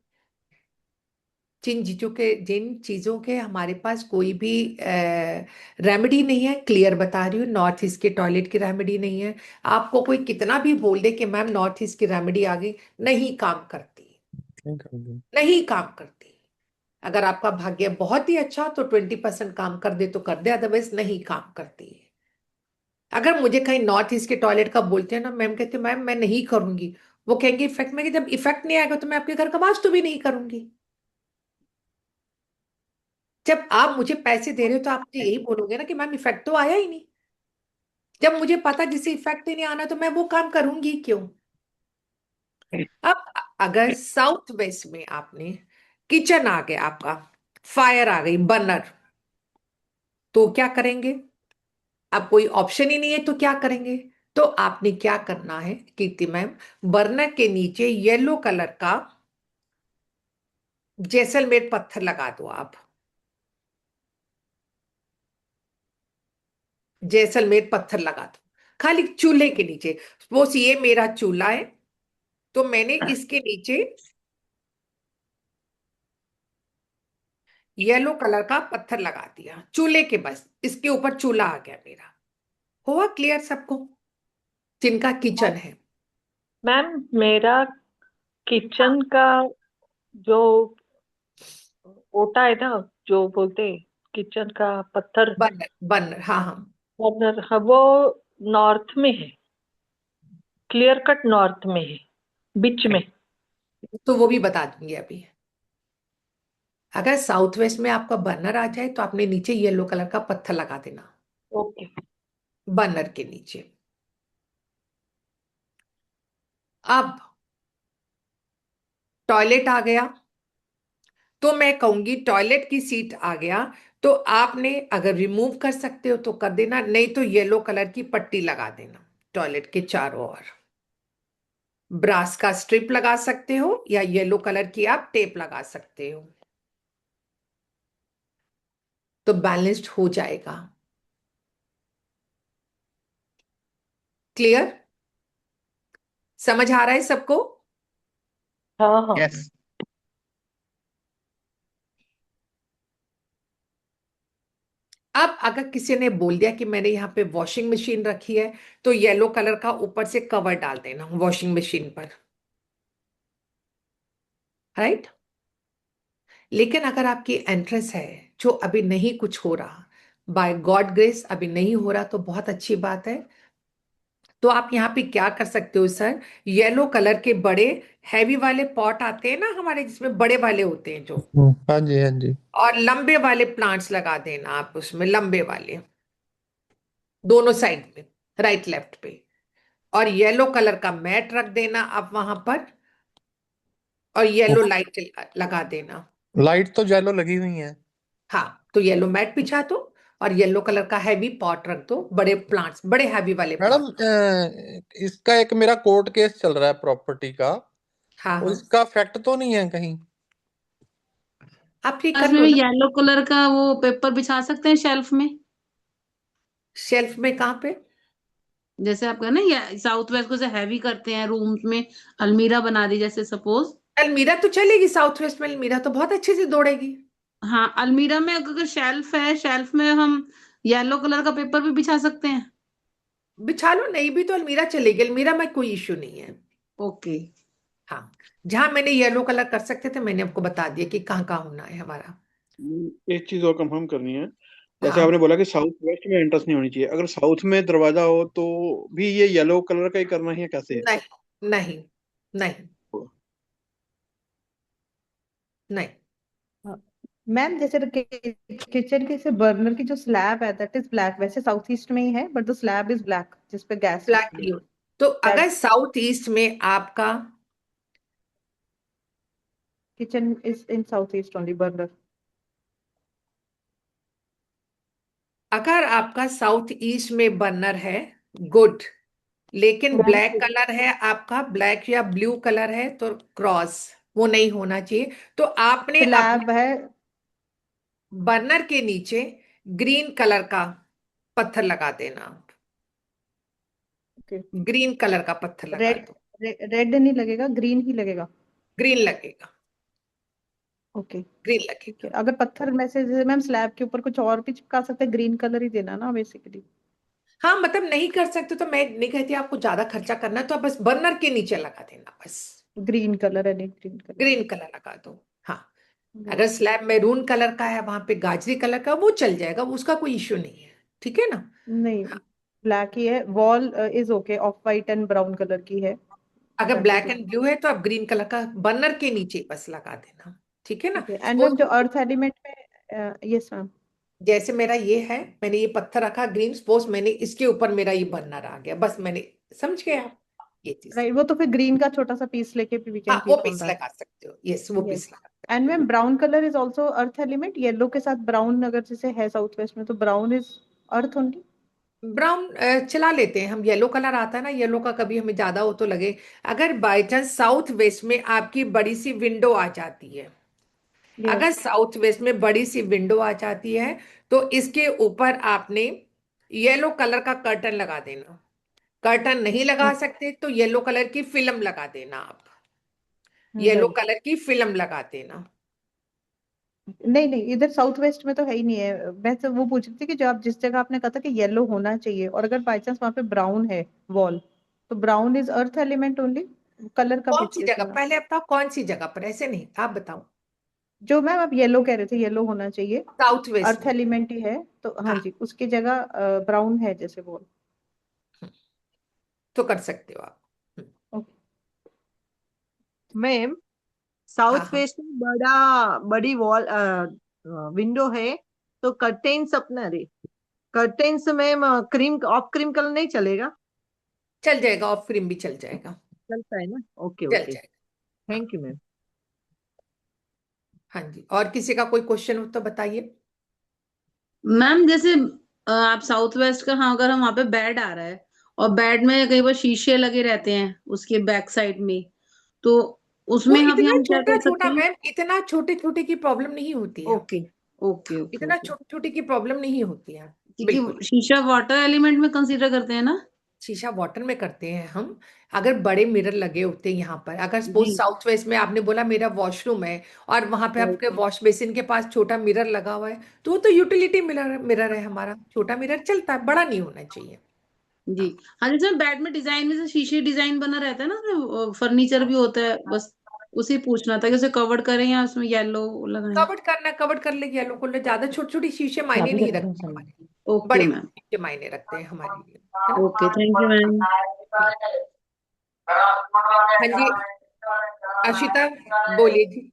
Speaker 2: जिन चीजों के हमारे पास कोई भी रेमेडी नहीं है, क्लियर बता रही हूँ, नॉर्थ ईस्ट के टॉयलेट की रेमेडी नहीं है। आपको कोई कितना भी बोल दे कि मैम नॉर्थ ईस्ट की रेमेडी आ गई, नहीं काम करती,
Speaker 8: नहीं करूंगी।
Speaker 2: नहीं काम करती। अगर आपका भाग्य बहुत ही अच्छा तो 20% काम कर दे तो कर दे, अदरवाइज नहीं काम करती है। अगर मुझे कहीं नॉर्थ ईस्ट के टॉयलेट का बोलते हैं ना, मैम कहते हैं मैम मैं नहीं करूंगी, वो कहेंगे इफेक्ट में, कि जब इफेक्ट नहीं आएगा तो मैं आपके घर का वास्तु भी नहीं करूंगी। जब आप मुझे पैसे दे रहे हो तो आप मुझे यही बोलोगे ना कि मैम इफेक्ट तो आया ही नहीं। जब मुझे पता जिसे इफेक्ट ही नहीं आना तो मैं वो काम करूंगी क्यों? अब अगर साउथ वेस्ट में आपने किचन आ गया आपका, फायर आ गई, बर्नर, तो क्या करेंगे? अब कोई ऑप्शन ही नहीं है तो क्या करेंगे? तो आपने क्या करना है कीर्ति मैम, बर्नर के नीचे येलो कलर का जैसलमेर पत्थर लगा दो आप। जैसलमेर पत्थर लगा दो खाली चूल्हे के नीचे। सपोज ये मेरा चूल्हा है, तो मैंने इसके नीचे येलो कलर का पत्थर लगा दिया चूल्हे के, बस इसके ऊपर चूल्हा आ गया मेरा। हुआ क्लियर सबको जिनका किचन है?
Speaker 15: मैम मेरा किचन का जो ओटा है ना, जो बोलते हैं किचन का पत्थर,
Speaker 2: बर्नर, बर्नर, हाँ हाँ।
Speaker 15: बर्नर, हाँ, वो नॉर्थ में है, क्लियर कट नॉर्थ में है, बीच में।
Speaker 2: तो वो भी बता दूंगी अभी। अगर साउथ वेस्ट में आपका बर्नर आ जाए तो आपने नीचे येलो कलर का पत्थर लगा देना
Speaker 15: ओके।
Speaker 2: बर्नर के नीचे। अब टॉयलेट आ गया, तो मैं कहूंगी टॉयलेट की सीट आ गया, तो आपने अगर रिमूव कर सकते हो तो कर देना, नहीं तो येलो कलर की पट्टी लगा देना टॉयलेट के चारों ओर। ब्रास का स्ट्रिप लगा सकते हो या येलो कलर की आप टेप लगा सकते हो, तो बैलेंस्ड हो जाएगा। क्लियर? समझ आ रहा है सबको?
Speaker 15: हाँ हाँ।
Speaker 8: यस।
Speaker 2: अब अगर किसी ने बोल दिया कि मैंने यहाँ पे वॉशिंग मशीन रखी है, तो येलो कलर का ऊपर से कवर डाल देना वॉशिंग मशीन पर, राइट? लेकिन अगर आपकी एंट्रेंस है जो अभी नहीं कुछ हो रहा, बाय गॉड ग्रेस अभी नहीं हो रहा, तो बहुत अच्छी बात है। तो आप यहाँ पे क्या कर सकते हो सर, येलो कलर के बड़े हैवी वाले पॉट आते हैं ना हमारे, जिसमें बड़े वाले होते हैं जो,
Speaker 8: हाँ जी, हाँ जी।
Speaker 2: और लंबे वाले प्लांट्स लगा देना आप उसमें, लंबे वाले दोनों साइड में, राइट लेफ्ट पे, और येलो कलर का मैट रख देना आप वहां पर, और येलो लाइट लगा देना।
Speaker 8: लाइट तो येलो लगी हुई है।
Speaker 2: हाँ, तो येलो मैट बिछा दो और येलो कलर का हैवी पॉट रख दो, बड़े प्लांट्स, बड़े हैवी वाले
Speaker 8: मैडम
Speaker 2: पॉट।
Speaker 8: इसका एक मेरा कोर्ट केस चल रहा है प्रॉपर्टी का,
Speaker 2: हाँ
Speaker 8: और
Speaker 2: हाँ,
Speaker 8: इसका इफेक्ट तो नहीं है कहीं?
Speaker 2: आप ठीक कर
Speaker 16: उसमें
Speaker 2: लो
Speaker 16: भी
Speaker 2: ना।
Speaker 16: येलो कलर का वो पेपर बिछा सकते हैं शेल्फ में।
Speaker 2: शेल्फ में कहाँ पे?
Speaker 16: जैसे आप ना या साउथ वेस्ट को से हैवी करते हैं रूम्स में, अलमीरा बना दी जैसे सपोज।
Speaker 2: अलमीरा तो चलेगी, साउथ वेस्ट में अलमीरा तो बहुत अच्छे से दौड़ेगी।
Speaker 16: हाँ, अलमीरा में अगर शेल्फ है, शेल्फ में हम येलो कलर का पेपर भी बिछा सकते हैं।
Speaker 2: बिछा लो, नहीं भी तो अलमीरा चलेगी, अलमीरा में कोई इश्यू नहीं है।
Speaker 16: ओके।
Speaker 2: हाँ, जहां मैंने येलो कलर कर सकते थे मैंने आपको बता दिया कि कहाँ कहाँ होना है हमारा।
Speaker 14: एक चीज और कंफर्म करनी है, जैसे
Speaker 2: हाँ,
Speaker 14: आपने बोला कि साउथ वेस्ट में एंट्रेंस नहीं होनी चाहिए, अगर साउथ में दरवाजा हो तो भी ये येलो कलर का ही करना है, कैसे?
Speaker 2: नहीं नहीं नहीं नहीं।
Speaker 7: हाँ। मैम जैसे किचन के से बर्नर की जो स्लैब है दैट इज ब्लैक, वैसे साउथ ईस्ट में ही है but the slab is black जिस पे गैस
Speaker 2: ब्लैक
Speaker 7: रखी है।
Speaker 2: ब्लू, तो अगर
Speaker 7: दैट
Speaker 2: साउथ ईस्ट में आपका,
Speaker 7: kitchen is in south east only burner.
Speaker 2: अगर आपका साउथ ईस्ट में बर्नर है, गुड, लेकिन ब्लैक कलर है आपका, ब्लैक या ब्लू कलर है, तो क्रॉस वो नहीं होना चाहिए। तो आपने अपने
Speaker 7: स्लैब है।
Speaker 2: बर्नर के नीचे ग्रीन कलर का पत्थर लगा देना आप, ग्रीन कलर का पत्थर लगा
Speaker 7: रेड,
Speaker 2: दो।
Speaker 7: रेड नहीं लगेगा, ग्रीन ही लगेगा।
Speaker 2: ग्रीन लगेगा,
Speaker 7: ओके
Speaker 2: ग्रीन
Speaker 7: ठीक
Speaker 2: लगेगा।
Speaker 7: है। अगर पत्थर में से जैसे मैम स्लैब के ऊपर कुछ और भी चिपका सकते हैं, ग्रीन कलर ही देना ना बेसिकली।
Speaker 2: हाँ, मतलब नहीं कर सकते तो मैं नहीं कहती आपको ज्यादा खर्चा करना है, तो आप बस बर्नर के नीचे लगा देना, बस
Speaker 7: ग्रीन कलर है, नहीं ग्रीन कलर।
Speaker 2: ग्रीन कलर लगा दो। हाँ, अगर स्लैब मैरून कलर का है, वहां पे गाजरी कलर का, वो चल जाएगा, उसका कोई इश्यू नहीं है, ठीक है ना?
Speaker 7: नहीं, ब्लैक ही है। Wall is okay, of white and brown colour की है।
Speaker 2: अगर
Speaker 7: that
Speaker 2: black
Speaker 7: is
Speaker 2: and blue है तो आप ग्रीन कलर का बर्नर के नीचे बस लगा देना, ठीक है ना?
Speaker 7: ओके। एंड मैम जो
Speaker 2: सपोज
Speaker 7: अर्थ एलिमेंट में, यस मैम।
Speaker 2: जैसे मेरा ये है, मैंने ये पत्थर रखा ग्रीन, सपोज मैंने इसके ऊपर मेरा ये बर्नर आ गया, बस मैंने, समझ गए आप ये चीज?
Speaker 7: राइट, वो तो फिर ग्रीन का छोटा सा पीस लेके भी वी
Speaker 2: हाँ,
Speaker 7: कैन
Speaker 2: वो
Speaker 7: कीप ऑन
Speaker 2: पीस
Speaker 7: दैट।
Speaker 2: लगा सकते हो, यस, वो
Speaker 7: यस।
Speaker 2: पीस लगा
Speaker 7: एंड
Speaker 2: सकते हो।
Speaker 7: Ma'am brown colour is also earth element, yellow के साथ ब्राउन अगर जैसे है साउथ वेस्ट में तो brown is earth only.
Speaker 2: Brown चला लेते हैं हम, येलो कलर आता है ना, येलो का कभी हमें ज्यादा हो तो लगे। अगर बाई चांस साउथ वेस्ट में आपकी बड़ी सी विंडो आ जाती है, अगर साउथ वेस्ट में बड़ी सी विंडो आ जाती है, तो इसके ऊपर आपने येलो कलर का कर्टन लगा देना। कर्टन नहीं लगा सकते तो येलो कलर की फिल्म लगा देना आप। Yellow
Speaker 12: right.
Speaker 2: कलर की फिल्म लगा देना।
Speaker 12: नहीं नहीं, इधर साउथ वेस्ट में तो है ही नहीं है। मैं तो वो पूछ रही थी कि जो आप जिस जगह आपने कहा था कि येलो होना चाहिए, और अगर बाई चांस वहां पे ब्राउन है वॉल, तो brown is earth element only. Colour का
Speaker 2: कौन
Speaker 12: पूछ
Speaker 2: सी
Speaker 12: रही
Speaker 2: जगह,
Speaker 12: थी मैं।
Speaker 2: पहले बताओ कौन सी जगह पर, ऐसे नहीं आप बताओ।
Speaker 12: जो मैम आप येलो कह रहे थे, येलो होना चाहिए,
Speaker 2: साउथ वेस्ट
Speaker 12: अर्थ
Speaker 2: में।
Speaker 12: एलिमेंट ही है, तो हाँ
Speaker 2: हाँ,
Speaker 12: जी, उसकी जगह ब्राउन है जैसे वॉल।
Speaker 2: तो कर सकते हो आप।
Speaker 12: मैम,
Speaker 2: हाँ
Speaker 12: साउथ
Speaker 2: हाँ,
Speaker 12: वेस्ट में बड़ा बड़ी वॉल विंडो है, तो कर्टेन्स अपना रे, कर्टेन्स में क्रीम ऑफ क्रीम कलर नहीं चलेगा?
Speaker 2: चल जाएगा, ऑफ क्रीम भी चल जाएगा।
Speaker 12: चलता है ना? ओके
Speaker 2: चल
Speaker 12: ओके,
Speaker 2: जाएगा। हाँ
Speaker 12: थैंक यू मैम।
Speaker 2: हाँ जी, और किसी का कोई क्वेश्चन हो तो बताइए।
Speaker 16: मैम जैसे आप साउथ वेस्ट का, हाँ अगर हम वहां पे बेड आ रहा है और बेड में कई बार शीशे लगे रहते हैं उसके बैक साइड में, तो
Speaker 2: वो
Speaker 16: उसमें अभी
Speaker 2: इतना
Speaker 16: हम क्या
Speaker 2: छोटा
Speaker 16: कर सकते
Speaker 2: छोटा
Speaker 16: हैं?
Speaker 2: मैम, इतना छोटे छोटे की प्रॉब्लम नहीं होती है।
Speaker 16: ओके ओके ओके
Speaker 2: इतना
Speaker 16: ओके।
Speaker 2: छोटी छोटी की प्रॉब्लम नहीं होती है। बिल्कुल।
Speaker 16: क्योंकि शीशा वाटर एलिमेंट में कंसीडर करते हैं ना।
Speaker 2: शीशा वाटर में करते हैं हम। अगर बड़े मिरर लगे होते हैं यहाँ पर, अगर सपोज
Speaker 16: जी।
Speaker 2: साउथ वेस्ट में आपने बोला मेरा वॉशरूम है और वहां पे
Speaker 16: राइट।
Speaker 2: आपके वॉश बेसिन के पास छोटा मिरर लगा हुआ है, तो वो तो यूटिलिटी मिरर मिरर है हमारा। छोटा मिरर चलता है, बड़ा नहीं होना चाहिए।
Speaker 16: जी। हाँ जैसे बेड में डिजाइन में से शीशे डिजाइन बना रहता है ना, फर्नीचर भी होता है, बस उसे पूछना था कि उसे कवर करें या उसमें येलो लगाएं।
Speaker 2: कवर्ड करना, कवर्ड कर ले, येलो को ले, ज्यादा छोटी छोटी शीशे मायने
Speaker 16: चाबी
Speaker 2: नहीं
Speaker 16: रखते हैं
Speaker 2: रखते
Speaker 16: सामने।
Speaker 2: हमारे।
Speaker 16: ओके
Speaker 2: बड़े
Speaker 16: मैम।
Speaker 2: शीशे मायने रखते हैं हमारे लिए, है ना।
Speaker 16: Okay thank you ma'am.
Speaker 2: हाँ जी, अशिता बोलिए जी।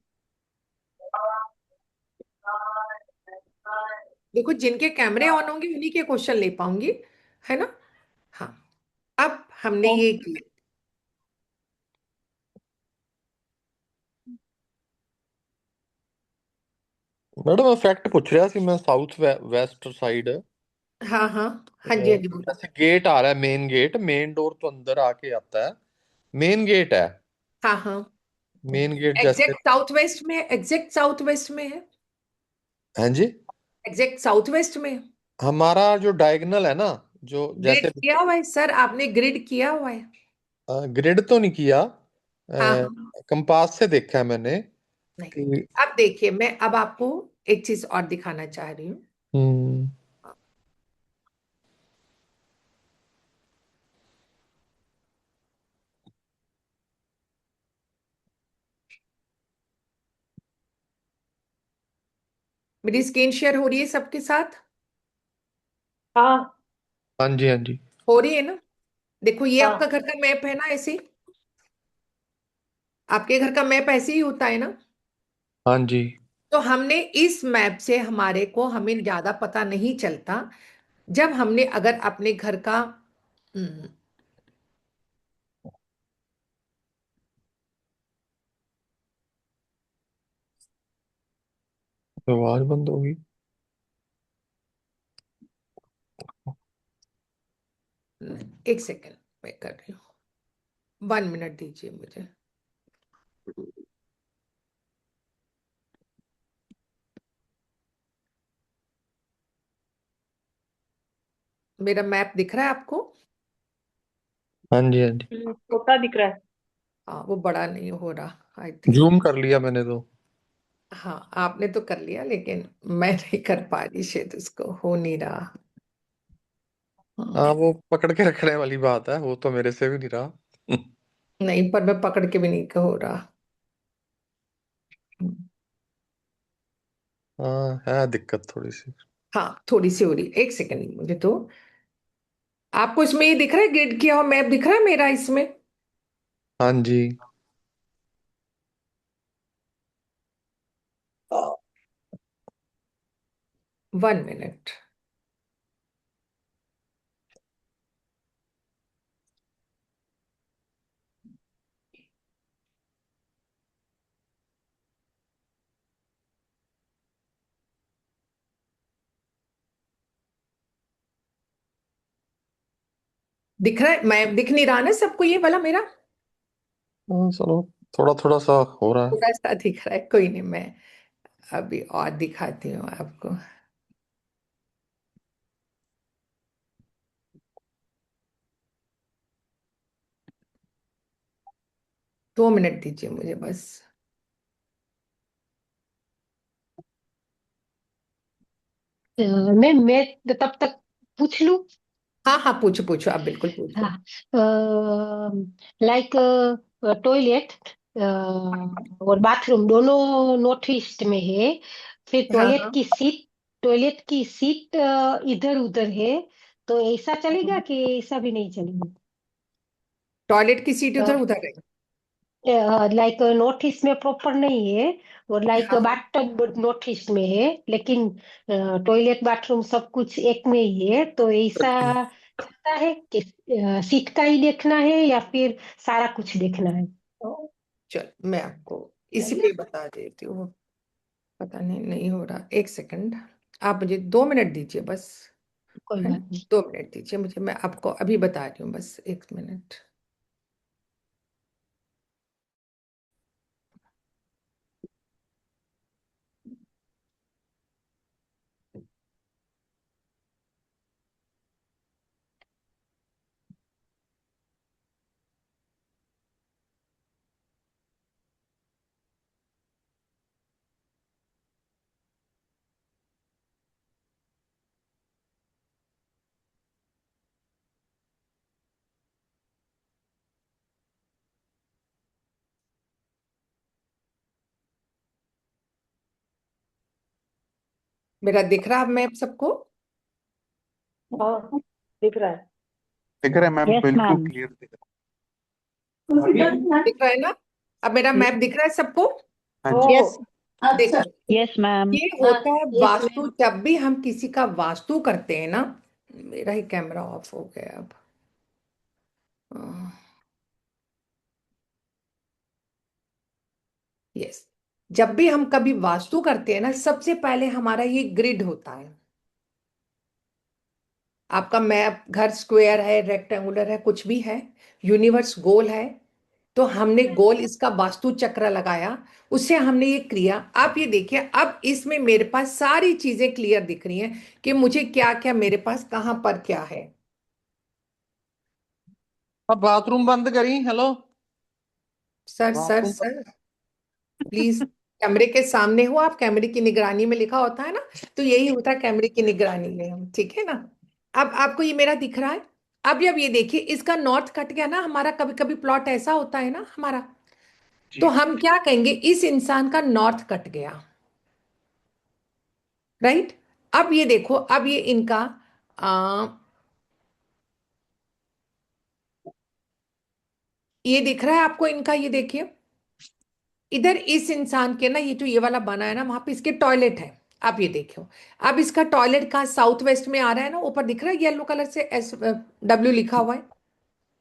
Speaker 2: देखो, जिनके कैमरे ऑन होंगे उन्हीं के क्वेश्चन ले पाऊंगी, है ना। हाँ, अब हमने ये किया।
Speaker 8: मैडम मैं फैक्ट पूछ रहा सी मैं साउथ वेस्ट साइड
Speaker 2: हाँ हाँ, हाँ जी हाँ जी, बोलो।
Speaker 8: जैसे गेट आ रहा है, मेन गेट, मेन डोर तो अंदर आके आता है, मेन गेट है,
Speaker 2: हाँ हाँ,
Speaker 8: मेन गेट जैसे।
Speaker 2: एग्जैक्ट साउथ वेस्ट में, एग्जैक्ट साउथ वेस्ट में है।
Speaker 8: हाँ जी।
Speaker 2: एग्जैक्ट साउथ वेस्ट में।
Speaker 8: हमारा जो डायगनल है ना, जो
Speaker 2: ग्रिड
Speaker 8: जैसे
Speaker 2: किया हुआ है सर, आपने ग्रिड किया हुआ है।
Speaker 8: ग्रिड तो नहीं किया,
Speaker 2: हाँ हाँ,
Speaker 8: कंपास से देखा है मैंने
Speaker 2: नहीं।
Speaker 8: कि।
Speaker 2: अब देखिए, मैं अब आपको एक चीज और दिखाना चाह रही हूँ।
Speaker 8: हम्म।
Speaker 2: मेरी स्क्रीन शेयर हो रही है सबके साथ?
Speaker 15: हाँ
Speaker 8: हाँ जी हाँ जी।
Speaker 2: हो रही है ना। देखो, ये आपका
Speaker 15: हाँ
Speaker 2: घर का मैप है ना, ऐसे ही। आपके घर का मैप ऐसे ही होता है ना।
Speaker 8: हाँ जी।
Speaker 2: तो हमने इस मैप से, हमारे को हमें ज्यादा पता नहीं चलता। जब हमने अगर अपने घर का हम्म,
Speaker 8: आवाज बंद होगी।
Speaker 2: एक सेकेंड, मैं कर रही हूँ, 1 मिनट दीजिए मुझे। मेरा मैप दिख रहा है आपको?
Speaker 8: हाँ जी हाँ जी।
Speaker 15: छोटा दिख रहा है।
Speaker 2: हाँ, वो बड़ा नहीं हो रहा, आई थिंक।
Speaker 8: जूम कर लिया मैंने तो।
Speaker 2: हाँ, आपने तो कर लिया, लेकिन मैं नहीं कर पा रही, शायद उसको हो नहीं रहा।
Speaker 8: हाँ,
Speaker 2: हाँ,
Speaker 8: वो पकड़ के रखने वाली बात है, वो तो मेरे से भी नहीं रहा।
Speaker 2: नहीं, पर मैं पकड़ के भी नहीं हो रहा।
Speaker 8: हाँ, है दिक्कत थोड़ी सी।
Speaker 2: हाँ, थोड़ी सी हो रही, एक सेकेंड मुझे तो। आपको इसमें ये दिख रहा है, ग्रिड किया हुआ मैप दिख रहा है मेरा इसमें?
Speaker 8: हाँ जी।
Speaker 2: 1 मिनट। दिख रहा है मैप, दिख नहीं रहा ना सबको ये वाला मेरा?
Speaker 8: हाँ, चलो, थोड़ा थोड़ा सा हो रहा है।
Speaker 2: थोड़ा सा दिख रहा है, कोई नहीं, मैं अभी और दिखाती हूँ आपको। 2 मिनट दीजिए मुझे बस।
Speaker 17: मैं तब तक पूछ लूं।
Speaker 2: हाँ हाँ, पूछो पूछो, आप बिल्कुल पूछो।
Speaker 17: हाँ, लाइक टॉयलेट और बाथरूम दोनों नॉर्थ ईस्ट में है। फिर
Speaker 2: हाँ हाँ,
Speaker 17: टॉयलेट की सीट इधर उधर है, तो ऐसा चलेगा कि ऐसा भी नहीं चलेगा?
Speaker 2: टॉयलेट की सीट उधर उधर है।
Speaker 17: लाइक नॉर्थ ईस्ट में प्रॉपर नहीं है, और लाइक
Speaker 2: हाँ
Speaker 17: बाथटब नॉर्थ ईस्ट में है, लेकिन टॉयलेट बाथरूम सब कुछ एक में ही है, तो ऐसा चलता है कि सीट का ही देखना है या फिर सारा कुछ देखना है?
Speaker 2: चल, मैं आपको इसी पे बता देती हूँ। पता नहीं नहीं हो रहा, 1 सेकंड, आप मुझे 2 मिनट दीजिए बस।
Speaker 17: कोई
Speaker 2: है ना?
Speaker 17: बात नहीं।
Speaker 2: 2 मिनट दीजिए मुझे, मैं आपको अभी बता रही हूँ, बस 1 मिनट। मेरा दिख रहा है मैप सबको?
Speaker 15: हाँ, दिख रहा है।
Speaker 3: दिख रहा है मैम,
Speaker 11: यस
Speaker 3: बिल्कुल
Speaker 11: मैम।
Speaker 3: क्लियर दिख रहा
Speaker 2: दिख रहा है ना? अब मेरा मैप दिख रहा है सबको?
Speaker 3: है। हाँ जी।
Speaker 11: यस।
Speaker 2: देखो,
Speaker 11: यस मैम।
Speaker 2: ये होता है वास्तु। जब भी हम किसी का वास्तु करते हैं ना, मेरा ही कैमरा ऑफ हो गया अब। यस, जब भी हम कभी वास्तु करते हैं ना, सबसे पहले हमारा ये ग्रिड होता है। आपका मैप, घर स्क्वायर है, रेक्टेंगुलर है, कुछ भी है, यूनिवर्स गोल है, तो हमने गोल इसका वास्तु चक्र लगाया, उससे हमने ये किया। आप ये देखिए, अब इसमें मेरे पास सारी चीजें क्लियर दिख रही हैं कि मुझे क्या क्या, मेरे पास कहां पर क्या है।
Speaker 8: अब बाथरूम बंद करी। Hello,
Speaker 2: sir sir
Speaker 8: bathroom
Speaker 2: sir, please, कैमरे के सामने हो आप, कैमरे की निगरानी में लिखा होता है ना, तो यही होता है कैमरे की निगरानी में हम, ठीक है ना? अब आपको ये मेरा दिख रहा है? अब ये देखिए, इसका नॉर्थ कट गया ना हमारा। कभी कभी प्लॉट ऐसा होता है ना हमारा, तो हम क्या कहेंगे, इस इंसान का नॉर्थ कट गया, राइट? अब ये देखो, अब ये इनका आ, ये दिख रहा है आपको इनका, ये देखिए इधर इस इंसान के ना, ये जो ये वाला बना है ना, वहां पे इसके टॉयलेट है। आप ये देखो, अब इसका टॉयलेट कहाँ, साउथ वेस्ट में आ रहा है ना, ऊपर दिख रहा है येलो कलर से SW लिखा हुआ है।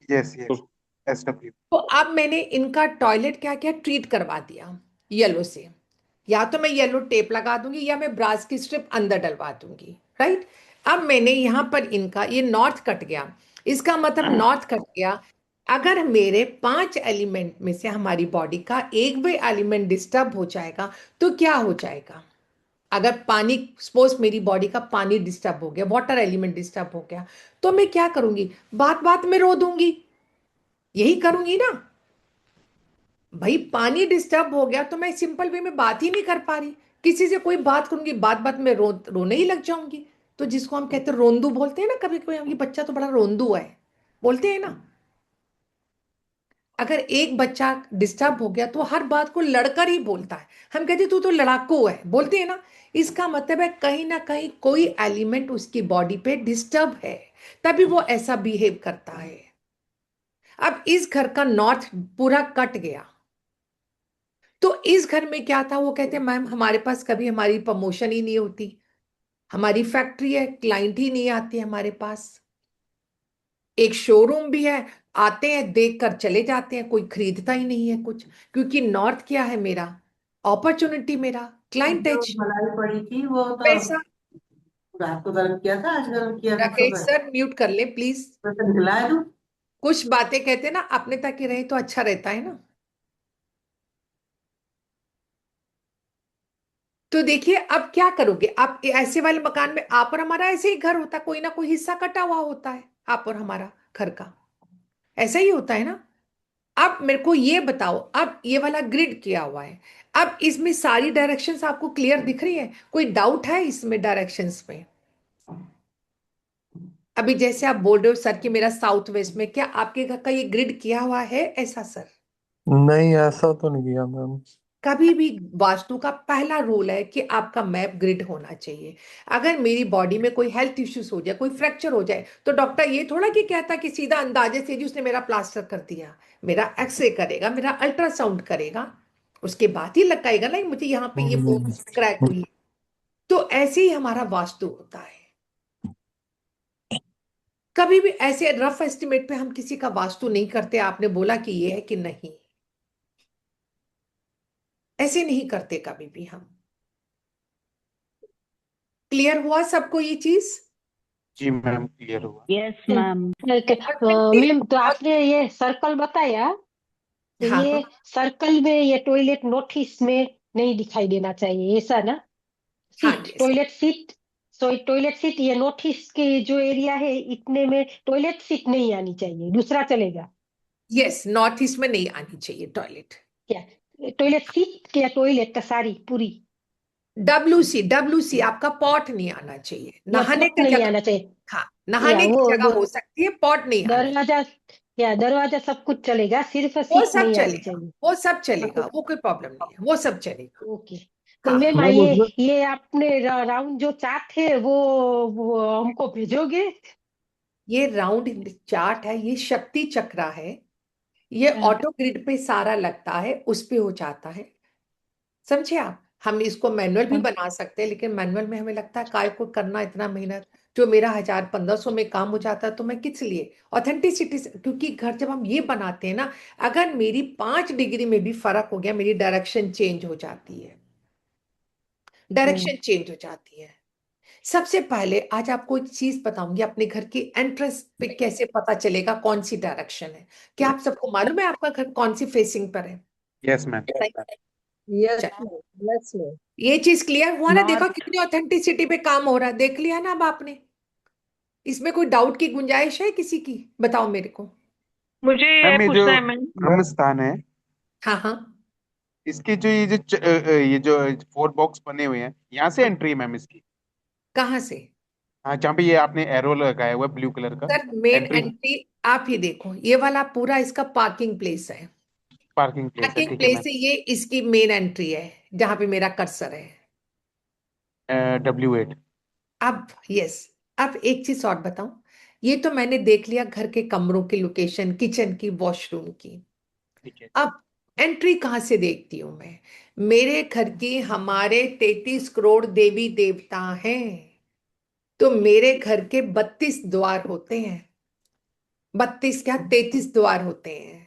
Speaker 3: Yes yes, SW।
Speaker 2: तो अब मैंने इनका टॉयलेट क्या किया, ट्रीट करवा दिया येलो से। या तो मैं येलो टेप लगा दूंगी, या मैं ब्रास की स्ट्रिप अंदर डलवा दूंगी, राइट? अब मैंने यहां पर इनका ये नॉर्थ कट गया, इसका मतलब नॉर्थ कट गया। अगर मेरे 5 एलिमेंट में से हमारी बॉडी का एक भी एलिमेंट डिस्टर्ब हो जाएगा, तो क्या हो जाएगा? अगर पानी, सपोज मेरी बॉडी का पानी डिस्टर्ब हो गया, वाटर एलिमेंट डिस्टर्ब हो गया, तो मैं क्या करूंगी, बात बात में रो दूंगी, यही करूंगी ना भाई। पानी डिस्टर्ब हो गया तो मैं सिंपल वे में बात ही नहीं कर पा रही, किसी से कोई बात करूंगी, बात बात में रोने ही लग जाऊंगी। तो जिसको हम कहते हैं रोंदू बोलते हैं ना, कभी कभी हम, ये बच्चा तो बड़ा रोंदू है, बोलते हैं ना। अगर एक बच्चा डिस्टर्ब हो गया तो हर बात को लड़कर ही बोलता है, हम कहते तू तो लड़ाकू है, बोलते हैं ना। इसका मतलब है कहीं ना कहीं कोई एलिमेंट उसकी बॉडी पे डिस्टर्ब है, तभी वो ऐसा बिहेव करता है। अब इस घर का नॉर्थ पूरा कट गया, तो इस घर में क्या था, वो कहते हैं मैम हमारे पास कभी हमारी प्रमोशन ही नहीं होती, हमारी फैक्ट्री है, क्लाइंट ही नहीं आते हमारे पास, एक शोरूम भी है, आते हैं देख कर चले जाते हैं, कोई खरीदता ही नहीं है कुछ। क्योंकि नॉर्थ क्या है मेरा, अपॉर्चुनिटी, मेरा
Speaker 18: जो
Speaker 2: क्लाइंटेज,
Speaker 18: मलाई पड़ी थी वो तो
Speaker 2: पैसा।
Speaker 18: रात को गर्म किया था, आज गर्म किया था
Speaker 2: राकेश
Speaker 18: सुबह।
Speaker 2: सर म्यूट कर ले प्लीज।
Speaker 18: तो निकला है तू।
Speaker 2: कुछ बातें कहते हैं ना, अपने तक ही रहे तो अच्छा रहता है ना। तो देखिए, अब क्या करोगे आप, ऐसे वाले मकान में आप और हमारा ऐसे ही घर होता, कोई ना कोई हिस्सा कटा हुआ होता है आप और हमारा घर का, ऐसा ही होता है ना। अब मेरे को ये बताओ, अब ये वाला ग्रिड किया हुआ है, अब इसमें सारी डायरेक्शंस आपको क्लियर दिख रही है? कोई डाउट है इसमें डायरेक्शंस में? अभी जैसे आप बोल रहे हो सर कि मेरा साउथ वेस्ट में, क्या आपके घर का ये ग्रिड किया हुआ है ऐसा सर?
Speaker 8: नहीं, ऐसा तो नहीं किया मैम।
Speaker 2: कभी भी वास्तु का पहला रूल है कि आपका मैप ग्रिड होना चाहिए। अगर मेरी बॉडी में कोई हेल्थ इश्यूज हो जाए, कोई फ्रैक्चर हो जाए, तो डॉक्टर ये थोड़ा कि कहता कि सीधा अंदाजे से जी उसने मेरा प्लास्टर कर दिया। मेरा एक्सरे करेगा, मेरा अल्ट्रासाउंड करेगा, उसके बाद ही लगाएगा ना मुझे यहाँ पे ये बोन क्रैक हुई है। तो ऐसे ही हमारा वास्तु होता है। कभी भी ऐसे रफ एस्टिमेट पे हम किसी का वास्तु नहीं करते। आपने बोला कि ये है कि नहीं, ऐसे नहीं करते कभी भी हम। क्लियर हुआ सबको ये चीज?
Speaker 3: जी मैम, क्लियर हुआ।
Speaker 11: Yes ma'am.
Speaker 17: मैम तो आपने ये सर्कल बताया, तो
Speaker 2: हाँ
Speaker 17: ये
Speaker 2: हाँ
Speaker 17: सर्कल में ये टॉयलेट नोटिस में नहीं दिखाई देना चाहिए, ऐसा ना?
Speaker 2: हाँ
Speaker 17: सीट,
Speaker 2: yes,
Speaker 17: टॉयलेट सीट, सो टॉयलेट सीट ये नोटिस के जो एरिया है इतने में टॉयलेट सीट नहीं आनी चाहिए, दूसरा चलेगा
Speaker 2: यस, नॉर्थ ईस्ट में नहीं आनी चाहिए टॉयलेट।
Speaker 17: क्या? टॉयलेट सीट क्या टॉयलेट का सारी पूरी?
Speaker 2: डब्ल्यूसी आपका पॉट नहीं आना चाहिए।
Speaker 17: या
Speaker 2: नहाने
Speaker 17: पॉट
Speaker 2: का
Speaker 17: नहीं
Speaker 2: जगह,
Speaker 17: आना चाहिए?
Speaker 2: हाँ
Speaker 17: या
Speaker 2: नहाने की
Speaker 17: वो
Speaker 2: जगह हो सकती है, पॉट नहीं आना चाहिए।
Speaker 17: दरवाजा, या दरवाजा सब कुछ चलेगा, सिर्फ
Speaker 2: वो
Speaker 17: सीट
Speaker 2: सब
Speaker 17: नहीं आनी
Speaker 2: चलेगा,
Speaker 17: चाहिए?
Speaker 2: वो सब
Speaker 17: हाँ,
Speaker 2: चलेगा, वो कोई प्रॉब्लम नहीं है, वो सब चलेगा।
Speaker 17: ओके। तो
Speaker 2: हाँ
Speaker 17: मैम
Speaker 2: हाँ
Speaker 9: मैम उसमें
Speaker 17: ये आपने राउंड जो चार्ट है वो हमको भेजोगे?
Speaker 2: ये राउंड चार्ट है, ये शक्ति चक्रा है, ये
Speaker 17: हाँ,
Speaker 2: ऑटो ग्रिड पे सारा लगता है, उस पे हो जाता है। समझे आप? हम इसको मैनुअल भी
Speaker 17: हाँ,
Speaker 2: बना सकते हैं, लेकिन मैनुअल में हमें लगता है काय को करना इतना मेहनत, जो मेरा 1000-1500 में काम हो जाता है तो मैं किस लिए ऑथेंटिसिटी। क्योंकि घर जब हम ये बनाते हैं ना, अगर मेरी 5 डिग्री में भी फर्क हो गया, मेरी डायरेक्शन चेंज हो जाती है, डायरेक्शन चेंज हो जाती है। सबसे पहले आज आपको एक चीज बताऊंगी, अपने घर की एंट्रेंस पे कैसे पता चलेगा कौन सी डायरेक्शन है। क्या आप सबको मालूम है आपका घर कौन सी फेसिंग पर है?
Speaker 3: Yes ma'am.
Speaker 15: यस
Speaker 2: चलो,
Speaker 15: मैम, यस मैम।
Speaker 2: ये चीज क्लियर हुआ ना? देखो
Speaker 11: नॉर्थ।
Speaker 2: कितनी ऑथेंटिसिटी पे काम हो रहा है, देख लिया ना अब आपने? इसमें कोई डाउट की गुंजाइश है किसी की? बताओ मेरे को।
Speaker 15: मुझे ये
Speaker 3: मैम ये जो
Speaker 15: पूछना है मैम।
Speaker 3: ब्रह्म स्थान है,
Speaker 2: हाँ हाँ
Speaker 3: इसके जो ये जो 4 बॉक्स बने हुए हैं, यहाँ से
Speaker 2: हाँ।
Speaker 3: एंट्री है मैम इसकी?
Speaker 2: कहाँ से?
Speaker 3: हाँ, जहाँ पे ये आपने एरो लगाया हुआ है ब्लू कलर का,
Speaker 2: सर मेन
Speaker 3: एंट्री
Speaker 2: एंट्री आप ही देखो, ये वाला पूरा इसका पार्किंग प्लेस है।
Speaker 3: पार्किंग प्लेस है,
Speaker 2: पार्किंग
Speaker 3: ठीक है
Speaker 2: प्लेस
Speaker 3: मैम।
Speaker 2: से ये इसकी मेन एंट्री है, जहां पे मेरा कर्सर है।
Speaker 3: W8।
Speaker 2: अब यस, अब एक चीज और बताऊं, ये तो मैंने देख लिया घर के कमरों की लोकेशन, किचन की, वॉशरूम की।
Speaker 3: ठीक है।
Speaker 2: अब एंट्री कहाँ से देखती हूं मैं? मेरे घर की, हमारे 33 करोड़ देवी देवता हैं, तो मेरे घर के 32 द्वार होते हैं। 32 क्या, 33 द्वार होते हैं।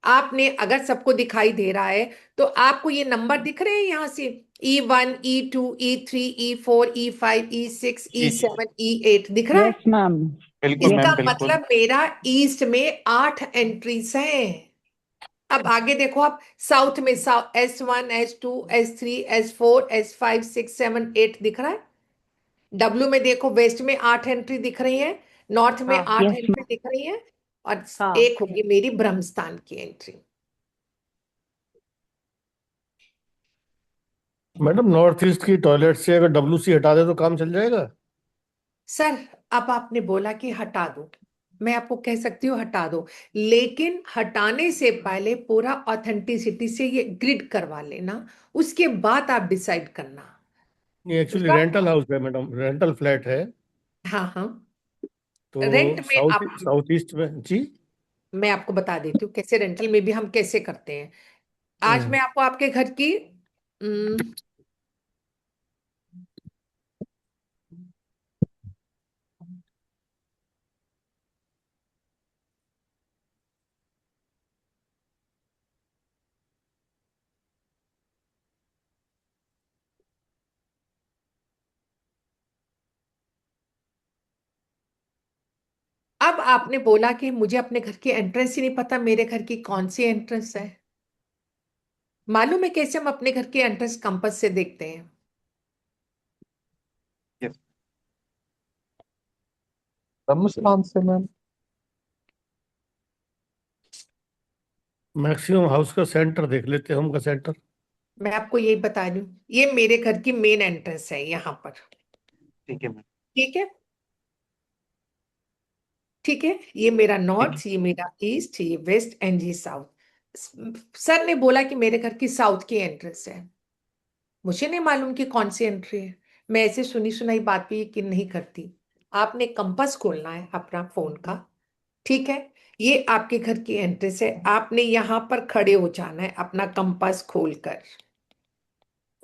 Speaker 2: आपने अगर सबको दिखाई दे रहा है तो आपको ये नंबर दिख रहे हैं यहाँ से, E1 E2 E3 E4 E5 E6
Speaker 3: जी जी,
Speaker 2: E7 E8 दिख रहा है?
Speaker 11: Yes ma'am.
Speaker 3: बिल्कुल
Speaker 2: इसका
Speaker 3: मैम, बिल्कुल।
Speaker 2: मतलब मेरा ईस्ट में 8 एंट्रीज हैं। अब आगे देखो आप, साउथ में S1 S2 S3 S4 S5 6 7 8 दिख रहा है। डब्ल्यू में देखो, वेस्ट में 8 एंट्री दिख रही है, नॉर्थ में
Speaker 15: हाँ
Speaker 2: 8
Speaker 11: यस
Speaker 2: एंट्री दिख रही है, और
Speaker 15: हाँ।
Speaker 2: एक होगी मेरी ब्रह्मस्थान की एंट्री।
Speaker 19: मैडम नॉर्थ ईस्ट की टॉयलेट से अगर WC हटा दे तो काम चल जाएगा?
Speaker 2: सर अब आपने बोला कि हटा दो, मैं आपको कह सकती हूँ हटा दो, लेकिन हटाने से पहले पूरा ऑथेंटिसिटी से ये ग्रिड करवा लेना, उसके बाद आप डिसाइड करना।
Speaker 19: नहीं, एक्चुअली
Speaker 2: उसका
Speaker 19: रेंटल हाउस है मैडम, रेंटल फ्लैट है।
Speaker 2: हाँ हाँ,
Speaker 19: तो
Speaker 2: रेंट में
Speaker 19: साउथ
Speaker 2: आप,
Speaker 19: साउथ ईस्ट में जी।
Speaker 2: मैं आपको बता देती हूँ कैसे रेंटल में भी हम कैसे करते हैं। आज
Speaker 19: हम्म,
Speaker 2: मैं आपको आपके घर की अब आपने बोला कि मुझे अपने घर की एंट्रेंस ही नहीं पता, मेरे घर की कौन सी एंट्रेंस है? मालूम है कैसे हम अपने घर की एंट्रेंस कंपास से देखते हैं?
Speaker 3: यस।
Speaker 8: ब्रह्म स्थान से मैम।
Speaker 19: मैक्सिमम हाउस का सेंटर देख लेते हैं, होम का सेंटर।
Speaker 2: मैं आपको यही बता रही हूँ, ये मेरे घर की मेन एंट्रेंस है यहाँ पर।
Speaker 3: ठीक है मैम।
Speaker 2: ठीक है, ठीक है, ये मेरा
Speaker 3: ठीक है।
Speaker 2: नॉर्थ, ये मेरा ईस्ट, ये वेस्ट एंड ये साउथ। सर ने बोला कि मेरे घर की साउथ की एंट्रेंस है। मुझे नहीं मालूम कि कौन सी एंट्री है। मैं ऐसे सुनी सुनाई बात पे यकीन नहीं करती। आपने कंपास खोलना है अपना फोन का। ठीक है, ये आपके घर की एंट्रेंस है। आपने यहाँ पर खड़े हो जाना है अपना कंपास खोलकर।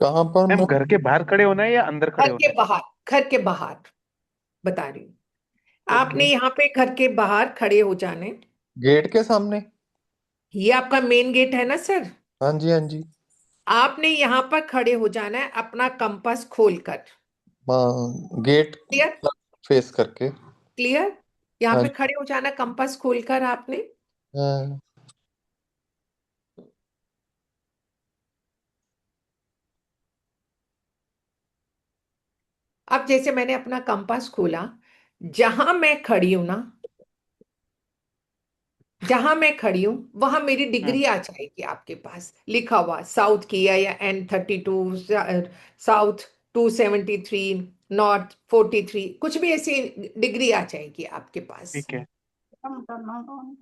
Speaker 8: कहाँ पर
Speaker 3: मैम
Speaker 8: मैं?
Speaker 3: घर के बाहर खड़े होना है या अंदर खड़े
Speaker 2: घर
Speaker 3: होना
Speaker 2: के
Speaker 3: है?
Speaker 2: बाहर, घर के बाहर बता रही हूँ। आपने
Speaker 3: ओके।
Speaker 2: यहाँ पे घर के बाहर खड़े हो जाने।
Speaker 8: गेट के सामने?
Speaker 2: ये आपका मेन गेट है ना सर?
Speaker 8: हाँ जी, हाँ जी।
Speaker 2: आपने यहाँ पर खड़े हो जाना है अपना कंपास खोलकर।
Speaker 8: हाँ, गेट
Speaker 2: क्लियर?
Speaker 8: फेस करके।
Speaker 2: क्लियर? यहाँ
Speaker 8: हाँ
Speaker 2: पे
Speaker 8: जी।
Speaker 2: खड़े हो जाना कंपास खोलकर आपने।
Speaker 8: हाँ,
Speaker 2: अब जैसे मैंने अपना कंपास खोला, जहां मैं खड़ी हूं ना, जहां मैं खड़ी हूं वहां मेरी डिग्री आ जाएगी आपके पास, लिखा हुआ साउथ की है, या N32, साउथ 273, नॉर्थ 43, कुछ भी ऐसी डिग्री आ जाएगी आपके पास।
Speaker 3: ठीक है।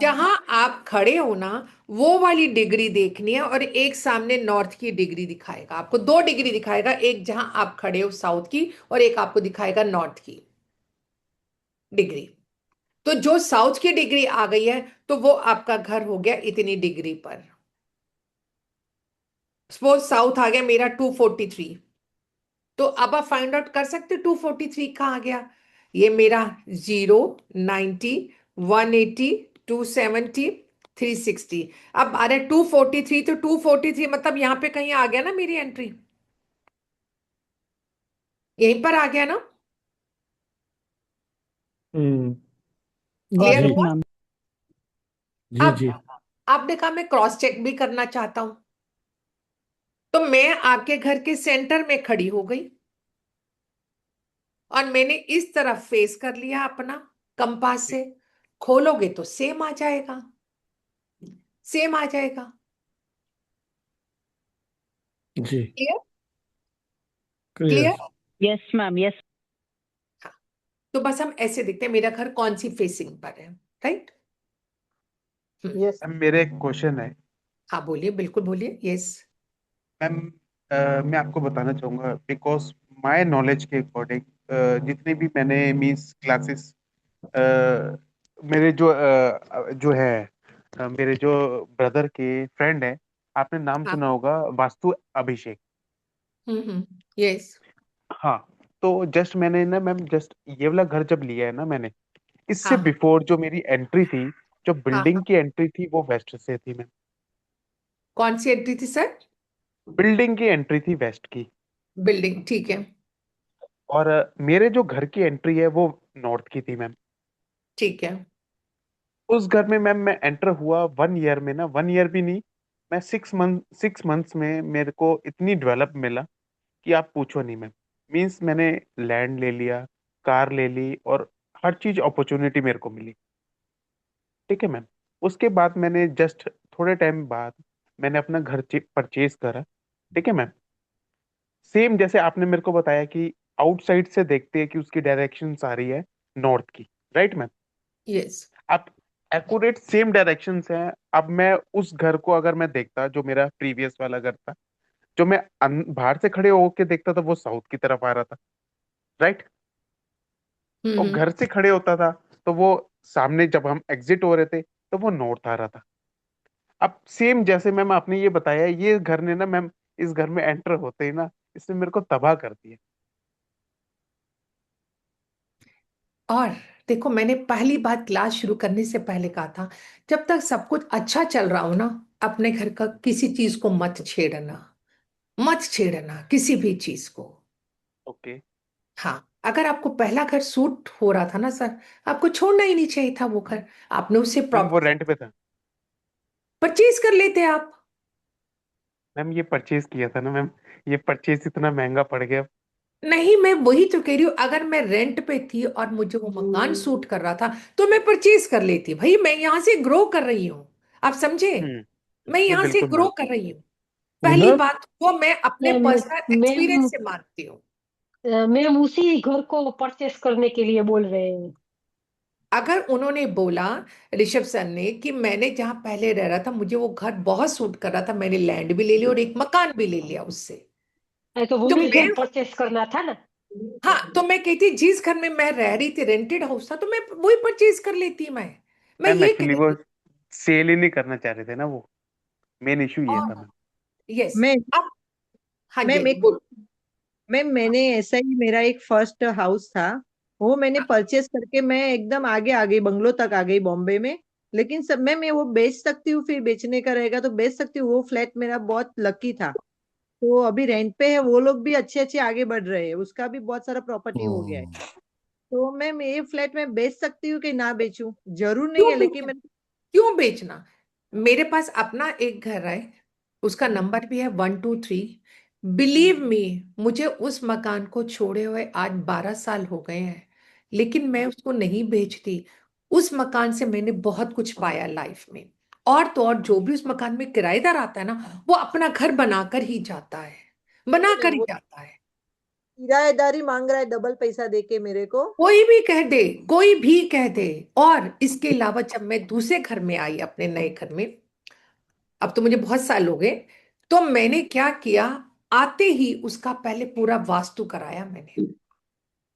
Speaker 2: जहां आप खड़े हो ना, वो वाली डिग्री देखनी है। और एक सामने नॉर्थ की डिग्री दिखाएगा आपको, दो डिग्री दिखाएगा, एक जहां आप खड़े हो साउथ की, और एक आपको दिखाएगा नॉर्थ की डिग्री। तो जो साउथ की डिग्री आ गई है तो वो आपका घर हो गया इतनी डिग्री पर। सपोज साउथ आ गया मेरा 243, तो अब आप फाइंड आउट कर सकते 243 कहाँ आ गया। ये मेरा 0, 90, 180, 270, 360। अब आ रहा है 243, तो 243 मतलब यहां पे कहीं आ गया ना मेरी एंट्री, यहीं पर आ गया ना।
Speaker 19: गॉट
Speaker 2: क्लियर
Speaker 19: इट
Speaker 2: हुआ?
Speaker 19: मैम। जी
Speaker 2: अब
Speaker 19: जी।
Speaker 2: आपने कहा मैं क्रॉस चेक भी करना चाहता हूं, तो मैं आपके घर के सेंटर में खड़ी हो गई और मैंने इस तरफ फेस कर लिया अपना कंपास से। खोलोगे तो सेम आ जाएगा, सेम आ जाएगा।
Speaker 19: जी।
Speaker 2: Clear?
Speaker 19: Clear.
Speaker 2: Clear?
Speaker 11: Yes ma'am, yes.
Speaker 2: तो बस हम ऐसे देखते हैं मेरा घर कौन सी फेसिंग पर है। राइट?
Speaker 7: यस।
Speaker 3: मैम मेरा एक क्वेश्चन है।
Speaker 2: हाँ बोलिए, बिल्कुल बोलिए। यस।
Speaker 3: मैम मैं आपको बताना चाहूंगा, बिकॉज माय नॉलेज के अकॉर्डिंग जितने भी मैंने मींस क्लासेस, मेरे जो है मेरे जो ब्रदर के फ्रेंड है, आपने नाम
Speaker 2: हाँ।
Speaker 3: सुना होगा वास्तु अभिषेक।
Speaker 2: यस।
Speaker 3: हाँ। तो जस्ट मैंने ना मैम जस्ट ये वाला घर जब लिया है ना मैंने, इससे
Speaker 2: हाँ
Speaker 3: बिफोर जो मेरी एंट्री थी, जो
Speaker 2: हाँ
Speaker 3: बिल्डिंग
Speaker 2: हाँ।
Speaker 3: की एंट्री थी वो वेस्ट से थी मैम।
Speaker 2: कौन सी एंट्री थी सर?
Speaker 3: बिल्डिंग की एंट्री थी वेस्ट की।
Speaker 2: बिल्डिंग, ठीक है।
Speaker 3: और मेरे जो घर की एंट्री है वो नॉर्थ की थी मैम।
Speaker 2: ठीक है।
Speaker 3: उस घर में मैम मैं एंटर हुआ 1 ईयर में ना, 1 ईयर भी नहीं, मैं 6 मंथ्स में मेरे को इतनी डेवलप मिला कि आप पूछो नहीं मैम। मीन्स मैंने लैंड ले लिया, कार ले ली, और हर चीज अपॉर्चुनिटी मेरे को मिली। ठीक है मैम। उसके बाद मैंने जस्ट थोड़े टाइम बाद मैंने अपना घर परचेज करा। ठीक है मैम। सेम जैसे आपने मेरे को बताया कि आउटसाइड से देखते हैं कि उसकी डायरेक्शन आ रही है नॉर्थ की, राइट मैम?
Speaker 2: यस।
Speaker 3: अब एक्यूरेट सेम डायरेक्शंस हैं। अब मैं उस घर को अगर मैं देखता, जो मेरा प्रीवियस वाला घर था, जो मैं बाहर से खड़े होके देखता था वो साउथ की तरफ आ रहा था, राइट? और
Speaker 2: हम्म।
Speaker 3: घर से खड़े होता था तो वो सामने जब हम एग्जिट हो रहे थे तो वो नॉर्थ आ रहा था। अब सेम जैसे मैम आपने ये बताया, ये घर ने ना मैम, इस घर में एंटर होते ही ना इसने मेरे को तबाह कर दिया।
Speaker 2: और देखो, मैंने पहली बात क्लास शुरू करने से पहले कहा था, जब तक सब कुछ अच्छा चल रहा हो ना, अपने घर का किसी चीज को मत छेड़ना, मत छेड़ना किसी भी चीज को।
Speaker 3: ओके।
Speaker 2: हाँ, अगर आपको पहला घर सूट हो रहा था ना सर, आपको छोड़ना ही नहीं चाहिए था वो घर। आपने उसे
Speaker 3: मैम वो
Speaker 2: प्रॉपर
Speaker 3: रेंट पे था।
Speaker 2: परचेज कर लेते आप।
Speaker 3: मैम ये परचेज किया था ना मैम, ये परचेज इतना महंगा पड़ गया।
Speaker 2: नहीं, मैं वही तो कह रही हूँ, अगर मैं रेंट पे थी और मुझे वो मकान सूट कर रहा था तो मैं परचेज कर लेती भाई। मैं यहाँ से ग्रो कर रही हूँ, आप समझे? मैं
Speaker 3: ये
Speaker 2: यहाँ से
Speaker 3: बिल्कुल
Speaker 2: ग्रो
Speaker 3: मैम।
Speaker 2: कर रही हूँ। पहली
Speaker 19: मैम
Speaker 2: बात वो मैं अपने पर्सनल एक्सपीरियंस से मानती हूँ।
Speaker 17: मैम उसी घर को परचेस करने के लिए बोल रहे हैं।
Speaker 2: अगर उन्होंने बोला ऋषभ सर ने कि मैंने जहां पहले रह रहा था मुझे वो घर बहुत सूट कर रहा था, मैंने लैंड भी ले लिया और एक मकान भी ले लिया उससे,
Speaker 17: तो वो
Speaker 2: तो
Speaker 17: भी
Speaker 2: मैं
Speaker 17: घर परचेस करना था ना।
Speaker 2: हाँ तो मैं कहती जिस घर में मैं रह रही थी रेंटेड हाउस था तो मैं वही परचेज कर लेती। मैं
Speaker 3: मैम
Speaker 2: ये कह
Speaker 3: एक्चुअली
Speaker 2: रही
Speaker 3: वो
Speaker 2: थी।
Speaker 3: सेल ही नहीं करना चाह रहे थे ना, वो मेन इशू ये था
Speaker 2: और
Speaker 3: मैम।
Speaker 2: यस
Speaker 12: मैं
Speaker 2: अब हाँ जी
Speaker 12: मैम एक
Speaker 2: बोल।
Speaker 12: मैंने ऐसा ही, मेरा एक फर्स्ट हाउस था, वो मैंने परचेस करके मैं एकदम आगे आ गई, बंगलो तक आ गई बॉम्बे में। लेकिन सब मैं वो बेच सकती हूँ, फिर बेचने का रहेगा तो बेच सकती हूँ। वो फ्लैट मेरा बहुत लकी था, तो अभी रेंट पे है। वो लोग भी अच्छे अच्छे आगे बढ़ रहे हैं, उसका भी बहुत सारा प्रॉपर्टी हो गया है। तो मैं ये फ्लैट में बेच सकती हूँ कि ना बेचूं, जरूर नहीं है,
Speaker 2: क्यों
Speaker 12: लेकिन
Speaker 2: बेचना, क्यों बेचना? मेरे पास अपना एक घर है, उसका नंबर भी है 123। बिलीव मी, मुझे उस मकान को छोड़े हुए आज 12 साल हो गए हैं, लेकिन मैं उसको नहीं बेचती। उस मकान से मैंने बहुत कुछ पाया लाइफ में। और तो और जो भी उस मकान में किराएदार आता है ना वो अपना घर बनाकर ही जाता है, बनाकर ही
Speaker 12: वो
Speaker 2: जाता है।
Speaker 12: किराएदारी मांग रहा है डबल पैसा देके मेरे को।
Speaker 2: कोई भी कह दे, कोई भी कह दे। और इसके अलावा जब मैं दूसरे घर में आई, अपने नए घर में, अब तो मुझे बहुत साल हो गए, तो मैंने क्या किया, आते ही उसका पहले पूरा वास्तु कराया मैंने,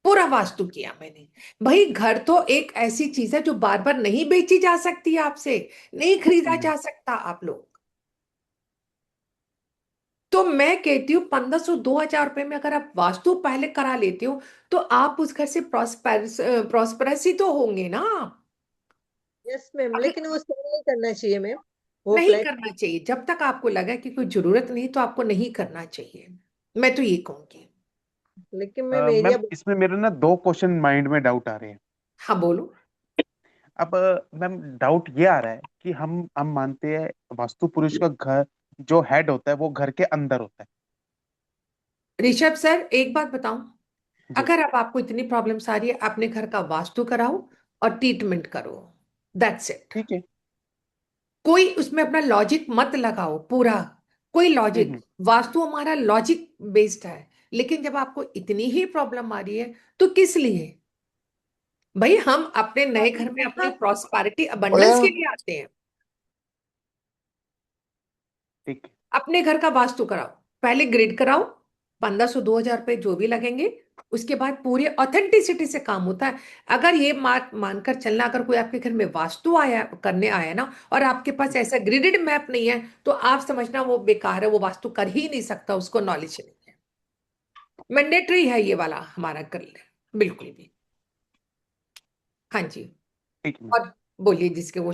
Speaker 2: पूरा वास्तु किया मैंने। भाई घर तो एक ऐसी चीज है जो बार बार नहीं बेची जा सकती है, आपसे नहीं खरीदा जा सकता आप लोग। तो मैं कहती हूँ 1500-2000 रुपए में अगर आप वास्तु पहले करा लेते हो तो आप उस घर से प्रॉस्पेरसी तो होंगे ना।
Speaker 12: यस मैम,
Speaker 2: अगर
Speaker 12: लेकिन वो सेल नहीं करना चाहिए मैम, वो
Speaker 2: नहीं
Speaker 12: फ्लैट।
Speaker 2: करना चाहिए, जब तक आपको लगा कि कोई जरूरत नहीं तो आपको नहीं करना चाहिए, मैं तो ये कहूंगी।
Speaker 12: लेकिन मैम
Speaker 3: मैम
Speaker 12: एरिया
Speaker 3: इसमें मेरे ना 2 क्वेश्चन माइंड में डाउट आ रहे हैं।
Speaker 2: हाँ बोलो।
Speaker 3: अब मैम डाउट ये आ रहा है कि हम मानते हैं वास्तु पुरुष का घर जो हेड होता है वो घर के अंदर होता है।
Speaker 2: ऋषभ सर एक बात बताऊं,
Speaker 3: जी।
Speaker 2: अगर अब आपको इतनी प्रॉब्लम्स आ रही है अपने घर का वास्तु कराओ और ट्रीटमेंट करो, दैट्स इट।
Speaker 3: ठीक है।
Speaker 2: कोई उसमें अपना लॉजिक मत लगाओ पूरा, कोई लॉजिक,
Speaker 3: हम्म।
Speaker 2: वास्तु हमारा लॉजिक बेस्ड है। लेकिन जब आपको इतनी ही प्रॉब्लम आ रही है तो किस लिए? भाई हम अपने नए घर में अपनी प्रॉस्पेरिटी अबंडेंस के लिए आते हैं।
Speaker 3: ठीक है।
Speaker 2: अपने घर का वास्तु कराओ, पहले ग्रिड कराओ, 1500-2000 रुपए जो भी लगेंगे, उसके बाद पूरी ऑथेंटिसिटी से काम होता है। अगर ये मानकर चलना, अगर कोई आपके घर में वास्तु आया करने आया ना और आपके पास ऐसा ग्रिडेड मैप नहीं है तो आप समझना वो बेकार है, वो वास्तु कर ही नहीं सकता, उसको नॉलेज नहीं है। मैंडेटरी है ये वाला हमारा कर ले, बिल्कुल भी। हाँ जी।
Speaker 3: ठीक है।
Speaker 2: और बोलिए जिसके वो